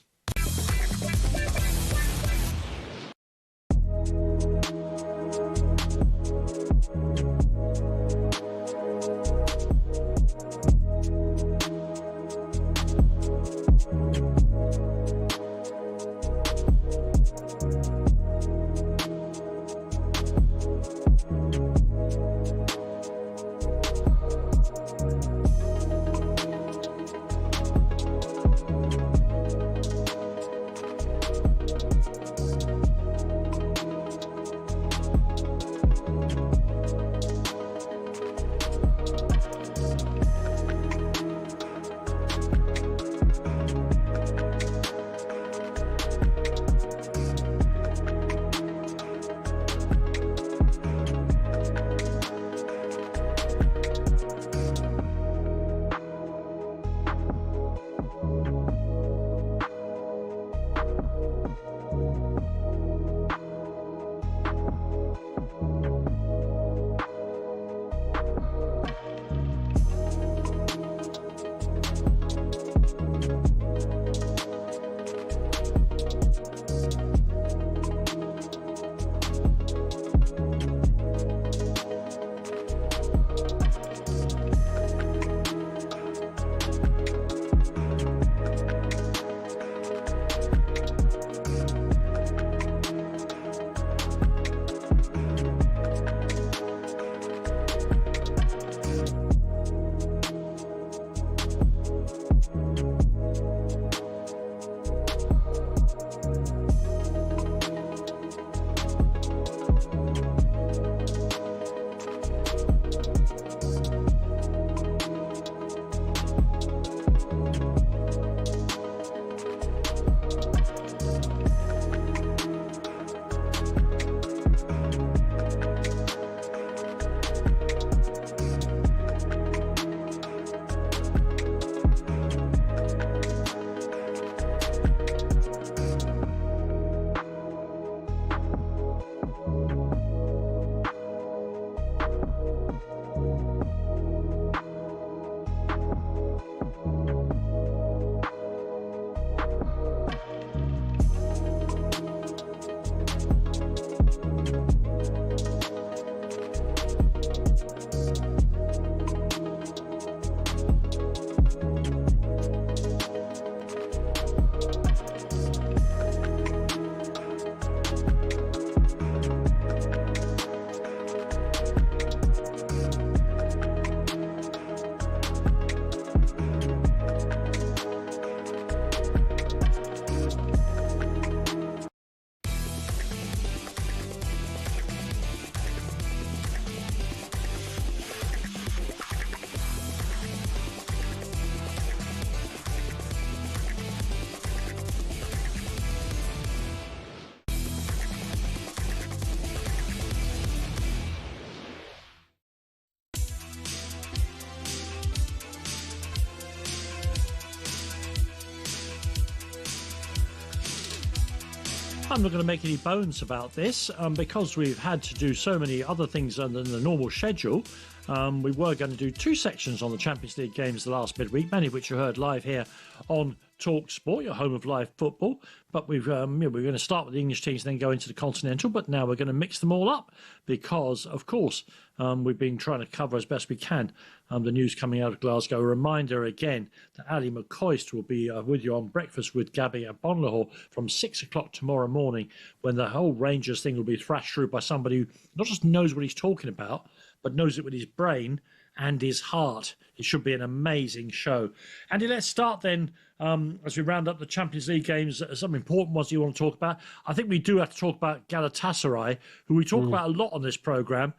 I'm not going to make any bones about this because we've had to do so many other things under the normal schedule. We were going to do 2 sections on the Champions League games the last midweek, many of which you heard live here on talkSPORT, your home of live football. But we're going to start with the English teams, then go into the continental. But now we're going to mix them all up because, of course, we've been trying to cover as best we can the news coming out of Glasgow. A reminder again that Ali McCoist will be with you on Breakfast with Gabby at Bonlahor from 6 o'clock tomorrow morning, when the whole Rangers thing will be thrashed through by somebody who not just knows what he's talking about, but knows it with his brain and his heart. It should be an amazing show. Andy, let's start then, as we round up the Champions League games, some important ones you want to talk about. I think we do have to talk about Galatasaray, who we talk about a lot on this programme.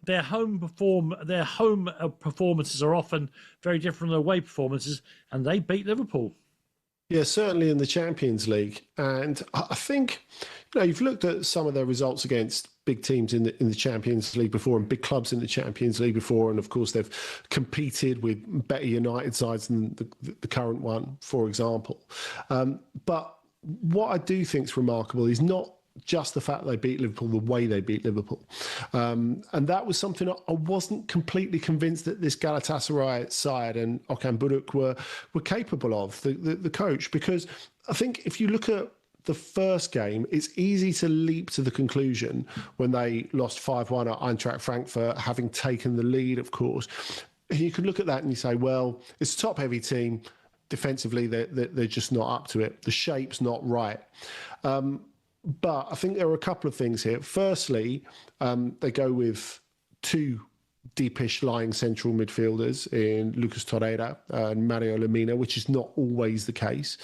Their home performances are often very different from their away performances, and they beat Liverpool. Yeah, certainly in the Champions League. And I think, you've looked at some of their results against big teams in the Champions League before and big clubs in the Champions League before. And of course, they've competed with better United sides than the current one, for example. But what I do think is remarkable is not just the fact they beat Liverpool, the way they beat Liverpool. And that was something I wasn't completely convinced that this Galatasaray side and Okan Buruk were capable of, the coach, because I think if you look at the first game, it's easy to leap to the conclusion when they lost 5-1 at Eintracht Frankfurt, having taken the lead, of course. You could look at that and you say, well, it's a top-heavy team. Defensively, they're just not up to it. The shape's not right. But I think there are a couple of things here. Firstly, they go with 2 deepish lying central midfielders in Lucas Torreira and Mario Lemina, which is not always the case.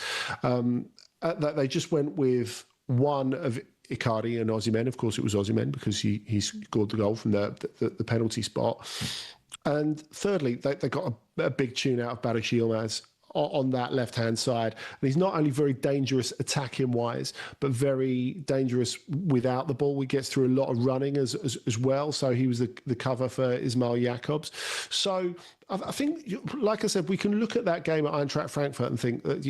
They just went with one of Icardi and Osimhen. Of course, it was Osimhen because he scored the goal from the penalty spot. And thirdly, they got a big tune out of Barış Yilmaz on that left-hand side. And he's not only very dangerous attacking-wise, but very dangerous without the ball. He gets through a lot of running as well. So he was the cover for Ismail Jakobs. So I think, like I said, we can look at that game at Eintracht Frankfurt and think that,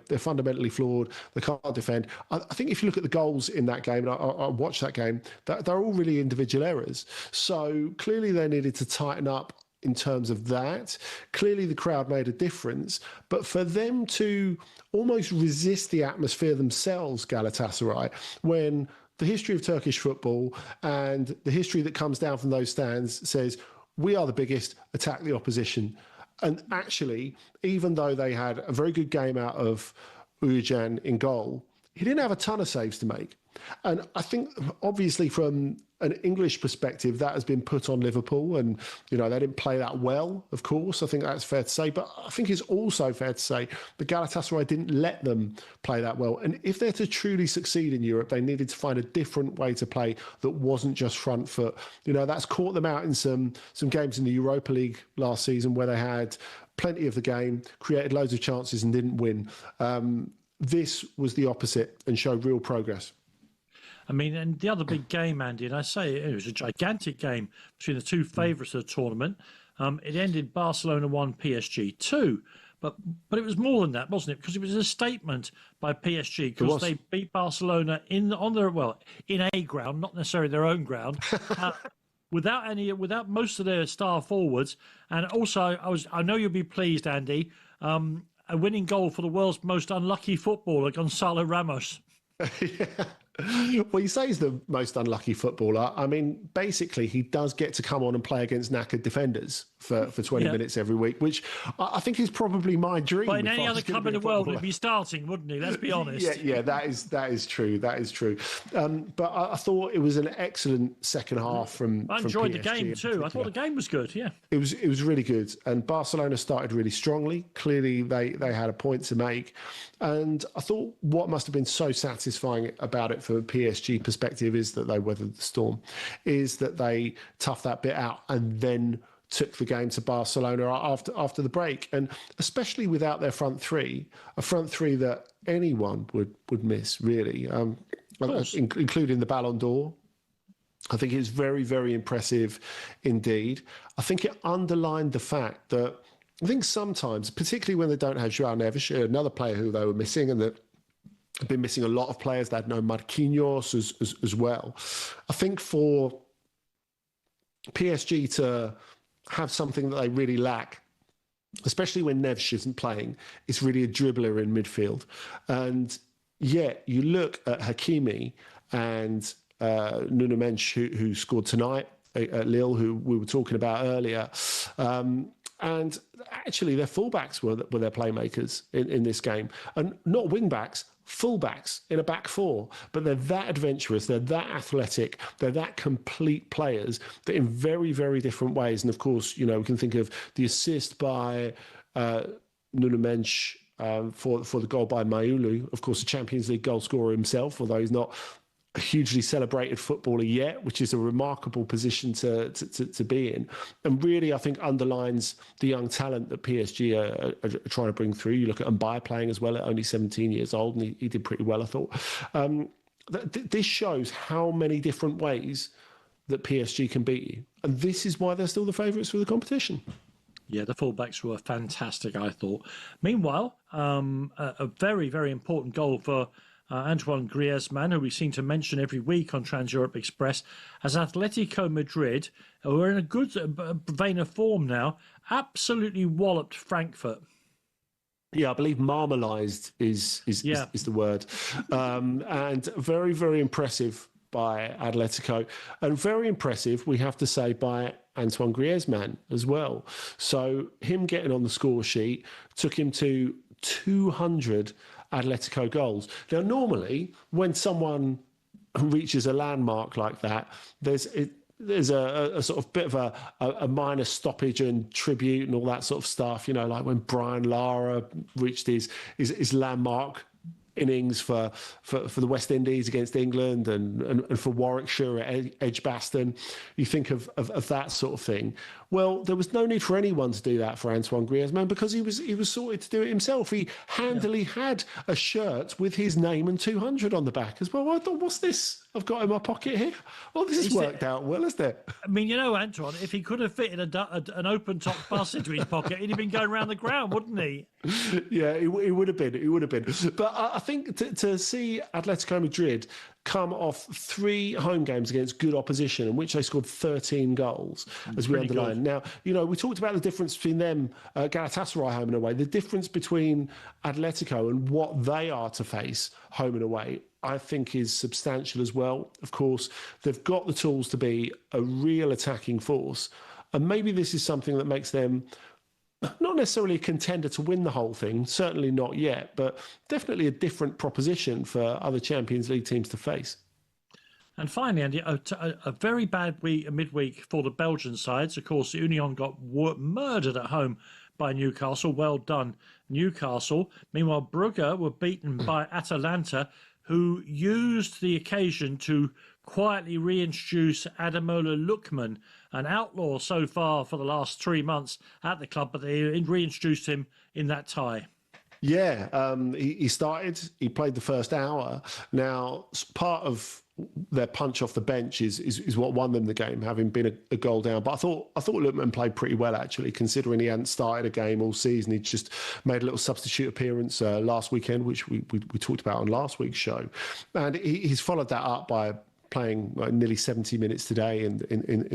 they're fundamentally flawed. They can't defend. I think if you look at the goals in that game, and I watched that game, they're all really individual errors. So clearly they needed to tighten up in terms of that. Clearly the crowd made a difference, but for them to almost resist the atmosphere themselves, Galatasaray, when the history of Turkish football and the history that comes down from those stands says, we are the biggest, attack the opposition. And actually, even though they had a very good game out of Uruguay in goal, he didn't have a ton of saves to make. And I think, obviously, from an English perspective, that has been put on Liverpool. And, they didn't play that well, of course. I think that's fair to say. But I think it's also fair to say that Galatasaray didn't let them play that well. And if they're to truly succeed in Europe, they needed to find a different way to play that wasn't just front foot. That's caught them out in some games in the Europa League last season where they had plenty of the game, created loads of chances and didn't win. This was the opposite and showed real progress. I mean, and the other big game, Andy, and I say it was a gigantic game between the 2 favourites of the tournament. It ended Barcelona 1, PSG 2. But it was more than that, wasn't it? Because it was a statement by PSG because they beat Barcelona in a ground, not necessarily their own ground, without most of their star forwards. And also, I know you'll be pleased, Andy, a winning goal for the world's most unlucky footballer, Gonzalo Ramos. Yeah. Well, you say he's the most unlucky footballer. I mean, basically, he does get to come on and play against knackered defenders for 20 minutes every week, which I think is probably my dream. But in any other club in the world, he'd be starting, wouldn't he? Let's be honest. Yeah, that is true. That is true. But I thought it was an excellent second half from I enjoyed PSG the game too. I thought the game was good, yeah. It was really good. And Barcelona started really strongly. Clearly, they had a point to make. And I thought what must have been so satisfying about it from a PSG perspective is that they weathered the storm, is that they toughed that bit out and then took the game to Barcelona after the break. And especially without their front three, a front three that anyone would miss, really, including the Ballon d'Or. I think it's very, very impressive indeed. I think it underlined the fact that I think sometimes, particularly when they don't have João Neves, another player who they were missing and that They've been missing a lot of players. They had no Marquinhos as well. I think for PSG to have something that they really lack, especially when Neves isn't playing, is really a dribbler in midfield. And yet you look at Hakimi and Nuno Mendes, who scored tonight at Lille, who we were talking about earlier. And actually their fullbacks were their playmakers in this game. And not wing-backs, full-backs in a back four. But they're that adventurous, they're that athletic, they're that complete players that in very, very different ways. And of course, we can think of the assist by Nuno Mendes for the goal by Maulu, of course, a Champions League goal scorer himself, although he's not a hugely celebrated footballer yet, which is a remarkable position to be in. And really, I think underlines the young talent that PSG are trying to bring through. You look at Mbaye playing as well at only 17 years old, and he did pretty well, I thought. This shows how many different ways that PSG can beat you. And this is why they're still the favourites for the competition. Yeah, the fullbacks were fantastic, I thought. Meanwhile, a very, very important goal for Antoine Griezmann, who we seem to mention every week on Trans Europe Express, as Atletico Madrid, who are in a good vein of form now, absolutely walloped Frankfurt. Yeah, I believe marmalised is the word. And very, very impressive by Atletico. And very impressive, we have to say, by Antoine Griezmann as well. So him getting on the score sheet took him to 200 Atletico goals. Now, normally, when someone reaches a landmark like that, there's a sort of bit of a minor stoppage and tribute and all that sort of stuff. Like when Brian Lara reached his landmark innings for the West Indies against England and for Warwickshire at Edgbaston. You think of that sort of thing. Well, there was no need for anyone to do that for Antoine Griezmann because he was sorted to do it himself. He handily had a shirt with his name and 200 on the back as well. I thought, what's this I've got in my pocket here? Well, this has worked out well, hasn't it? I mean, Antoine, if he could have fitted an open-top bus into his pocket, he'd have been going around the ground, wouldn't he? Yeah, it would have been. It would have been. But I think to see Atletico Madrid come off 3 home games against good opposition in which they scored 13 goals, as we underlined. Now, we talked about the difference between them, Galatasaray home and away, the difference between Atletico and what they are to face home and away, I think is substantial as well. Of course, they've got the tools to be a real attacking force. And maybe this is something that makes them not necessarily a contender to win the whole thing, certainly not yet, but definitely a different proposition for other Champions League teams to face. And finally, Andy, a very bad midweek for the Belgian sides. Of course, the Union got murdered at home by Newcastle. Well done, Newcastle. Meanwhile, Brugge were beaten by Atalanta, who used the occasion to quietly reintroduce Ademola Lookman, an outlaw so far for the last 3 months at the club, but they reintroduced him in that tie. Yeah, he started, he played the first hour. Now, part of their punch off the bench is what won them the game, having been a goal down. But I thought Lookman played pretty well, actually, considering he hadn't started a game all season. He just made a little substitute appearance last weekend, which we talked about on last week's show. And he's followed that up by playing nearly 70 minutes today in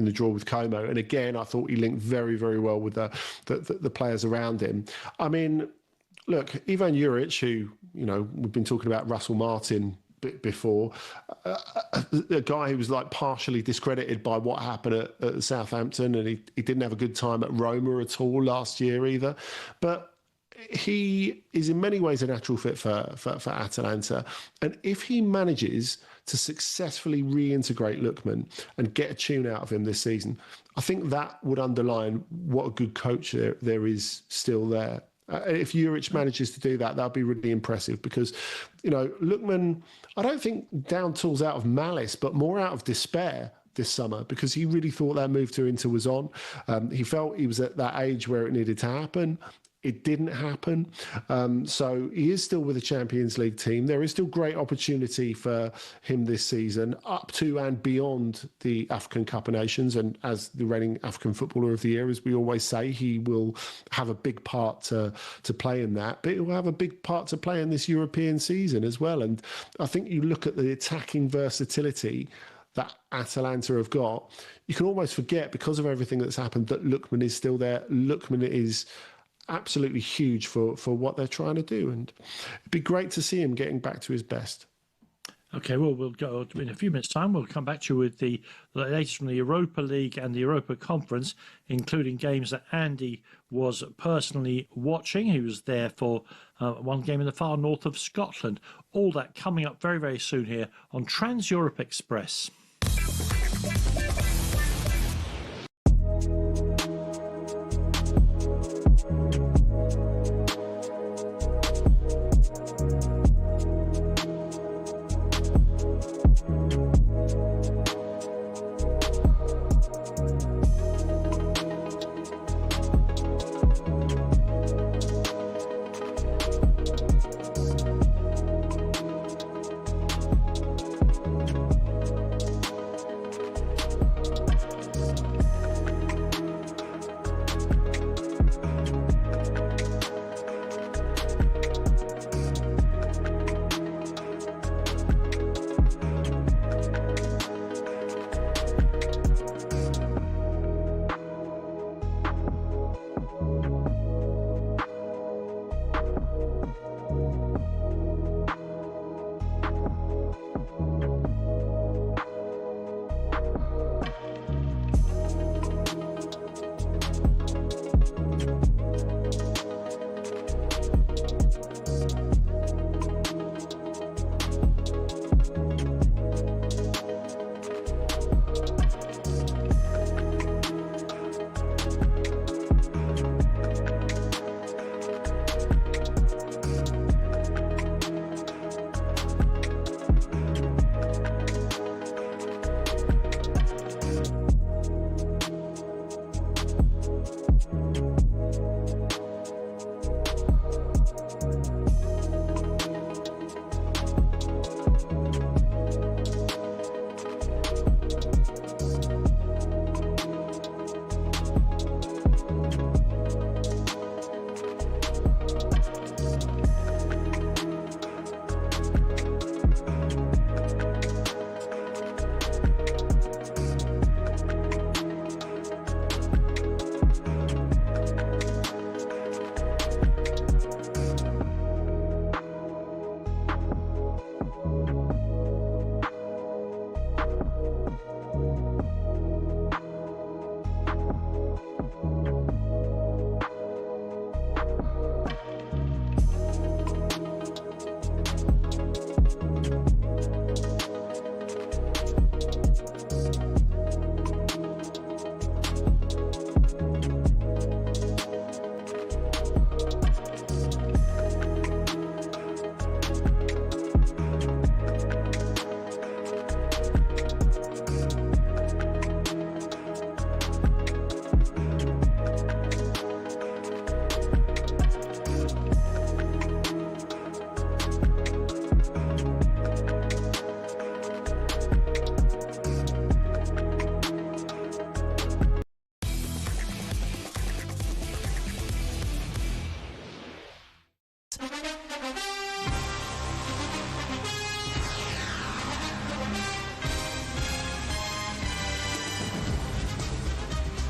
the draw with Como. And again, I thought he linked very, very well with the players around him. I mean, look, Ivan Juric, who, we've been talking about Russell Martin before, a guy who was partially discredited by what happened at Southampton, and he didn't have a good time at Roma at all last year either. But he is in many ways a natural fit for Atalanta. And if he manages to successfully reintegrate Lookman and get a tune out of him this season, I think that would underline what a good coach there is still there. If Juric manages to do that, that'd be really impressive because, Lookman, I don't think down tools out of malice, but more out of despair this summer because he really thought that move to Inter was on. He felt he was at that age where it needed to happen. It didn't happen. So he is still with the Champions League team. There is still great opportunity for him this season, up to and beyond the African Cup of Nations. And as the reigning African Footballer of the Year, as we always say, he will have a big part to play in that. But he will have a big part to play in this European season as well. And I think you look at the attacking versatility that Atalanta have got, you can almost forget, because of everything that's happened, that Lookman is still there. Lookman is absolutely huge for what they're trying to do, and it'd be great to see him getting back to his best. Okay, well, we'll go in a few minutes' time. We'll come back to you with the latest from the Europa League and the Europa Conference, including games that Andy was personally watching. He was there for one game in the far north of Scotland. All that coming up very, very soon here on Trans Europe Express.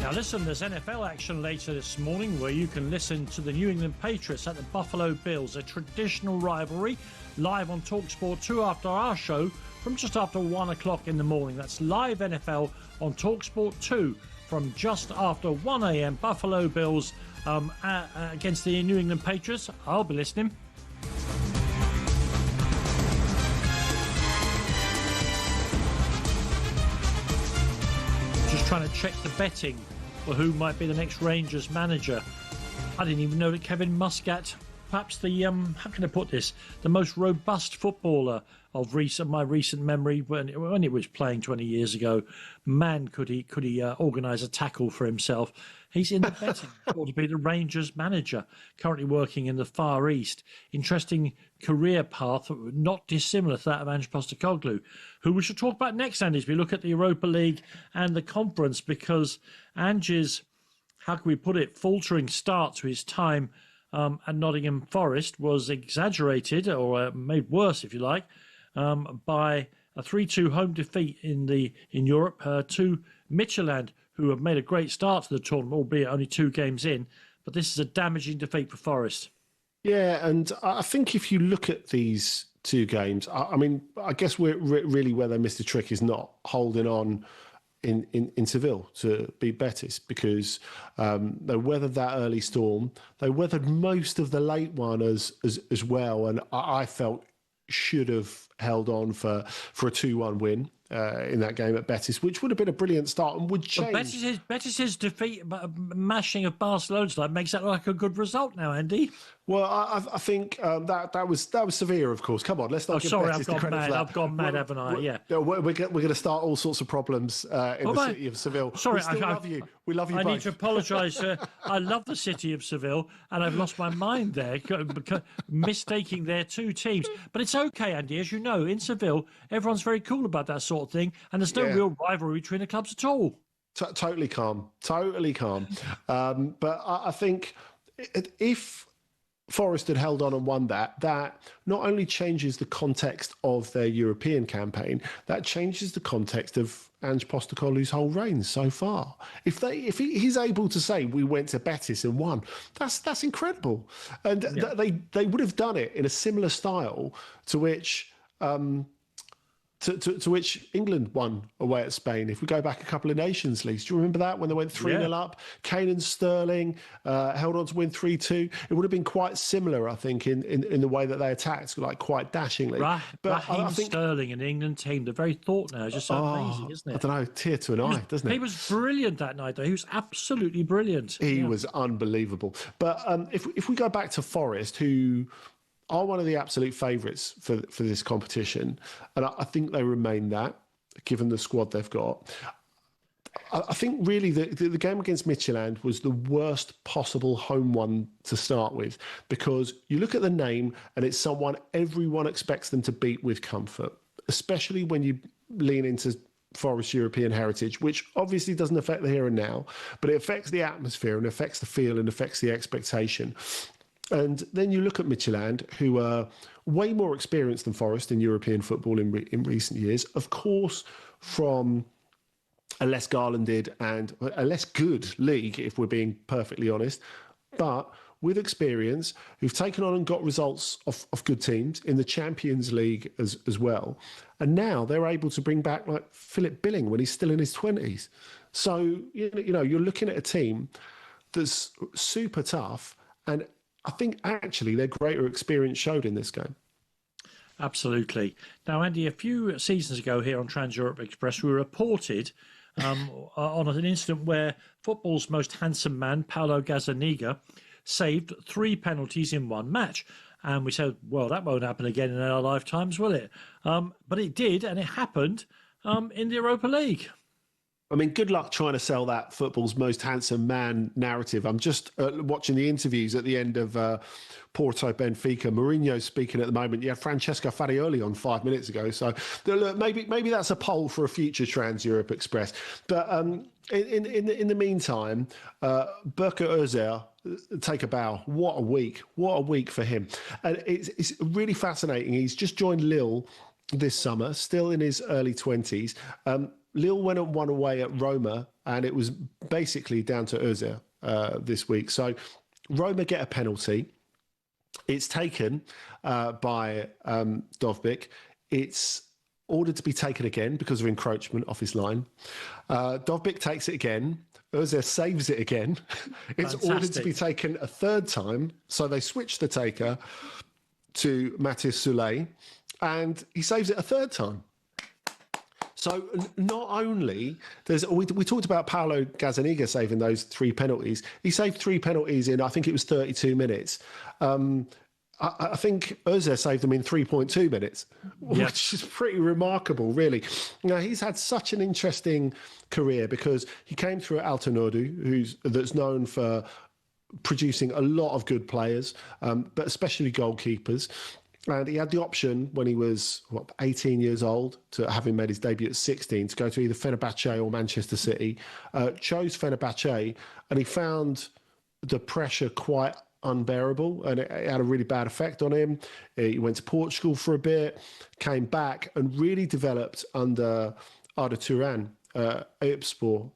Now listen, there's NFL action later this morning where you can listen to the New England Patriots at the Buffalo Bills, a traditional rivalry, live on talkSPORT 2 after our show from just after 1 o'clock in the morning. That's live NFL on talkSPORT 2 from just after 1 a.m. Buffalo Bills against the New England Patriots. I'll be listening. Just trying to check the betting for who might be the next Rangers manager. I didn't even know that Kevin Muscat perhaps the how can I put this? The most robust footballer of my recent memory, when he was playing 20 years ago. Man, could he organise a tackle for himself? He's in the betting for to be the Rangers manager, currently working in the Far East. Interesting career path, not dissimilar to that of Ange Postecoglou, who we should talk about next, Andy, as we look at the Europa League and the conference, because Ange's, how can we put it, faltering start to his time at Nottingham Forest was exaggerated, or made worse, if you like, by a 3-2 home defeat in Europe to Midtjylland, who have made a great start to the tournament, albeit only 2 games in. But this is a damaging defeat for Forest. Yeah, and I think if you look at these 2 games, I mean, I guess we're really where they missed the trick is not holding on in Seville to beat Betis, because they weathered that early storm. They weathered most of the late one as well, and I felt should have held on for a 2-1 win in that game at Betis, which would have been a brilliant start and would change. Betis's defeat, mashing of Barcelona tonight, makes that look like a good result now, Andy. Well, I think that was severe, of course. Come on, let's not give Betis the credit for that. I've gone mad, haven't I? Yeah. We're going to start all sorts of problems in the city of Seville. Sorry, we still love you. We love you both. I need to apologise. I love the city of Seville, and I've lost my mind there, mistaking their 2 teams. But it's okay, Andy. As you know, in Seville, everyone's very cool about that sort of thing, and there's no real rivalry between the clubs at all. Totally calm. But I think if Forest had held on and won that not only changes the context of their European campaign, that changes the context of Ange Postecoglou's whole reign so far. If he's able to say we went to Betis and won, that's incredible. And they would have done it in a similar style to which to which England won away at Spain. If we go back a couple of Nations Leagues, do you remember that when they went 3-0 up? Kane and Sterling held on to win 3-2. It would have been quite similar, I think, in the way that they attacked, like quite dashingly. But I think Sterling in the England team, the very thought now is just so amazing, isn't it? I don't know, tear to an eye, doesn't it? He was brilliant that night, though. He was absolutely brilliant. He was unbelievable. But if we go back to Forest, who are one of the absolute favourites for this competition, and I think they remain that, given the squad they've got. I think really the game against Midtjylland was the worst possible home one to start with, because you look at the name and it's someone everyone expects them to beat with comfort, especially when you lean into Forest European heritage, which obviously doesn't affect the here and now, but it affects the atmosphere and affects the feel and affects the expectation. And then you look at Midtjylland, who are way more experienced than Forest in European football in recent years. Of course, from a less garlanded and a less good league, if we're being perfectly honest, but with experience, who've taken on and got results of good teams in the Champions League as well. And now they're able to bring back like Philip Billing when he's still in his 20s. So, you know, you're looking at a team that's super tough, and I think actually their greater experience showed in this game. Absolutely. Now, Andy, a few seasons ago here on Trans Europe Express, we reported on an incident where football's most handsome man, Paulo Gazzaniga, saved 3 penalties in one match. And we said, well, that won't happen again in our lifetimes, will it? But it did, and it happened in the Europa League. I mean, good luck trying to sell that football's most handsome man narrative. I'm just watching the interviews at the end of Porto Benfica. Mourinho's speaking at the moment. You had Francesco Farioli on 5 minutes ago. So look, maybe that's a poll for a future Trans Europe Express. But in the meantime, Berke Özer, take a bow. What a week. What a week for him. And it's really fascinating. He's just joined Lille this summer, still in his early 20s. Lille went and won away at Roma, and it was basically down to Özil this week. So Roma get a penalty. It's taken by Dovbyk. It's ordered to be taken again because of encroachment off his line. Dovbyk takes it again. Özil saves it again. It's ordered to be taken a third time. So they switch the taker to Mathis Soulé, and he saves it a third time. So not only we talked about Paulo Gazzaniga saving those 3 penalties. He saved 3 penalties in, I think it was 32 minutes. I think Özil saved them in 3.2 minutes, which is pretty remarkable, really. Now, he's had such an interesting career because he came through at Altonordu, that's known for producing a lot of good players, but especially goalkeepers. And he had the option when he was 18 years old, to having made his debut at 16, to go to either Fenerbahce or Manchester City. Chose Fenerbahce, and he found the pressure quite unbearable, and it had a really bad effect on him. He went to Portugal for a bit, came back, and really developed under Arda Turan. Eyüpspor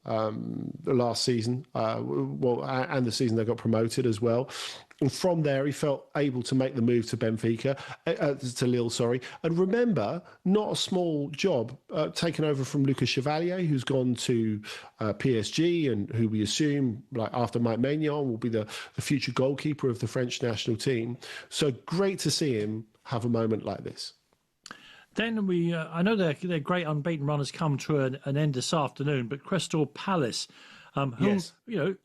last season, and the season they got promoted as well. And from there, he felt able to make the move to Benfica, to Lille, sorry. And remember, not a small job, taken over from Lucas Chevalier, who's gone to PSG, and who we assume, like after Mike Maignan, will be the future goalkeeper of the French national team. So great to see him have a moment like this. Then I know their great unbeaten run has come to an end this afternoon, but Crystal Palace, who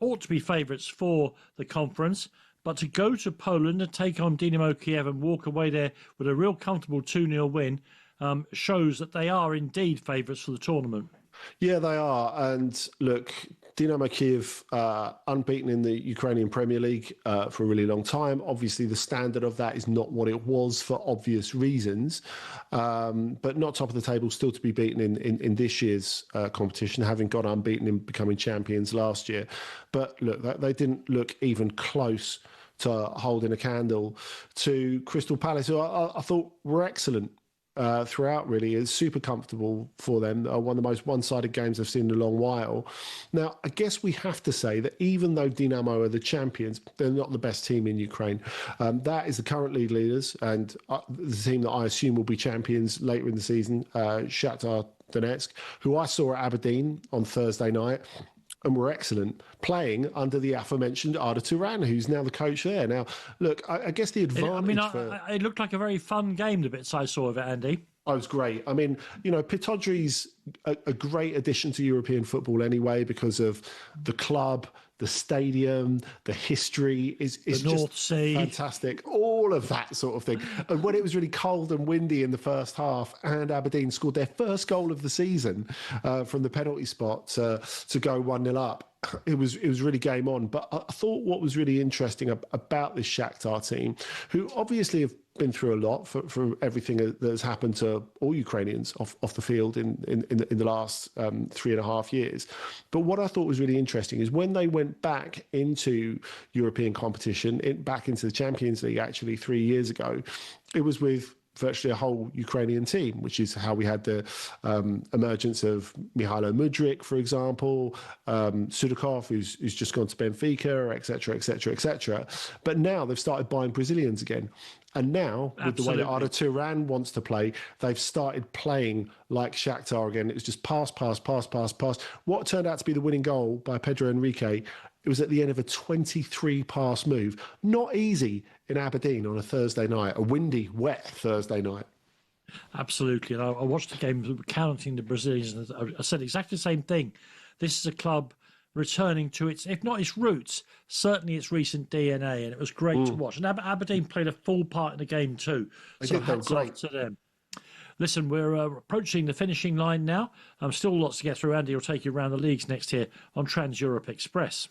ought to be favourites for the conference, but to go to Poland and take on Dynamo Kiev and walk away there with a real comfortable 2-0 win shows that they are indeed favourites for the tournament. Yeah, they are. And look, Dynamo Kiev, unbeaten in the Ukrainian Premier League for a really long time. Obviously, the standard of that is not what it was for obvious reasons, but not top of the table, still to be beaten in this year's competition, having got unbeaten in becoming champions last year. But look, they didn't look even close to holding a candle to Crystal Palace, who I thought were excellent throughout, really. Is super comfortable for them. One of the most one-sided games I've seen in a long while. Now, I guess we have to say that even though Dynamo are the champions, they're not the best team in Ukraine. That is the current league leaders, and the team that I assume will be champions later in the season, Shakhtar Donetsk, who I saw at Aberdeen on Thursday night, and were excellent, playing under the aforementioned Arda Turan, who's now the coach there. Now, look, I guess the advantage it looked like a very fun game, the bits I saw of it, Andy. Oh, it was great. I mean, Pitodri's a great addition to European football anyway, because of the club, the stadium, the history is the North just Sea. Fantastic. All of that sort of thing. And when it was really cold and windy in the first half, and Aberdeen scored their first goal of the season from the penalty spot to go 1-0 up, it was really game on. But I thought what was really interesting about this Shakhtar team, who obviously have been through a lot for everything that has happened to all Ukrainians off the field in the last 3.5 years. But what I thought was really interesting is when they went back into European competition, back into the Champions League actually 3 years ago, it was with virtually a whole Ukrainian team, which is how we had the emergence of Mihailo Mudryk, for example, Sudakov, who's just gone to Benfica, etc., etc., etc. But now they've started buying Brazilians again. And now, with the way that Arda Turan wants to play, they've started playing like Shakhtar again. It was just pass. What turned out to be the winning goal by Pedro Henrique, it was at the end of a 23-pass move. Not easy in Aberdeen on a Thursday night, a windy, wet Thursday night. Absolutely. And I watched the game counting the Brazilians, and I said exactly the same thing. This is a club returning to its, if not its roots, certainly its recent DNA, and it was great to watch. And Aberdeen played a full part in the game too. So hats off to them. Listen, we're approaching the finishing line now. Still lots to get through. Andy will take you around the leagues next here on Trans Europe Express.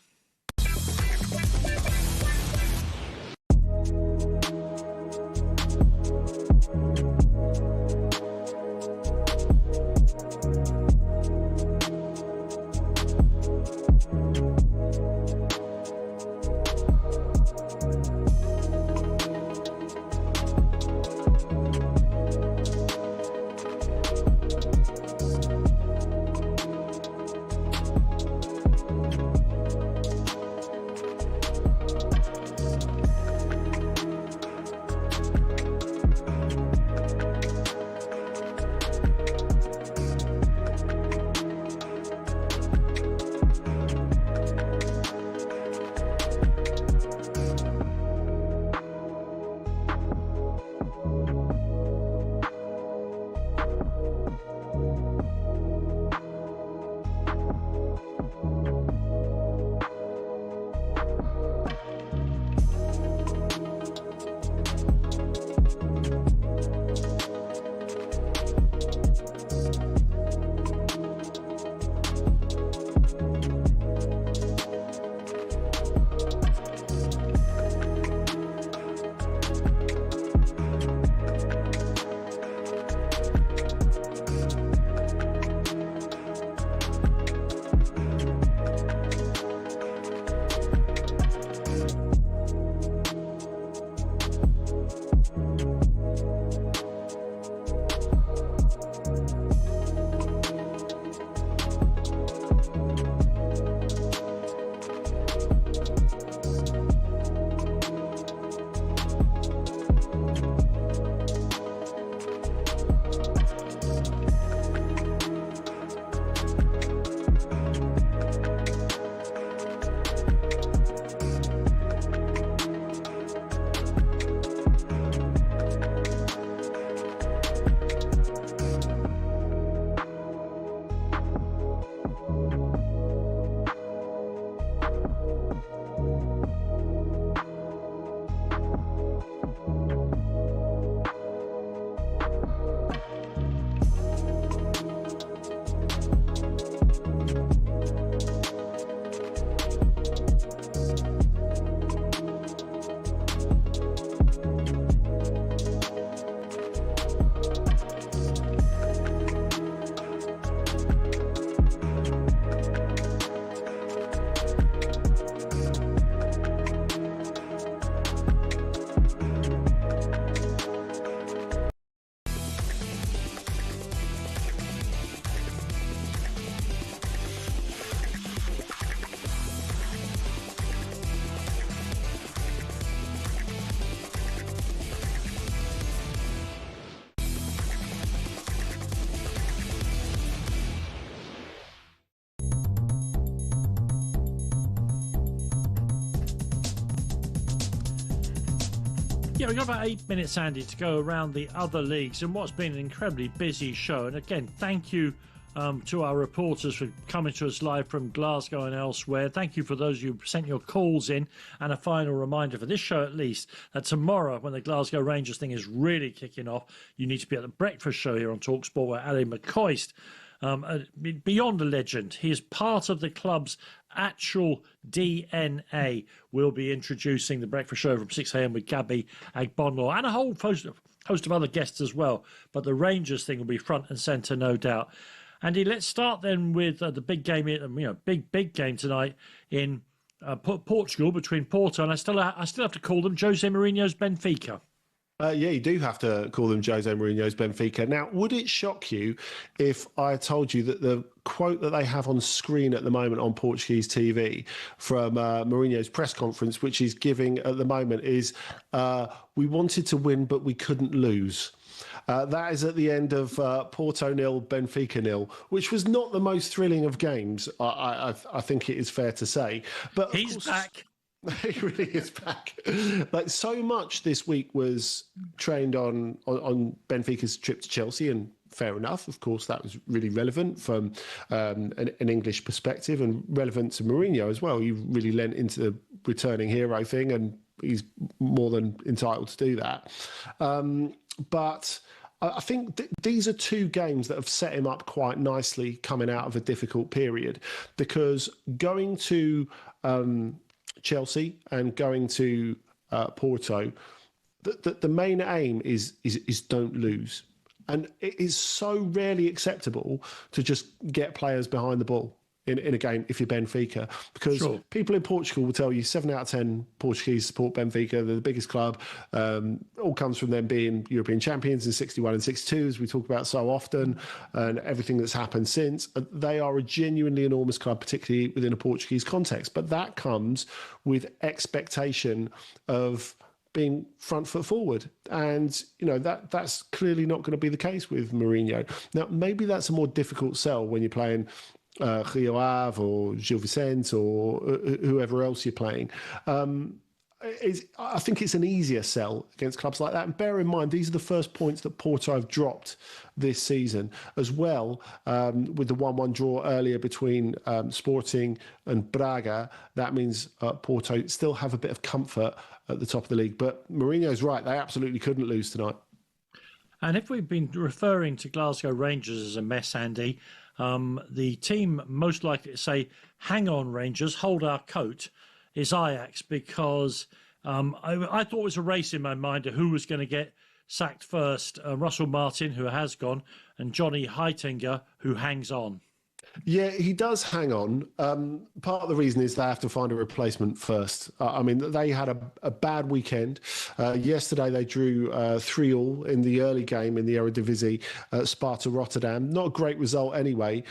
Yeah, we've got about 8 minutes, Andy, to go around the other leagues and what's been an incredibly busy show. And again, thank you to our reporters for coming to us live from Glasgow and elsewhere. Thank you for those who sent your calls in. And a final reminder for this show, at least, that tomorrow, when the Glasgow Rangers thing is really kicking off, you need to be at the breakfast show here on talkSPORT, where Ali McCoist, beyond a legend, he is part of the club's actual DNA. Will be introducing the breakfast show from 6 a.m. with Gabby Agbonlor and a whole host of other guests as well. But the Rangers thing will be front and centre, no doubt. Andy, let's start then with the big game, big game tonight in Portugal between Porto and I still have to call them Jose Mourinho's Benfica. Yeah, you do have to call them Jose Mourinho's Benfica. Now, would it shock you if I told you that the quote that they have on screen at the moment on Portuguese TV from Mourinho's press conference, which he's giving at the moment, is we wanted to win, but we couldn't lose. That is at the end of Porto 0, Benfica 0, which was not the most thrilling of games, I think it is fair to say. But he's back. He really is back. Like, so much this week was trained on Benfica's trip to Chelsea, and fair enough. Of course, that was really relevant from an English perspective and relevant to Mourinho as well. He really lent into the returning hero thing, and he's more than entitled to do that. But I think these are two games that have set him up quite nicely coming out of a difficult period, because going to Chelsea and going to Porto, the main aim is don't lose. And it is so rarely acceptable to just get players behind the ball in a game if you're Benfica, because people in Portugal will tell you 7 out of 10 Portuguese support Benfica. They're the biggest club. All comes from them being European champions in 61 and 62, as we talk about so often, and everything that's happened since. They are a genuinely enormous club, particularly within a Portuguese context. But that comes with expectation of being front foot forward. And, that's clearly not going to be the case with Mourinho. Now, maybe that's a more difficult sell when you're playing Rio Ave or Gil Vicente or whoever else you're playing. I think it's an easier sell against clubs like that. And bear in mind, these are the first points that Porto have dropped this season as well, with the 1-1 draw earlier between Sporting and Braga. That means Porto still have a bit of comfort at the top of the league. But Mourinho's right. They absolutely couldn't lose tonight. And if we've been referring to Glasgow Rangers as a mess, Andy, the team most likely to say, hang on, Rangers, hold our coat, is Ajax, because I thought it was a race in my mind of who was going to get sacked first. Russell Martin, who has gone, and Johnny Heitinga, who hangs on. Yeah, he does hang on. Part of the reason is they have to find a replacement first. They had a bad weekend. Yesterday they drew 3-3 in the early game in the Eredivisie at Sparta Rotterdam. Not a great result anyway.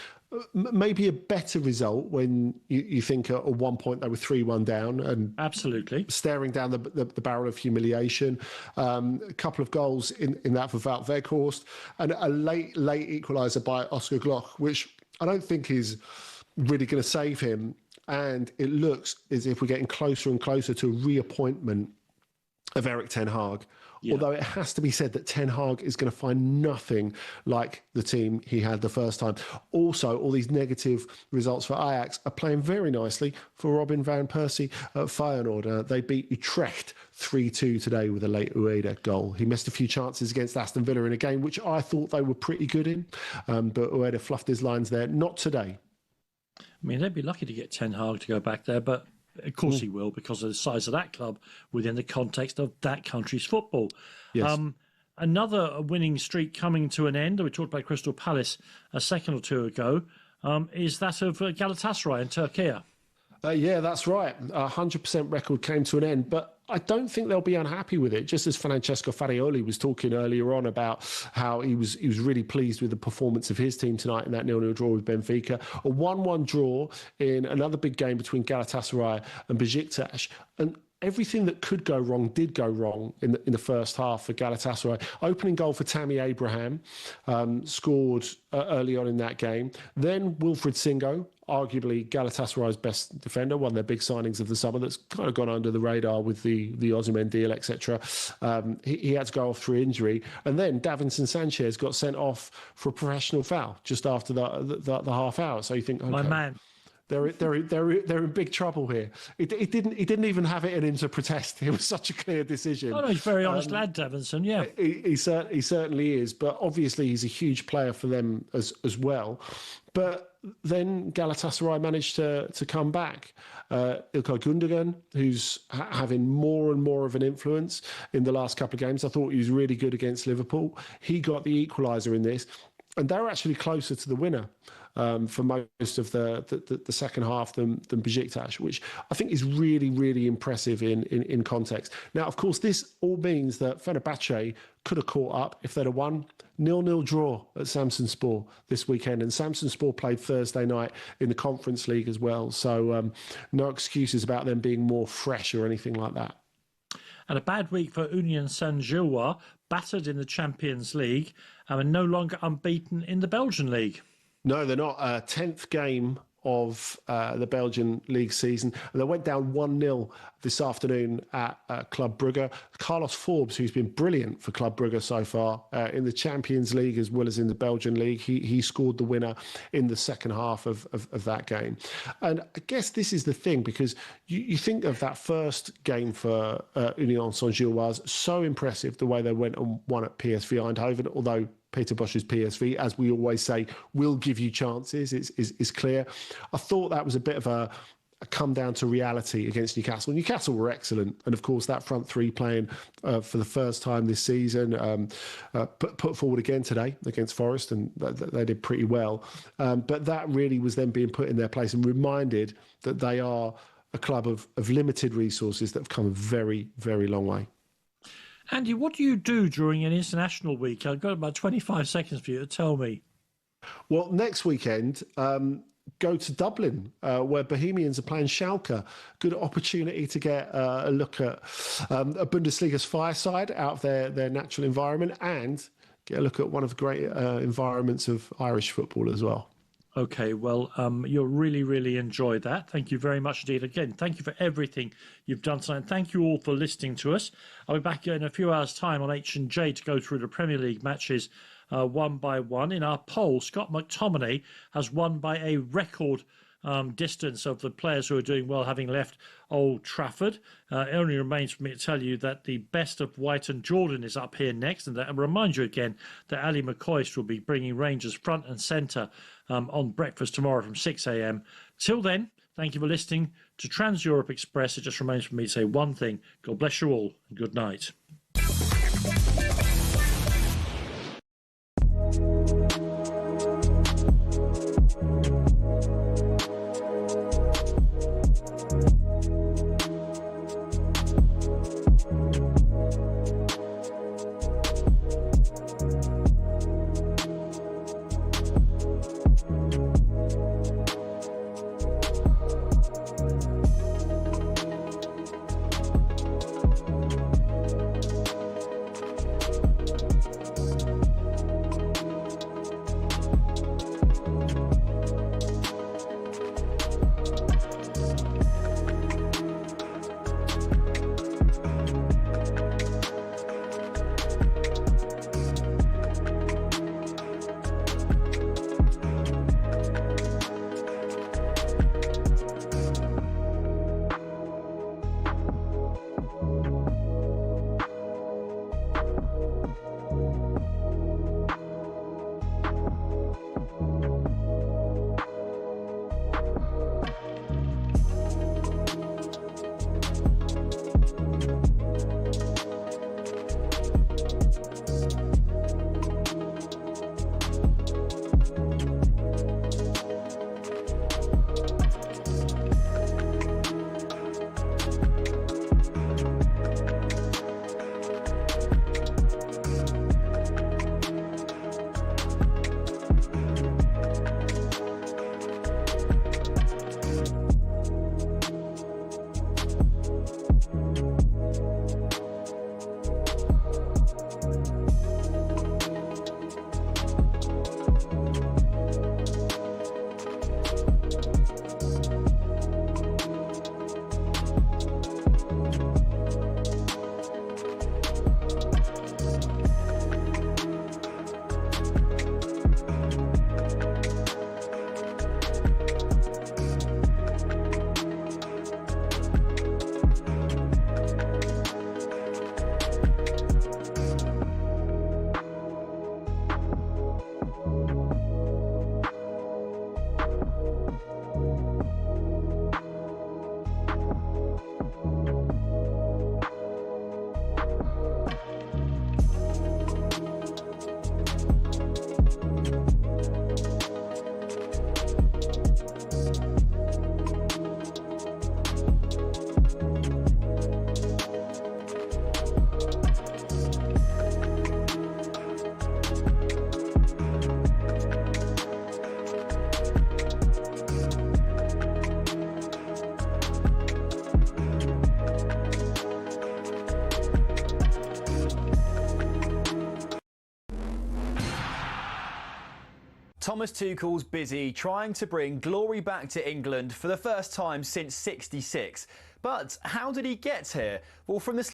Maybe a better result when you think at one point they were 3-1 down and absolutely staring down the barrel of humiliation. A couple of goals in that for Wout Weghorst, and a late equaliser by Oscar Glock, which I don't think is really going to save him. And it looks as if we're getting closer and closer to a reappointment of Erik ten Hag. Yeah. Although it has to be said that Ten Hag is going to find nothing like the team he had the first time. Also, all these negative results for Ajax are playing very nicely for Robin van Persie at Feyenoord. They beat Utrecht 3-2 today with a late Ueda goal. He missed a few chances against Aston Villa in a game which I thought they were pretty good in, but Ueda fluffed his lines there. Not today. I mean, they'd be lucky to get Ten Hag to go back there, but of course he will, because of the size of that club within the context of that country's football. Yes. Another winning streak coming to an end, we talked about Crystal Palace a second or two ago, is that of Galatasaray in Turkey. Yeah, that's right. 100% record came to an end, but I don't think they'll be unhappy with it. Just as Francesco Farioli was talking earlier on about how he was really pleased with the performance of his team tonight in that 0-0 draw with Benfica. A 1-1 draw in another big game between Galatasaray and Besiktas. And everything that could go wrong did go wrong in the first half for Galatasaray. Opening goal for Tammy Abraham, scored early on in that game. Then Wilfried Singo, arguably Galatasaray's best defender, one of their big signings of the summer that's kind of gone under the radar with the Osimhen deal, etc. He had to go off through injury. And then Davinson Sanchez got sent off for a professional foul just after the half hour. So you think, okay, my man. They're in big trouble here. He didn't even have it in him to protest. It was such a clear decision. Oh no, he's a very honest lad, Davinson. Yeah, he certainly is. But obviously, he's a huge player for them as well. But then Galatasaray managed to come back. Ilkay Gundogan, who's having more and more of an influence in the last couple of games. I thought he was really good against Liverpool. He got the equaliser in this, and they were actually closer to the winner for most of the second half than Besiktas, which I think is really, really impressive in context. Now, of course, this all means that Fenerbahce could have caught up if they'd have won. 0-0 draw at Samsunspor this weekend, and Samsunspor played Thursday night in the Conference League as well. So no excuses about them being more fresh or anything like that. And a bad week for Union Saint-Gilloise, battered in the Champions League and no longer unbeaten in the Belgian League. No, they're not. 10th game of the Belgian league season. And they went down 1-0 this afternoon at Club Brugge. Carlos Forbes, who's been brilliant for Club Brugge so far in the Champions League as well as in the Belgian league, he scored the winner in the second half of that game. And I guess this is the thing, because you think of that first game for Union Saint-Gilloise, so impressive the way they went and won at PSV Eindhoven, although Peter Bosch's PSV, as we always say, will give you chances. It's clear. I thought that was a bit of a come down to reality against Newcastle. Newcastle were excellent, and of course that front three playing for the first time this season, put forward again today against Forest, and they did pretty well. But that really was them being put in their place and reminded that they are a club of limited resources that have come a very, very long way. Andy, what do you do during an international week? I've got about 25 seconds for you to tell me. Well, next weekend, go to Dublin, where Bohemians are playing Schalke. Good opportunity to get a look at a Bundesliga's fireside out of their natural environment, and get a look at one of the great environments of Irish football as well. Okay, well, you'll really, really enjoy that. Thank you very much indeed. Again, thank you for everything you've done tonight. Thank you all for listening to us. I'll be back in a few hours' time on H&J to go through the Premier League matches one by one. In our poll, Scott McTominay has won by a record distance of the players who are doing well, having left Old Trafford. It only remains for me to tell you that the best of White and Jordan is up here next, and I remind you again that Ali McCoist will be bringing Rangers front and centre on breakfast tomorrow from 6 a.m. Till then, thank you for listening to Trans Europe Express. It just remains for me to say one thing: God bless you all, and good night. Thomas Tuchel's busy trying to bring glory back to England for the first time since '66. But how did he get here? Well, from the